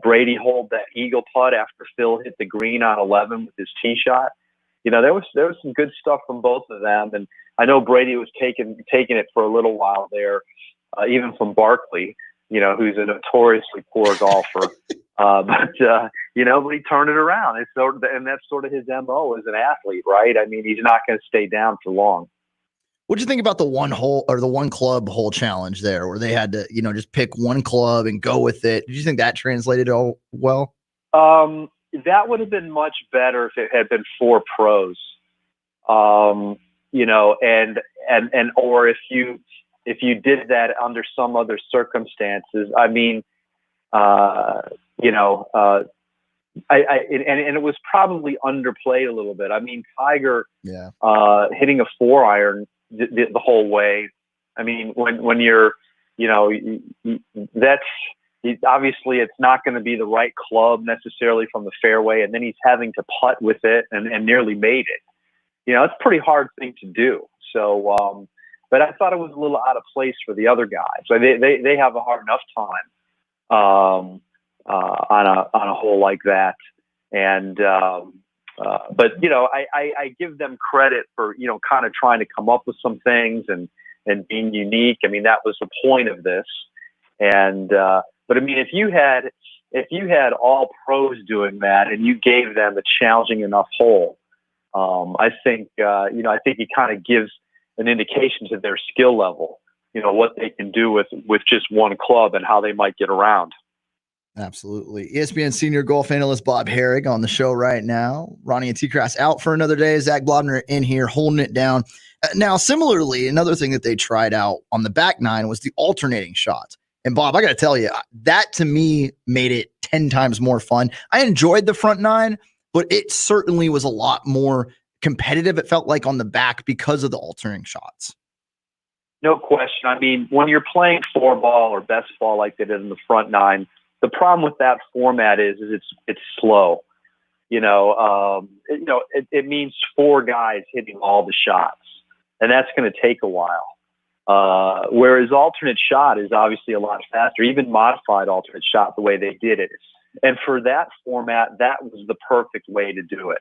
Brady holed that eagle putt after Phil hit the green on 11 with his tee shot. There was some good stuff from both of them. And I know Brady was taking it for a little while there, even from Barkley, who's a notoriously poor golfer. But he turned it around. And that's sort of his MO as an athlete, right? I mean, he's not going to stay down for long. What'd you think about the one hole or the one club hole challenge there, where they had to, just pick one club and go with it? Did you think that translated all well? That would have been much better if it had been 4 pros. And or if you did that under some other circumstances. I mean, and it was probably underplayed a little bit. I mean, Tiger, hitting a 4-iron the whole way. I mean, when you're, that's obviously it's not going to be the right club necessarily from the fairway, and then he's having to putt with it and nearly made it. It's a pretty hard thing to do. So, but I thought it was a little out of place for the other guys. So they have a hard enough time on a hole like that, and But I give them credit for kind of trying to come up with some things and being unique. I mean, that was the point of this. And but I mean, if you had all pros doing that and you gave them a challenging enough hole, I think it kind of gives an indication to their skill level, what they can do with just one club and how they might get around. Absolutely. ESPN senior golf analyst Bob Herrig on the show right now. Ronnie TKras out for another day. Zac Blobner in here holding it down. Now, similarly, another thing that they tried out on the back nine was the alternating shots. And Bob, I got to tell you, that to me made it 10 times more fun. I enjoyed the front nine, but it certainly was a lot more competitive. It felt like on the back because of the alternating shots. No question. I mean, when you're playing 4-ball or best ball like they did in the front nine, the problem with that format is it's slow. It means 4 guys hitting all the shots, and that's going to take a while. Whereas alternate shot is obviously a lot faster, even modified alternate shot the way they did it. And for that format, that was the perfect way to do it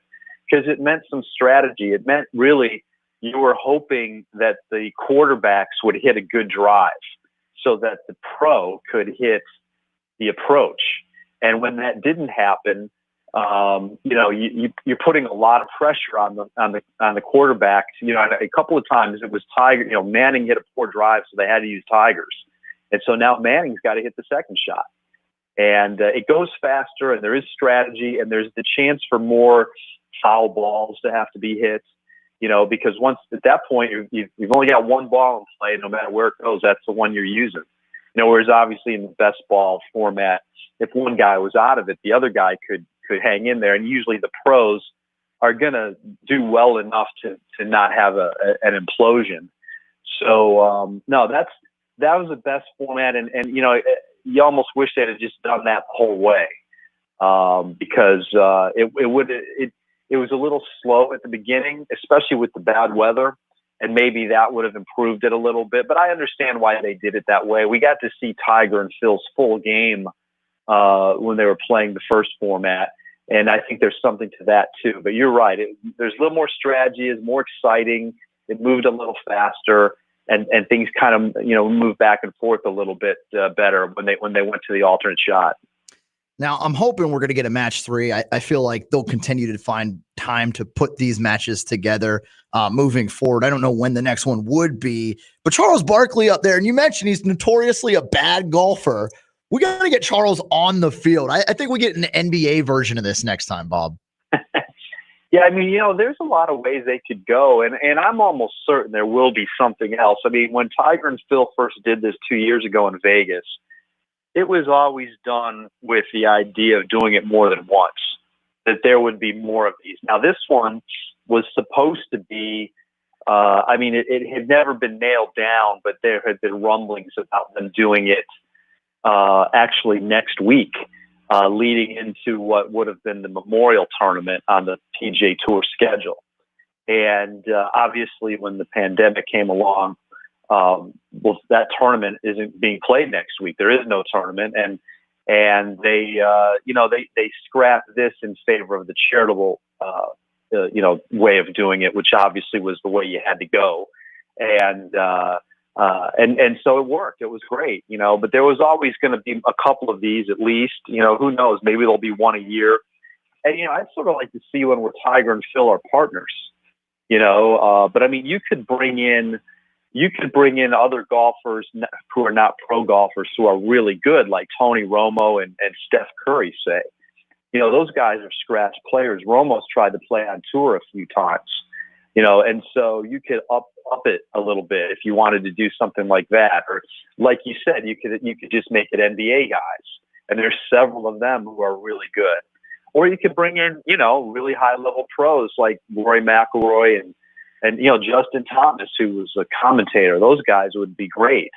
because it meant some strategy. It meant really you were hoping that the quarterbacks would hit a good drive so that the pro could hit the approach. And when that didn't happen, you're putting a lot of pressure on the quarterbacks. A couple of times it was Tiger. Manning hit a poor drive, so they had to use Tigers, and so now Manning's got to hit the second shot. And it goes faster, and there is strategy, and there's the chance for more foul balls to have to be hit. Because once at that point you've only got one ball in play, no matter where it goes, that's the one you're using. Whereas obviously in the best ball format, if one guy was out of it, the other guy could hang in there. And usually the pros are going to do well enough to not have an implosion. So, no, that was the best format. And you almost wish they'd have just done that the whole way. Because it was a little slow at the beginning, especially with the bad weather. And maybe that would have improved it a little bit. But I understand why they did it that way. We got to see Tiger and Phil's full game when they were playing the first format. And I think there's something to that, too. But you're right. There's a little more strategy. It's more exciting. It moved a little faster. And things kind of, moved back and forth a little bit better when they went to the alternate shot. Now, I'm hoping we're going to get a match 3. I feel like they'll continue to find time to put these matches together moving forward. I don't know when the next one would be, but Charles Barkley up there, and you mentioned he's notoriously a bad golfer. We got to get Charles on the field. I think we get an NBA version of this next time, Bob. Yeah, I mean, there's a lot of ways they could go, and I'm almost certain there will be something else. I mean, when Tiger and Phil first did this 2 years ago in Vegas, it was always done with the idea of doing it more than once, that there would be more of these. Now, this one was supposed to be, it had never been nailed down, but there had been rumblings about them doing it actually next week, leading into what would have been the Memorial Tournament on the PGA Tour schedule. And obviously, when the pandemic came along, that tournament isn't being played next week. There is no tournament, and they scrapped this in favor of the charitable way of doing it, which obviously was the way you had to go, and so it worked. It was great, but there was always going to be a couple of these at least. Who knows? Maybe there'll be one a year. And I'd sort of like to see when Tiger and Phil are partners. But I mean, you could bring in other golfers who are not pro golfers who are really good, like Tony Romo and Steph Curry, say. Those guys are scratch players. Romo's tried to play on tour a few times, and so you could up it a little bit if you wanted to do something like that. Or like you said, you could just make it NBA guys, and there's several of them who are really good. Or you could bring in, really high level pros like Rory McIlroy and Justin Thomas, who was a commentator. Those guys would be great.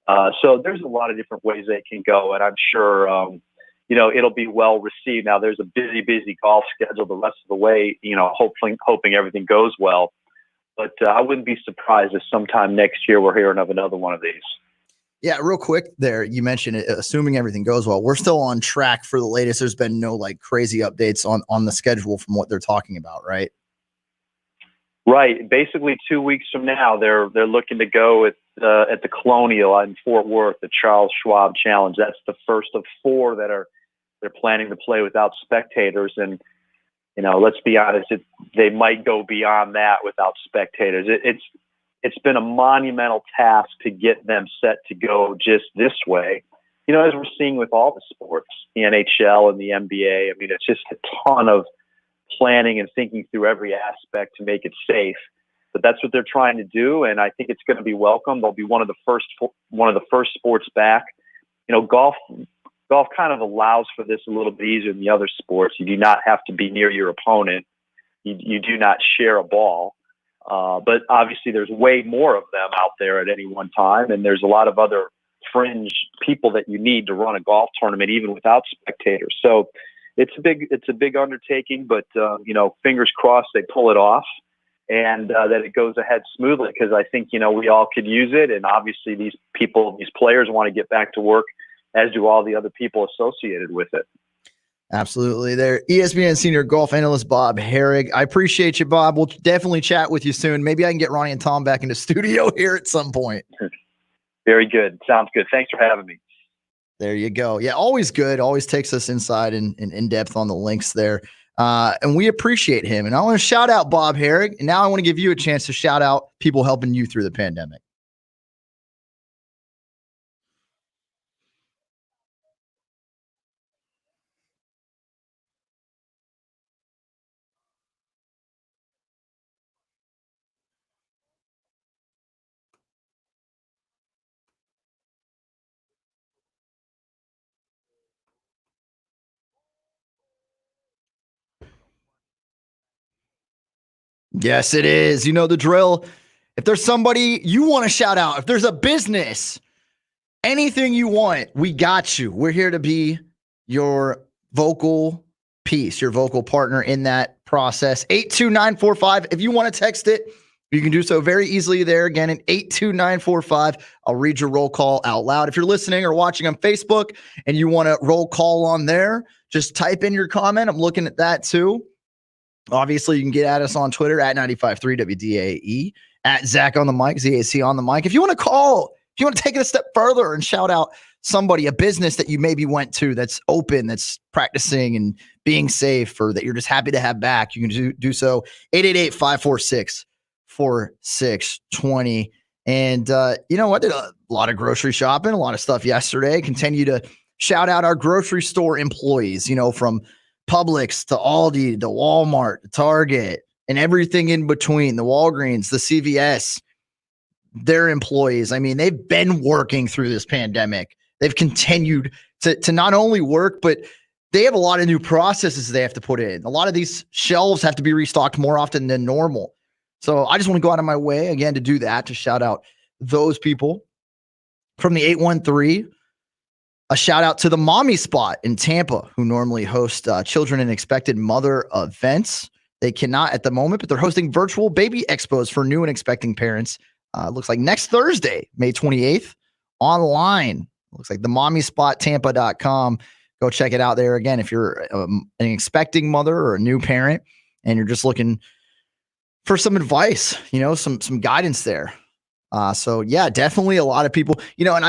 So there's a lot of different ways they can go, and I'm sure it'll be well received. Now there's a busy golf schedule the rest of the way. Hoping everything goes well. But I wouldn't be surprised if sometime next year we're hearing of another one of these. Yeah, real quick there, you mentioned it, assuming everything goes well. We're still on track for the latest. There's been no like crazy updates on the schedule from what they're talking about, right? Right. Basically 2 weeks from now, they're looking to go at the Colonial in Fort Worth, the Charles Schwab Challenge. That's the first of 4 that they're planning to play without spectators. And, let's be honest, they might go beyond that without spectators. It's been a monumental task to get them set to go just this way. As we're seeing with all the sports, the NHL and the NBA, I mean, it's just a ton of planning and thinking through every aspect to make it safe. But that's what they're trying to do, and I think it's going to be welcome. They'll be one of the first sports back. Golf kind of allows for this a little bit easier than the other sports. You do not have to be near your opponent. You do not share a ball. But obviously there's way more of them out there at any one time, and there's a lot of other fringe people that you need to run a golf tournament even without spectators. So it's a big undertaking, but fingers crossed they pull it off and that it goes ahead smoothly, because I think we all could use it, and obviously these players want to get back to work, as do all the other people associated with it. Absolutely. There, ESPN senior golf analyst Bob Herrig. I appreciate you, Bob. We'll definitely chat with you soon. Maybe I can get Ronnie and Tom back in the studio here at some point. Very good. Sounds good. Thanks for having me. There you go. Yeah, always good. Always takes us inside and in depth on the links there. And we appreciate him. And I want to shout out Bob Herrig. And now I want to give you a chance to shout out people helping you through the pandemic. Yes, it is. You know the drill. If there's somebody you want to shout out, if there's a business, anything you want, we got you. We're here to be your vocal piece, your vocal partner in that process. 82945. If you want to text it, you can do so very easily there. Again, at 82945. I'll read your roll call out loud. If you're listening or watching on Facebook and you want to roll call on there, just type in your comment. I'm looking at that too. Obviously, you can get at us on Twitter at 953 WDAE, at Zac on the mic, ZAC on the mic. If you want to call, if you want to take it a step further and shout out somebody, a business that you maybe went to that's open, that's practicing and being safe, or that you're just happy to have back, you can do so. 888-546-4620. And you know what? Did a lot of grocery shopping, a lot of stuff yesterday. Continue to shout out our grocery store employees, from Publix to Aldi to Walmart to Target and everything in between, the Walgreens, the CVS, their employees. I mean, they've been working through this pandemic. They've continued to not only work, but they have a lot of new processes they have to put in. A lot of these shelves have to be restocked more often than normal. So I just want to go out of my way again to do that, to shout out those people. From the 813, a shout out to the Mommy Spot in Tampa, who normally host children and expected mother events. They cannot at the moment, but they're hosting virtual baby expos for new and expecting parents. Looks like next Thursday, May 28th, online. Looks like the mommyspottampa.com. Go check it out there. Again, if you're an expecting mother or a new parent and you're just looking for some advice, some guidance there. So yeah, definitely a lot of people, and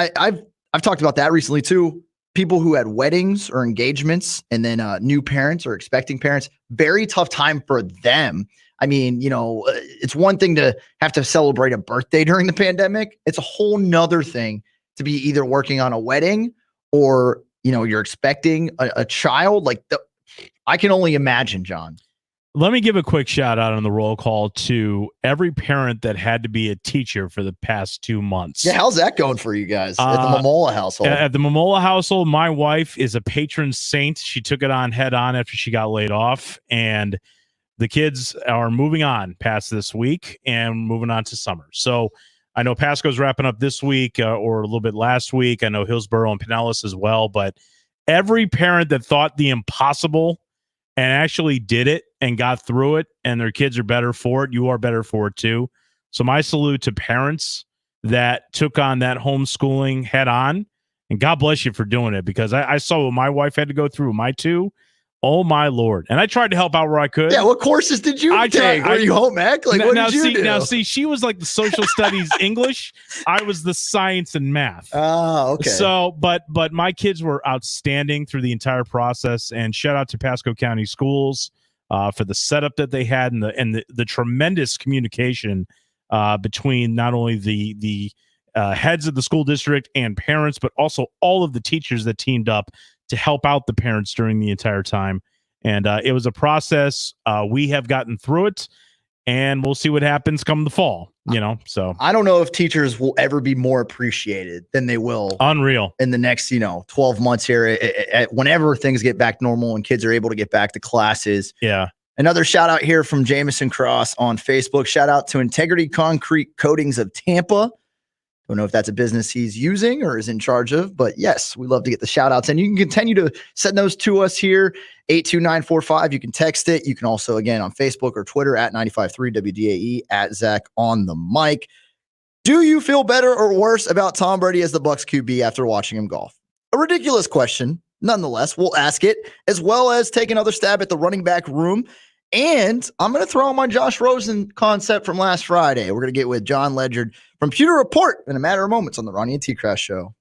I've talked about that recently too. People who had weddings or engagements and then new parents or expecting parents, very tough time for them. I mean, it's one thing to have to celebrate a birthday during the pandemic. It's a whole nother thing to be either working on a wedding or, you're expecting a child. I can only imagine, John. Let me give a quick shout out on the roll call to every parent that had to be a teacher for the past 2 months. Yeah, how's that going for you guys at the Momola household? At the Momola household, my wife is a patron saint. She took it on head on after she got laid off, and the kids are moving on past this week and moving on to summer. So I know Pasco's wrapping up this week or a little bit last week. I know Hillsborough and Pinellas as well, but every parent that thought the impossible and actually did it and got through it, and their kids are better for it, you are better for it too. So my salute to parents that took on that homeschooling head on. And God bless you for doing it, because I saw what my wife had to go through with my two. Oh, my Lord. And I tried to help out where I could. Yeah, what courses did you take? Were you home ec? Like, what did you do? Now, she was like the social studies English. I was the science and math. Oh, okay. So, but my kids were outstanding through the entire process. And shout out to Pasco County Schools for the setup that they had, and the tremendous communication between not only the heads of the school district and parents, but also all of the teachers that teamed up to help out the parents during the entire time. And it was a process. We have gotten through it, and we'll see what happens come the fall, so. I don't know if teachers will ever be more appreciated than they will. Unreal. In the next, 12 months here, whenever things get back normal and kids are able to get back to classes. Yeah. Another shout out here from Jamison Cross on Facebook. Shout out to Integrity Concrete Coatings of Tampa. Don't know if that's a business he's using or is in charge of, but yes, we love to get the shout outs, and you can continue to send those to us here, 82945. You can text it. You can also, again, on Facebook or Twitter at 953 WDAE, at Zach on the mic. Do you feel better or worse about Tom Brady as the Bucs QB after watching him golf? A ridiculous question. Nonetheless, we'll ask it, as well as take another stab at the running back room. And I'm going to throw on my Josh Rosen concept from last Friday. We're going to get with John Ledger from Pewter Report in a matter of moments on the Ronnie TKras Show.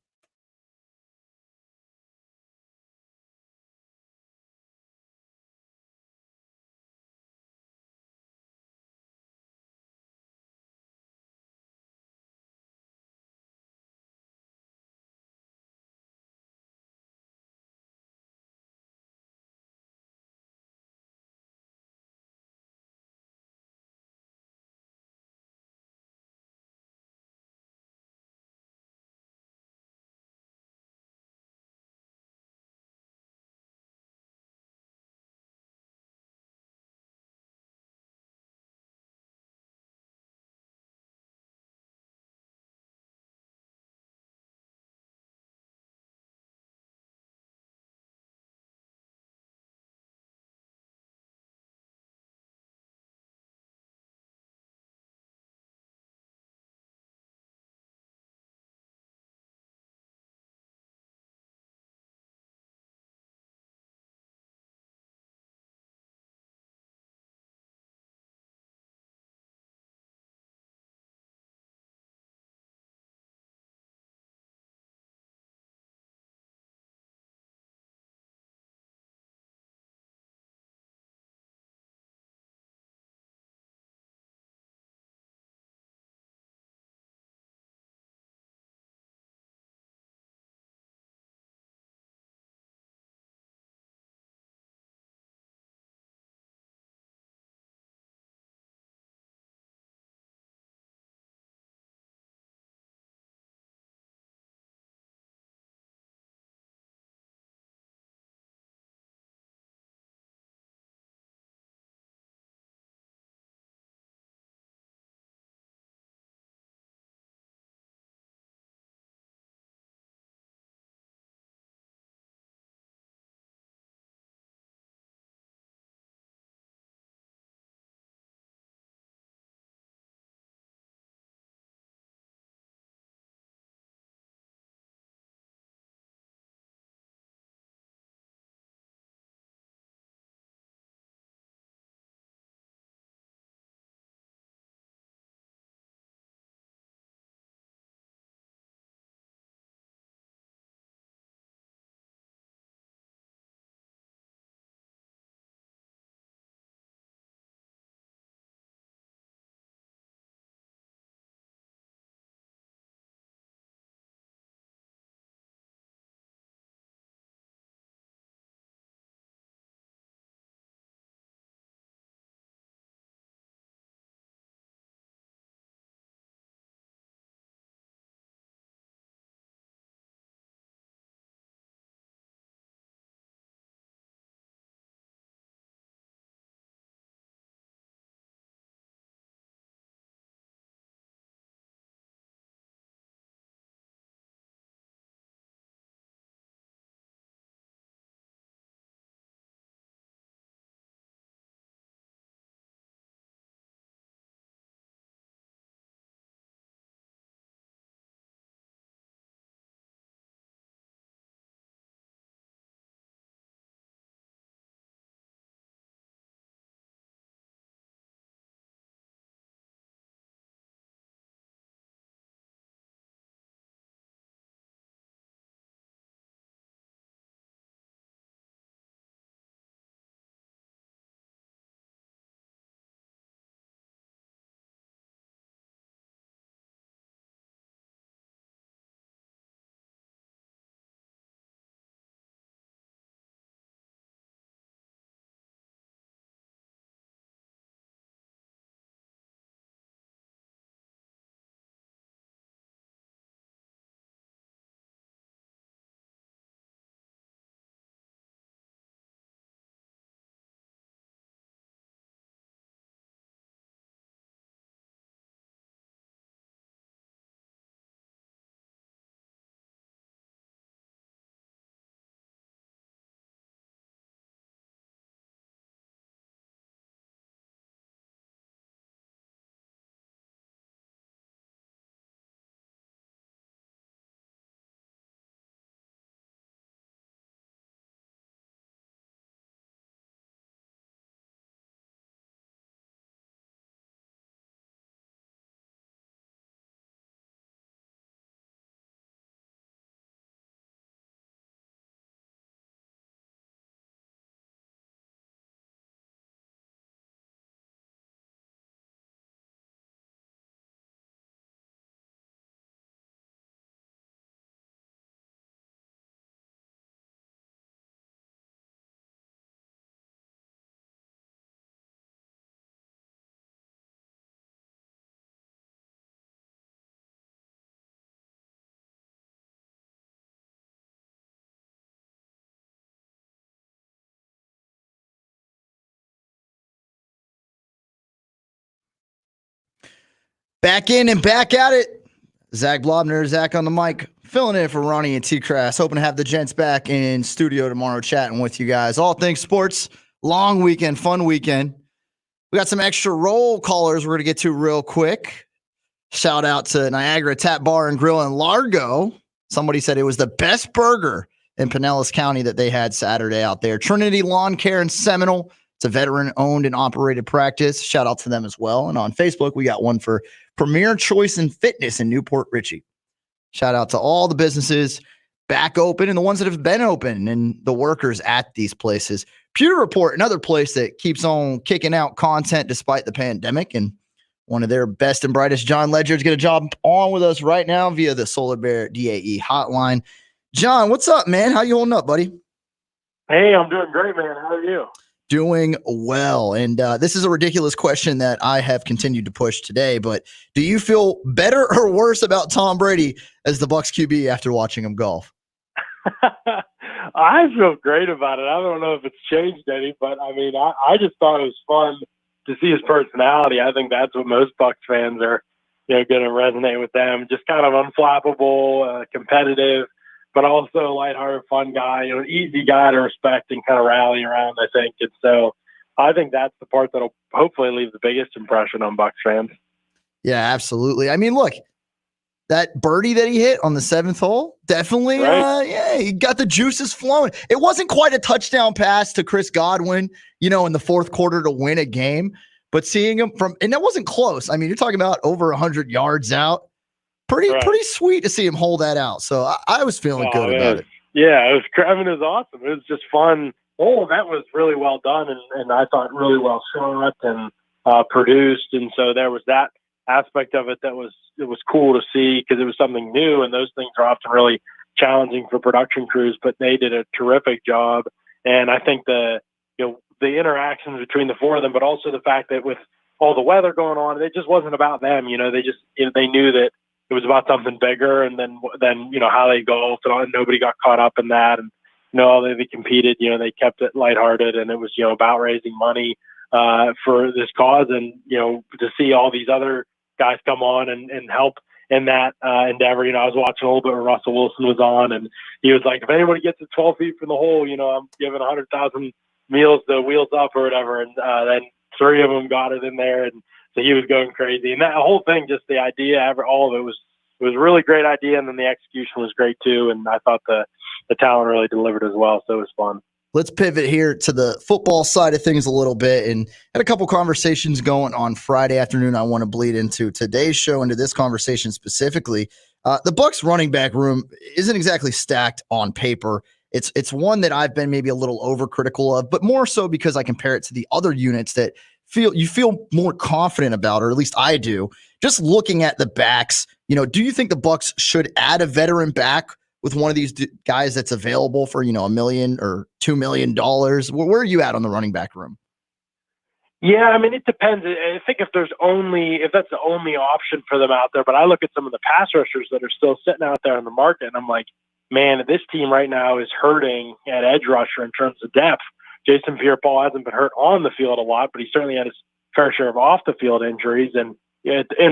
Back in and back at it. Zac Blobner, Zach on the mic, filling in for Ronnie and TKras. Hoping to have the gents back in studio tomorrow chatting with you guys. All things sports, long weekend, fun weekend. We got some extra roll callers we're going to get to real quick. Shout out to Niagara Tap Bar and Grill in Largo. Somebody said it was the best burger in Pinellas County that they had Saturday out there. Trinity Lawn Care in Seminole. It's a veteran-owned and operated practice. Shout out to them as well. And on Facebook, we got one for Premier Choice and Fitness in Newport Richey. Shout out to all the businesses back open and the ones that have been open and the workers at these places. Pewter Report, another place that keeps on kicking out content despite the pandemic. And one of their best and brightest, John Ledger, is going to jump on with us right now via the Solar Bear DAE hotline. John, what's up, man? How you holding up, buddy? Hey, I'm doing great, man. How are you? Doing well. And this is a ridiculous question that I have continued to push today, but do you feel better or worse about Tom Brady as the Bucs QB after watching him golf? I feel great about it. I don't know if it's changed any, but I mean, I just thought it was fun to see his personality. I think that's what most Bucs fans are, going to resonate with them. Just kind of unflappable, competitive, but also a lighthearted, fun guy, easy guy to respect and kind of rally around, I think. And so I think that's the part that'll hopefully leave the biggest impression on Bucs fans. Yeah, absolutely. I mean, look, that birdie that he hit on the 7th hole, definitely, right. He got the juices flowing. It wasn't quite a touchdown pass to Chris Godwin, in the fourth quarter to win a game, but seeing him and that wasn't close. I mean, you're talking about over 100 yards out. Pretty sweet to see him hold that out. So I was feeling good about it. Yeah, it was awesome. It was just fun. Oh, that was really well done, and I thought really well shot and produced. And so there was that aspect of it that was cool to see because it was something new, and those things are often really challenging for production crews. But they did a terrific job, and I think the interactions between the four of them, but also the fact that with all the weather going on, it just wasn't about them. They knew that it was about something bigger, and then how they golfed, and nobody got caught up in that. And they competed. They kept it lighthearted, and it was about raising money for this cause, and to see all these other guys come on and help in that endeavor. I was watching a little bit where Russell Wilson was on, and he was like, if anybody gets it 12 feet from the hole, I'm giving 100,000 meals to Wheels Up or whatever. And then 3 of them got it in there, and so he was going crazy. And that whole thing, just the idea, all of it was a really great idea, and then the execution was great too. And I thought the talent really delivered as well, so it was fun. Let's pivot here to the football side of things a little bit, and had a couple conversations going on Friday afternoon. I want to bleed into today's show, into this conversation specifically. The Bucs running back room isn't exactly stacked on paper. It's one that I've been maybe a little overcritical of, but more so because I compare it to the other units that you feel more confident about, or at least I do. Just looking at the backs, do you think the Bucs should add a veteran back with one of these guys that's available for, $1 million or $2 million? Where are you at on the running back room? Yeah, I mean, it depends. I think if that's the only option for them out there, but I look at some of the pass rushers that are still sitting out there in the market, and I'm like, man, this team right now is hurting at edge rusher in terms of depth. Jason Pierre-Paul hasn't been hurt on the field a lot, but he certainly had his fair share of off-the-field injuries and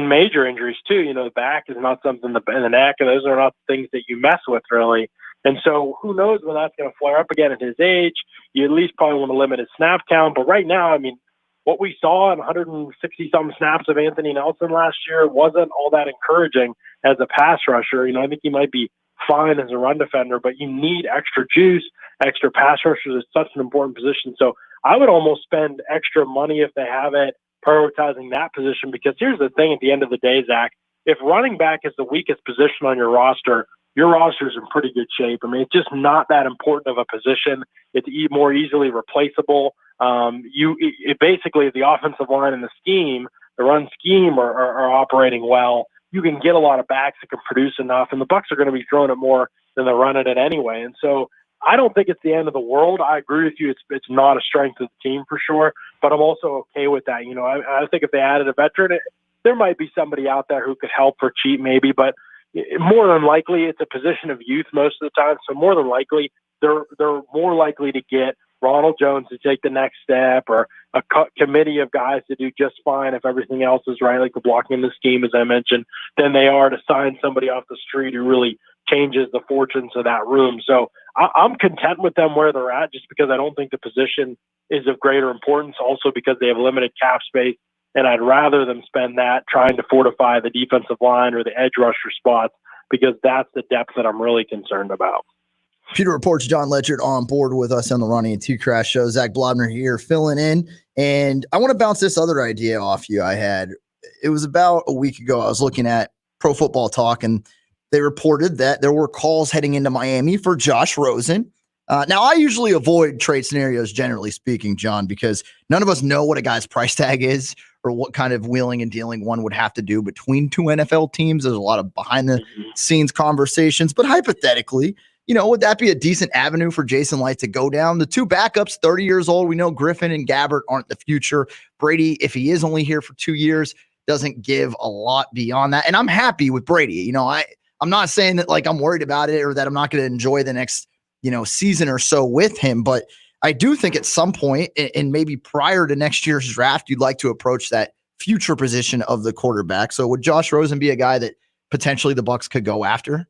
major injuries too. The back is not something, and the neck, and those are not things that you mess with really. And so who knows when that's going to flare up again at his age. You at least probably want to limit his snap count. But right now, I mean, what we saw in 160-something snaps of Anthony Nelson last year wasn't all that encouraging as a pass rusher. I think he might be fine as a run defender, but you need extra juice, extra pass rushers. It's such an important position. So I would almost spend extra money if they have it, prioritizing that position, because here's the thing at the end of the day, Zach, if running back is the weakest position on your roster is in pretty good shape. I mean, it's just not that important of a position. It's more easily replaceable. Basically, the offensive line and the run scheme are operating well. You can get a lot of backs that can produce enough, and the Bucs are going to be throwing it more than they're running it anyway. And so I don't think it's the end of the world. I agree with you. It's not a strength of the team for sure, but I'm also okay with that. I think if they added a veteran, there might be somebody out there who could help for cheap maybe, but more than likely it's a position of youth most of the time. So more than likely they're more likely to get Ronald Jones to take the next step, or a committee of guys to do just fine if everything else is right, like the blocking in the scheme, as I mentioned, than they are to sign somebody off the street who really changes the fortunes of that room. So I'm content with them where they're at, just because I don't think the position is of greater importance, also because they have limited cap space, and I'd rather them spend that trying to fortify the defensive line or the edge rusher spots, because that's the depth that I'm really concerned about. Pewter Report's John Letchert on board with us on the Ronnie and TKras show. Zac Blobner here filling in. And I want to bounce this other idea off you I had. It was about a week ago. I was looking at Pro Football Talk, and they reported that there were calls heading into Miami for Josh Rosen. Now, I usually avoid trade scenarios, generally speaking, John, because none of us know what a guy's price tag is or what kind of wheeling and dealing one would have to do between two NFL teams. There's a lot of behind-the-scenes conversations. But hypothetically, would that be a decent avenue for Jason Licht to go down? The two backups, 30 years old. We know Griffin and Gabbert aren't the future. Brady, if he is only here for 2 years, doesn't give a lot beyond that. And I'm happy with Brady. I'm not saying that I'm worried about it or that I'm not going to enjoy the next, season or so with him. But I do think at some point, and maybe prior to next year's draft, you'd like to approach that future position of the quarterback. So would Josh Rosen be a guy that potentially the Bucs could go after?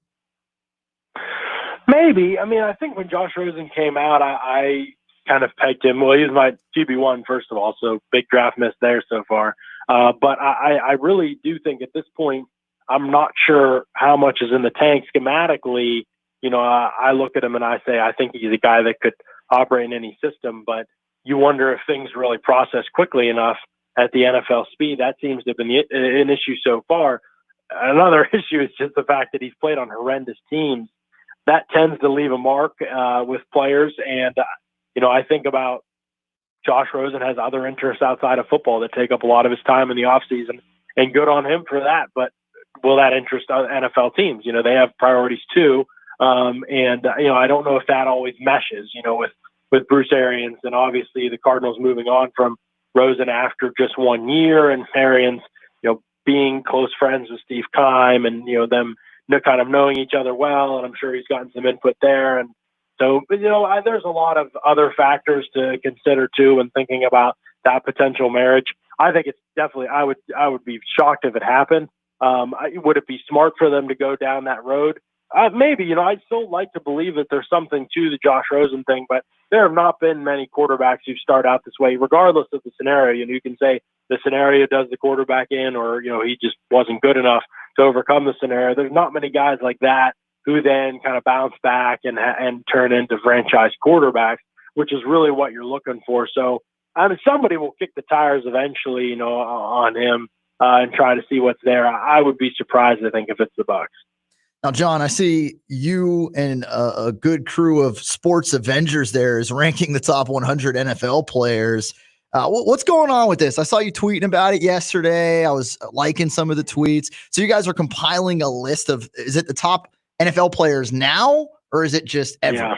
Maybe. I mean, I think when Josh Rosen came out, I kind of pegged him. Well, he was my QB1, first of all, so big draft miss there so far. But I really do think at this point, I'm not sure how much is in the tank schematically. I look at him and I say, I think he's a guy that could operate in any system, but you wonder if things really process quickly enough at the NFL speed. That seems to have been an issue so far. Another issue is just the fact that he's played on horrendous teams. That tends to leave a mark with players. And, I think about Josh Rosen has other interests outside of football that take up a lot of his time in the offseason, and good on him for that. But will that interest NFL teams? They have priorities too. I don't know if that always meshes, with Bruce Arians, and obviously the Cardinals moving on from Rosen after just 1 year, and Arians, being close friends with Steve Keim, and, them kind of knowing each other well. And I'm sure he's gotten some input there. And so, there's a lot of other factors to consider too when thinking about that potential marriage. I think it's definitely, I would be shocked if it happened. Would it be smart for them to go down that road? Maybe, I'd still like to believe that there's something to the Josh Rosen thing, but there have not been many quarterbacks who start out this way, regardless of the scenario. You can say the scenario does the quarterback in, or, he just wasn't good enough to overcome the scenario. There's not many guys like that who then kind of bounce back and turn into franchise quarterbacks, which is really what you're looking for. So, somebody will kick the tires eventually, on him and try to see what's there. I would be surprised, I think, if it's the Bucs. Now, John, I see you and a good crew of sports Avengers there is ranking the top 100 NFL players. What's going on with this? I saw you tweeting about it yesterday. I was liking some of the tweets. So you guys are compiling a list of, is it the top NFL players now, or is it just ever?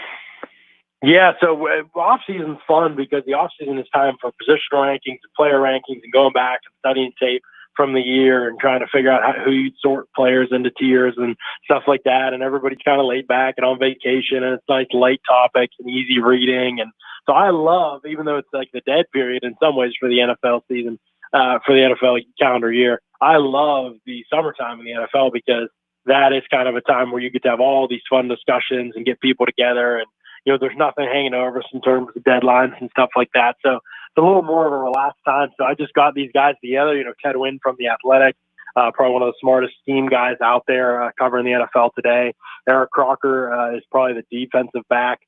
Yeah. So off-season's fun because the off-season is time for positional rankings and player rankings and going back and studying tape from the year and trying to figure out who you'd sort players into tiers and stuff like that. And everybody's kind of laid back and on vacation, and it's nice light topics and easy reading. And so I love, even though it's like the dead period in some ways for the NFL season, for the NFL calendar year, I love the summertime in the NFL because that is kind of a time where you get to have all these fun discussions and get people together. And, there's nothing hanging over us in terms of deadlines and stuff like that. So it's a little more of a relaxed time. So I just got these guys together, Ted Wynn from The Athletic, probably one of the smartest team guys out there covering the NFL today. Eric Crocker is probably the defensive back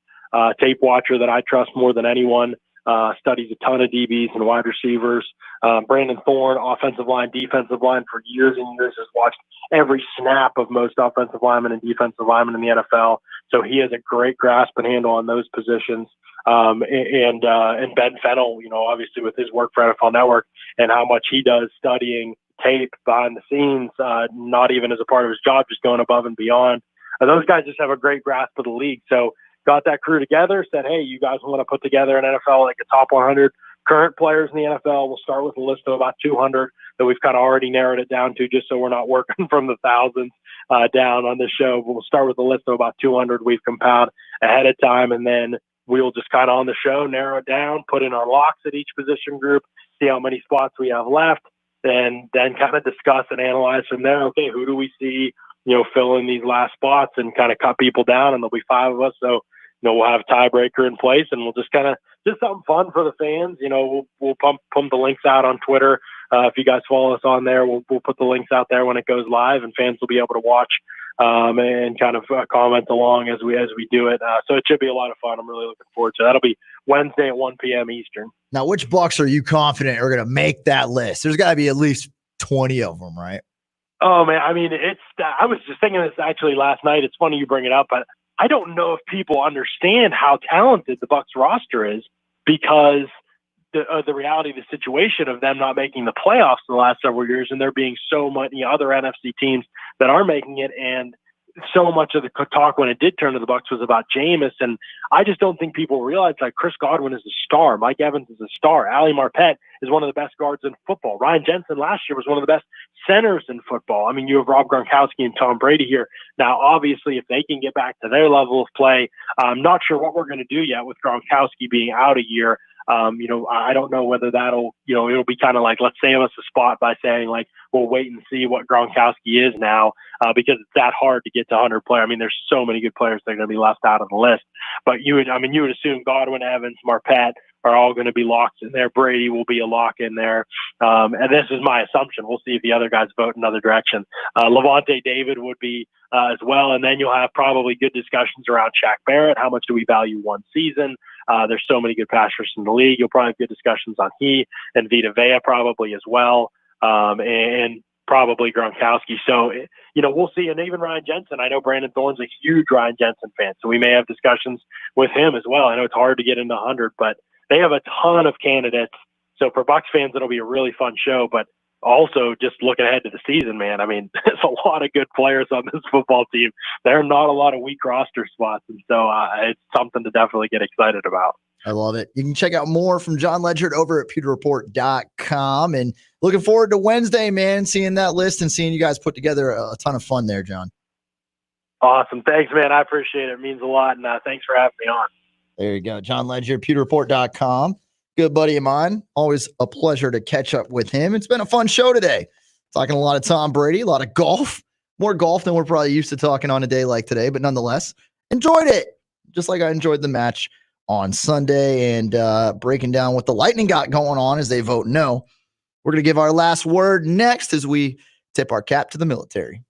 tape watcher that I trust more than anyone. Studies a ton of DBs and wide receivers. Brandon Thorne, offensive line, defensive line for years and years, has watched every snap of most offensive linemen and defensive linemen in the NFL. So he has a great grasp and handle on those positions. And Ben Fennell, obviously with his work for NFL Network and how much he does studying tape behind the scenes, not even as a part of his job, just going above and beyond. Those guys just have a great grasp of the league. So got that crew together, said, hey, you guys want to put together an NFL, like a top 100 current players in the NFL. We'll start with a list of about 200 that we've kind of already narrowed it down to, just so we're not working from the thousands down on this show. But we'll start with a list of about 200 we've compiled ahead of time. And then we'll just kind of on the show narrow it down, put in our locks at each position group, see how many spots we have left, and then kind of discuss and analyze from there. Okay, who do we see, fill in these last spots and kind of cut people down, and there'll be 5 of us. So, we'll have a tiebreaker in place, and we'll just just something fun for the fans. We'll pump the links out on Twitter. If you guys follow us on there, we'll put the links out there when it goes live, and fans will be able to watch and kind of comment along as we do it. So it should be a lot of fun. I'm really looking forward to it. That'll be Wednesday at 1 p.m. Eastern. Now, which Bucks are you confident are going to make that list? There's got to be at least 20 of them, right? Oh, man. I mean, I was just thinking this actually last night. It's funny you bring it up, but I don't know if people understand how talented the Bucks roster is, because the reality of the situation of them not making the playoffs in the last several years, and there being so many other NFC teams that are making it, and so much of the talk when it did turn to the Bucks was about Jameis, and I just don't think people realize Chris Godwin is a star, Mike Evans is a star, Ali Marpet is one of the best guards in football, Ryan Jensen last year was one of the best centers in football. I mean, you have Rob Gronkowski and Tom Brady here. Now, obviously, if they can get back to their level of play, I'm not sure what we're going to do yet with Gronkowski being out a year. I don't know whether that'll, it'll be kind of like, let's save us a spot by saying we'll wait and see what Gronkowski is now, because it's that hard to get to 100 players. I mean, there's so many good players that are going to be left out of the list, but you would assume Godwin, Evans, Marpet are all going to be locked in there. Brady will be a lock in there. And this is my assumption. We'll see if the other guys vote in another direction. Levante David would be as well. And then you'll have probably good discussions around Shaq Barrett. How much do we value one season? There's so many good passers in the league. You'll probably have good discussions on he and Vita Vea probably as well. And probably Gronkowski. So, we'll see. And even Ryan Jensen, I know Brandon Thorne's a huge Ryan Jensen fan, so we may have discussions with him as well. I know it's hard to get into 100, but they have a ton of candidates. So for Bucs fans, it'll be a really fun show, but also just looking ahead to the season, man. I mean, there's a lot of good players on this football team. There are not a lot of weak roster spots. And so it's something to definitely get excited about. I love it. You can check out more from John Ledger over at pewterreport.com. And looking forward to Wednesday, man, seeing that list and seeing you guys put together a ton of fun there, John. Awesome. Thanks, man. I appreciate it. It means a lot. And thanks for having me on. There you go. John Ledger, pewterreport.com. Good buddy of mine. Always a pleasure to catch up with him. It's been a fun show today. Talking a lot of Tom Brady, a lot of golf, more golf than we're probably used to talking on a day like today, but nonetheless, enjoyed it. Just like I enjoyed the match on Sunday and breaking down what the Lightning got going on as they vote no. We're going to give our last word next as we tip our cap to the military.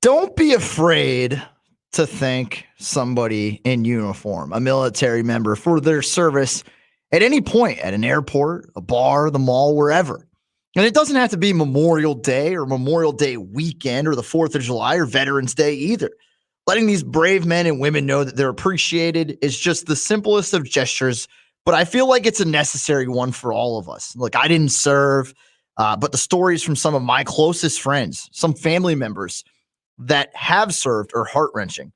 Don't be afraid to thank somebody in uniform, a military member, for their service at any point, at an airport, a bar, the mall, wherever. And it doesn't have to be Memorial Day or Memorial Day weekend or the 4th of July or Veterans Day either. Letting these brave men and women know that they're appreciated is just the simplest of gestures, but I feel like it's a necessary one for all of us. Look, I didn't serve, but the stories from some of my closest friends, some family members that have served, are heart-wrenching.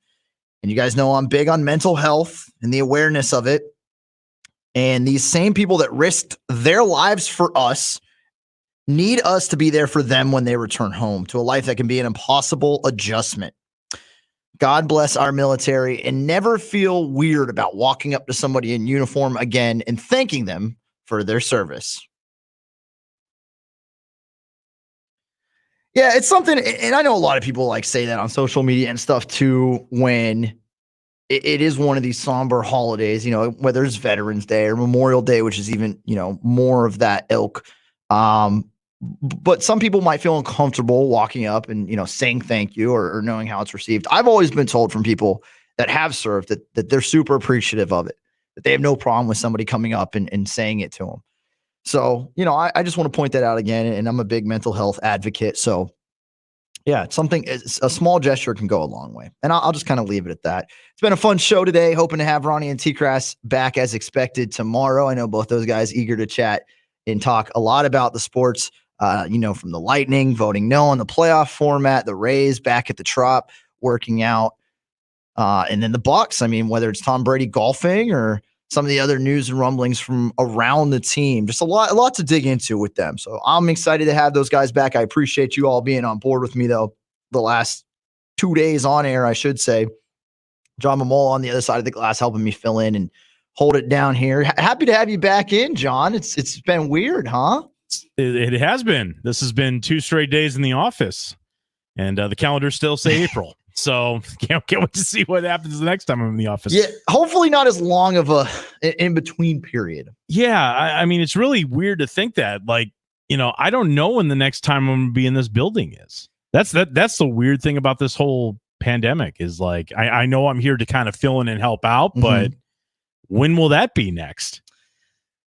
And you guys know I'm big on mental health and the awareness of it. And these same people that risked their lives for us need us to be there for them when they return home to a life that can be an impossible adjustment. God bless our military, and never feel weird about walking up to somebody in uniform again and thanking them for their service. Yeah, it's something, and I know a lot of people like say that on social media and stuff too, when it is one of these somber holidays, you know, whether it's Veterans Day or Memorial Day, which is even, you know, more of that ilk. But some people might feel uncomfortable walking up and, you know, saying thank you or knowing how it's received. I've always been told from people that have served that they're super appreciative of it, that they have no problem with somebody coming up and saying it to them. So, you know, I just want to point that out again. And I'm a big mental health advocate. So, yeah, a small gesture can go a long way. And I'll just kind of leave it at that. It's been a fun show today. Hoping to have Ronnie and TKras back as expected tomorrow. I know both those guys eager to chat and talk a lot about the sports. You know, from the Lightning voting no on the playoff format, the Rays back at the Trop working out, and then the Bucks. I mean, whether it's Tom Brady golfing or some of the other news and rumblings from around the team, just a lot to dig into with them. So I'm excited to have those guys back. I appreciate you all being on board with me, though, the last 2 days on air, I should say. John Mamole on the other side of the glass helping me fill in and hold it down here. Happy to have you back in, John. It's been weird, huh? It has been. This has been 2 straight days in the office, and the calendars still say April. So can't wait to see what happens the next time I'm in the office. Yeah, hopefully not as long of a in between period. Yeah, I mean, it's really weird to think that. Like, you know, I don't know when the next time I'm going to be in this building is. That's the weird thing about this whole pandemic is, like, I know I'm here to kind of fill in and help out, but when will that be next?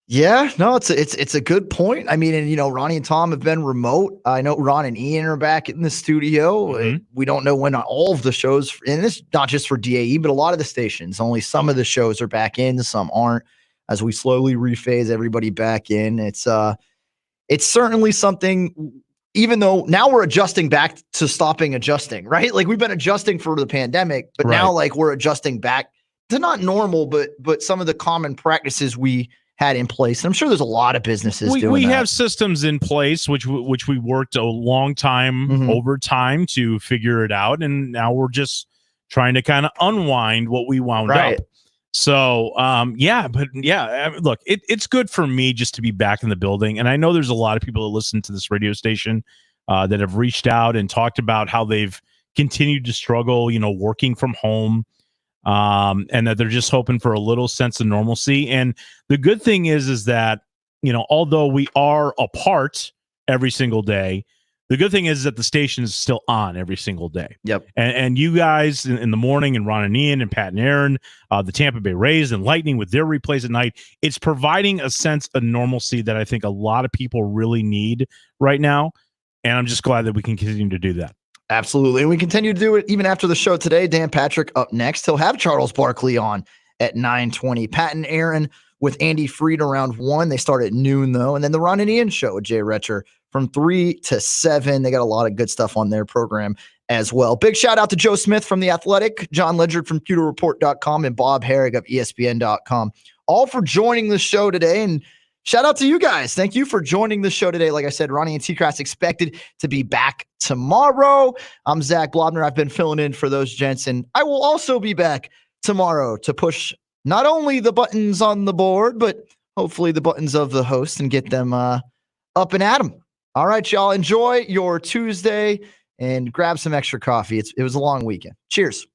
Yeah, no, it's a good point. I mean, and you know, Ronnie and Tom have been remote. I know Ron and Ian are back in the studio. We don't know when all of the shows, and it's not just for DAE, but a lot of the stations. Only some of the shows are back in, some aren't. As we slowly rephase everybody back in, it's certainly something. Even though now we're adjusting back to stopping adjusting, right? Like we've been adjusting for the pandemic, but now like we're adjusting back to not normal, but some of the common practices we had in place. And I'm sure there's a lot of businesses doing we that. have systems in place which we worked a long time over time to figure it out, and now we're just trying to kind of unwind what we wound up. So look, it's good for me just to be back in the building, and I know there's a lot of people that listen to this radio station that have reached out and talked about how they've continued to struggle, you know, working from home. And that they're just hoping for a little sense of normalcy. And the good thing is that, you know, although we are apart every single day, the good thing is that the station is still on every single day. Yep. And you guys in the morning, and Ron and Ian and Pat and Aaron, the Tampa Bay Rays and Lightning with their replays at night, it's providing a sense of normalcy that I think a lot of people really need right now. And I'm just glad that we can continue to do that. Absolutely. And we continue to do it even after the show today. Dan Patrick up next. He'll have Charles Barkley on at 9:20. Pat and Aaron with Andy Freed around 1. They start at noon, though. And then the Ron and Ian show with Jay Retcher from 3 to 7. They got a lot of good stuff on their program as well. Big shout out to Joe Smith from The Athletic, John Ledger from pewterreport.com, and Bob Herrig of ESPN.com, all for joining the show today. And shout out to you guys. Thank you for joining the show today. Like I said, Ronnie and TKras expected to be back tomorrow. I'm Zac Blobner. I've been filling in for those gents, and I will also be back tomorrow to push not only the buttons on the board, but hopefully the buttons of the host and get them up and at them. All right, y'all. Enjoy your Tuesday and grab some extra coffee. It was a long weekend. Cheers.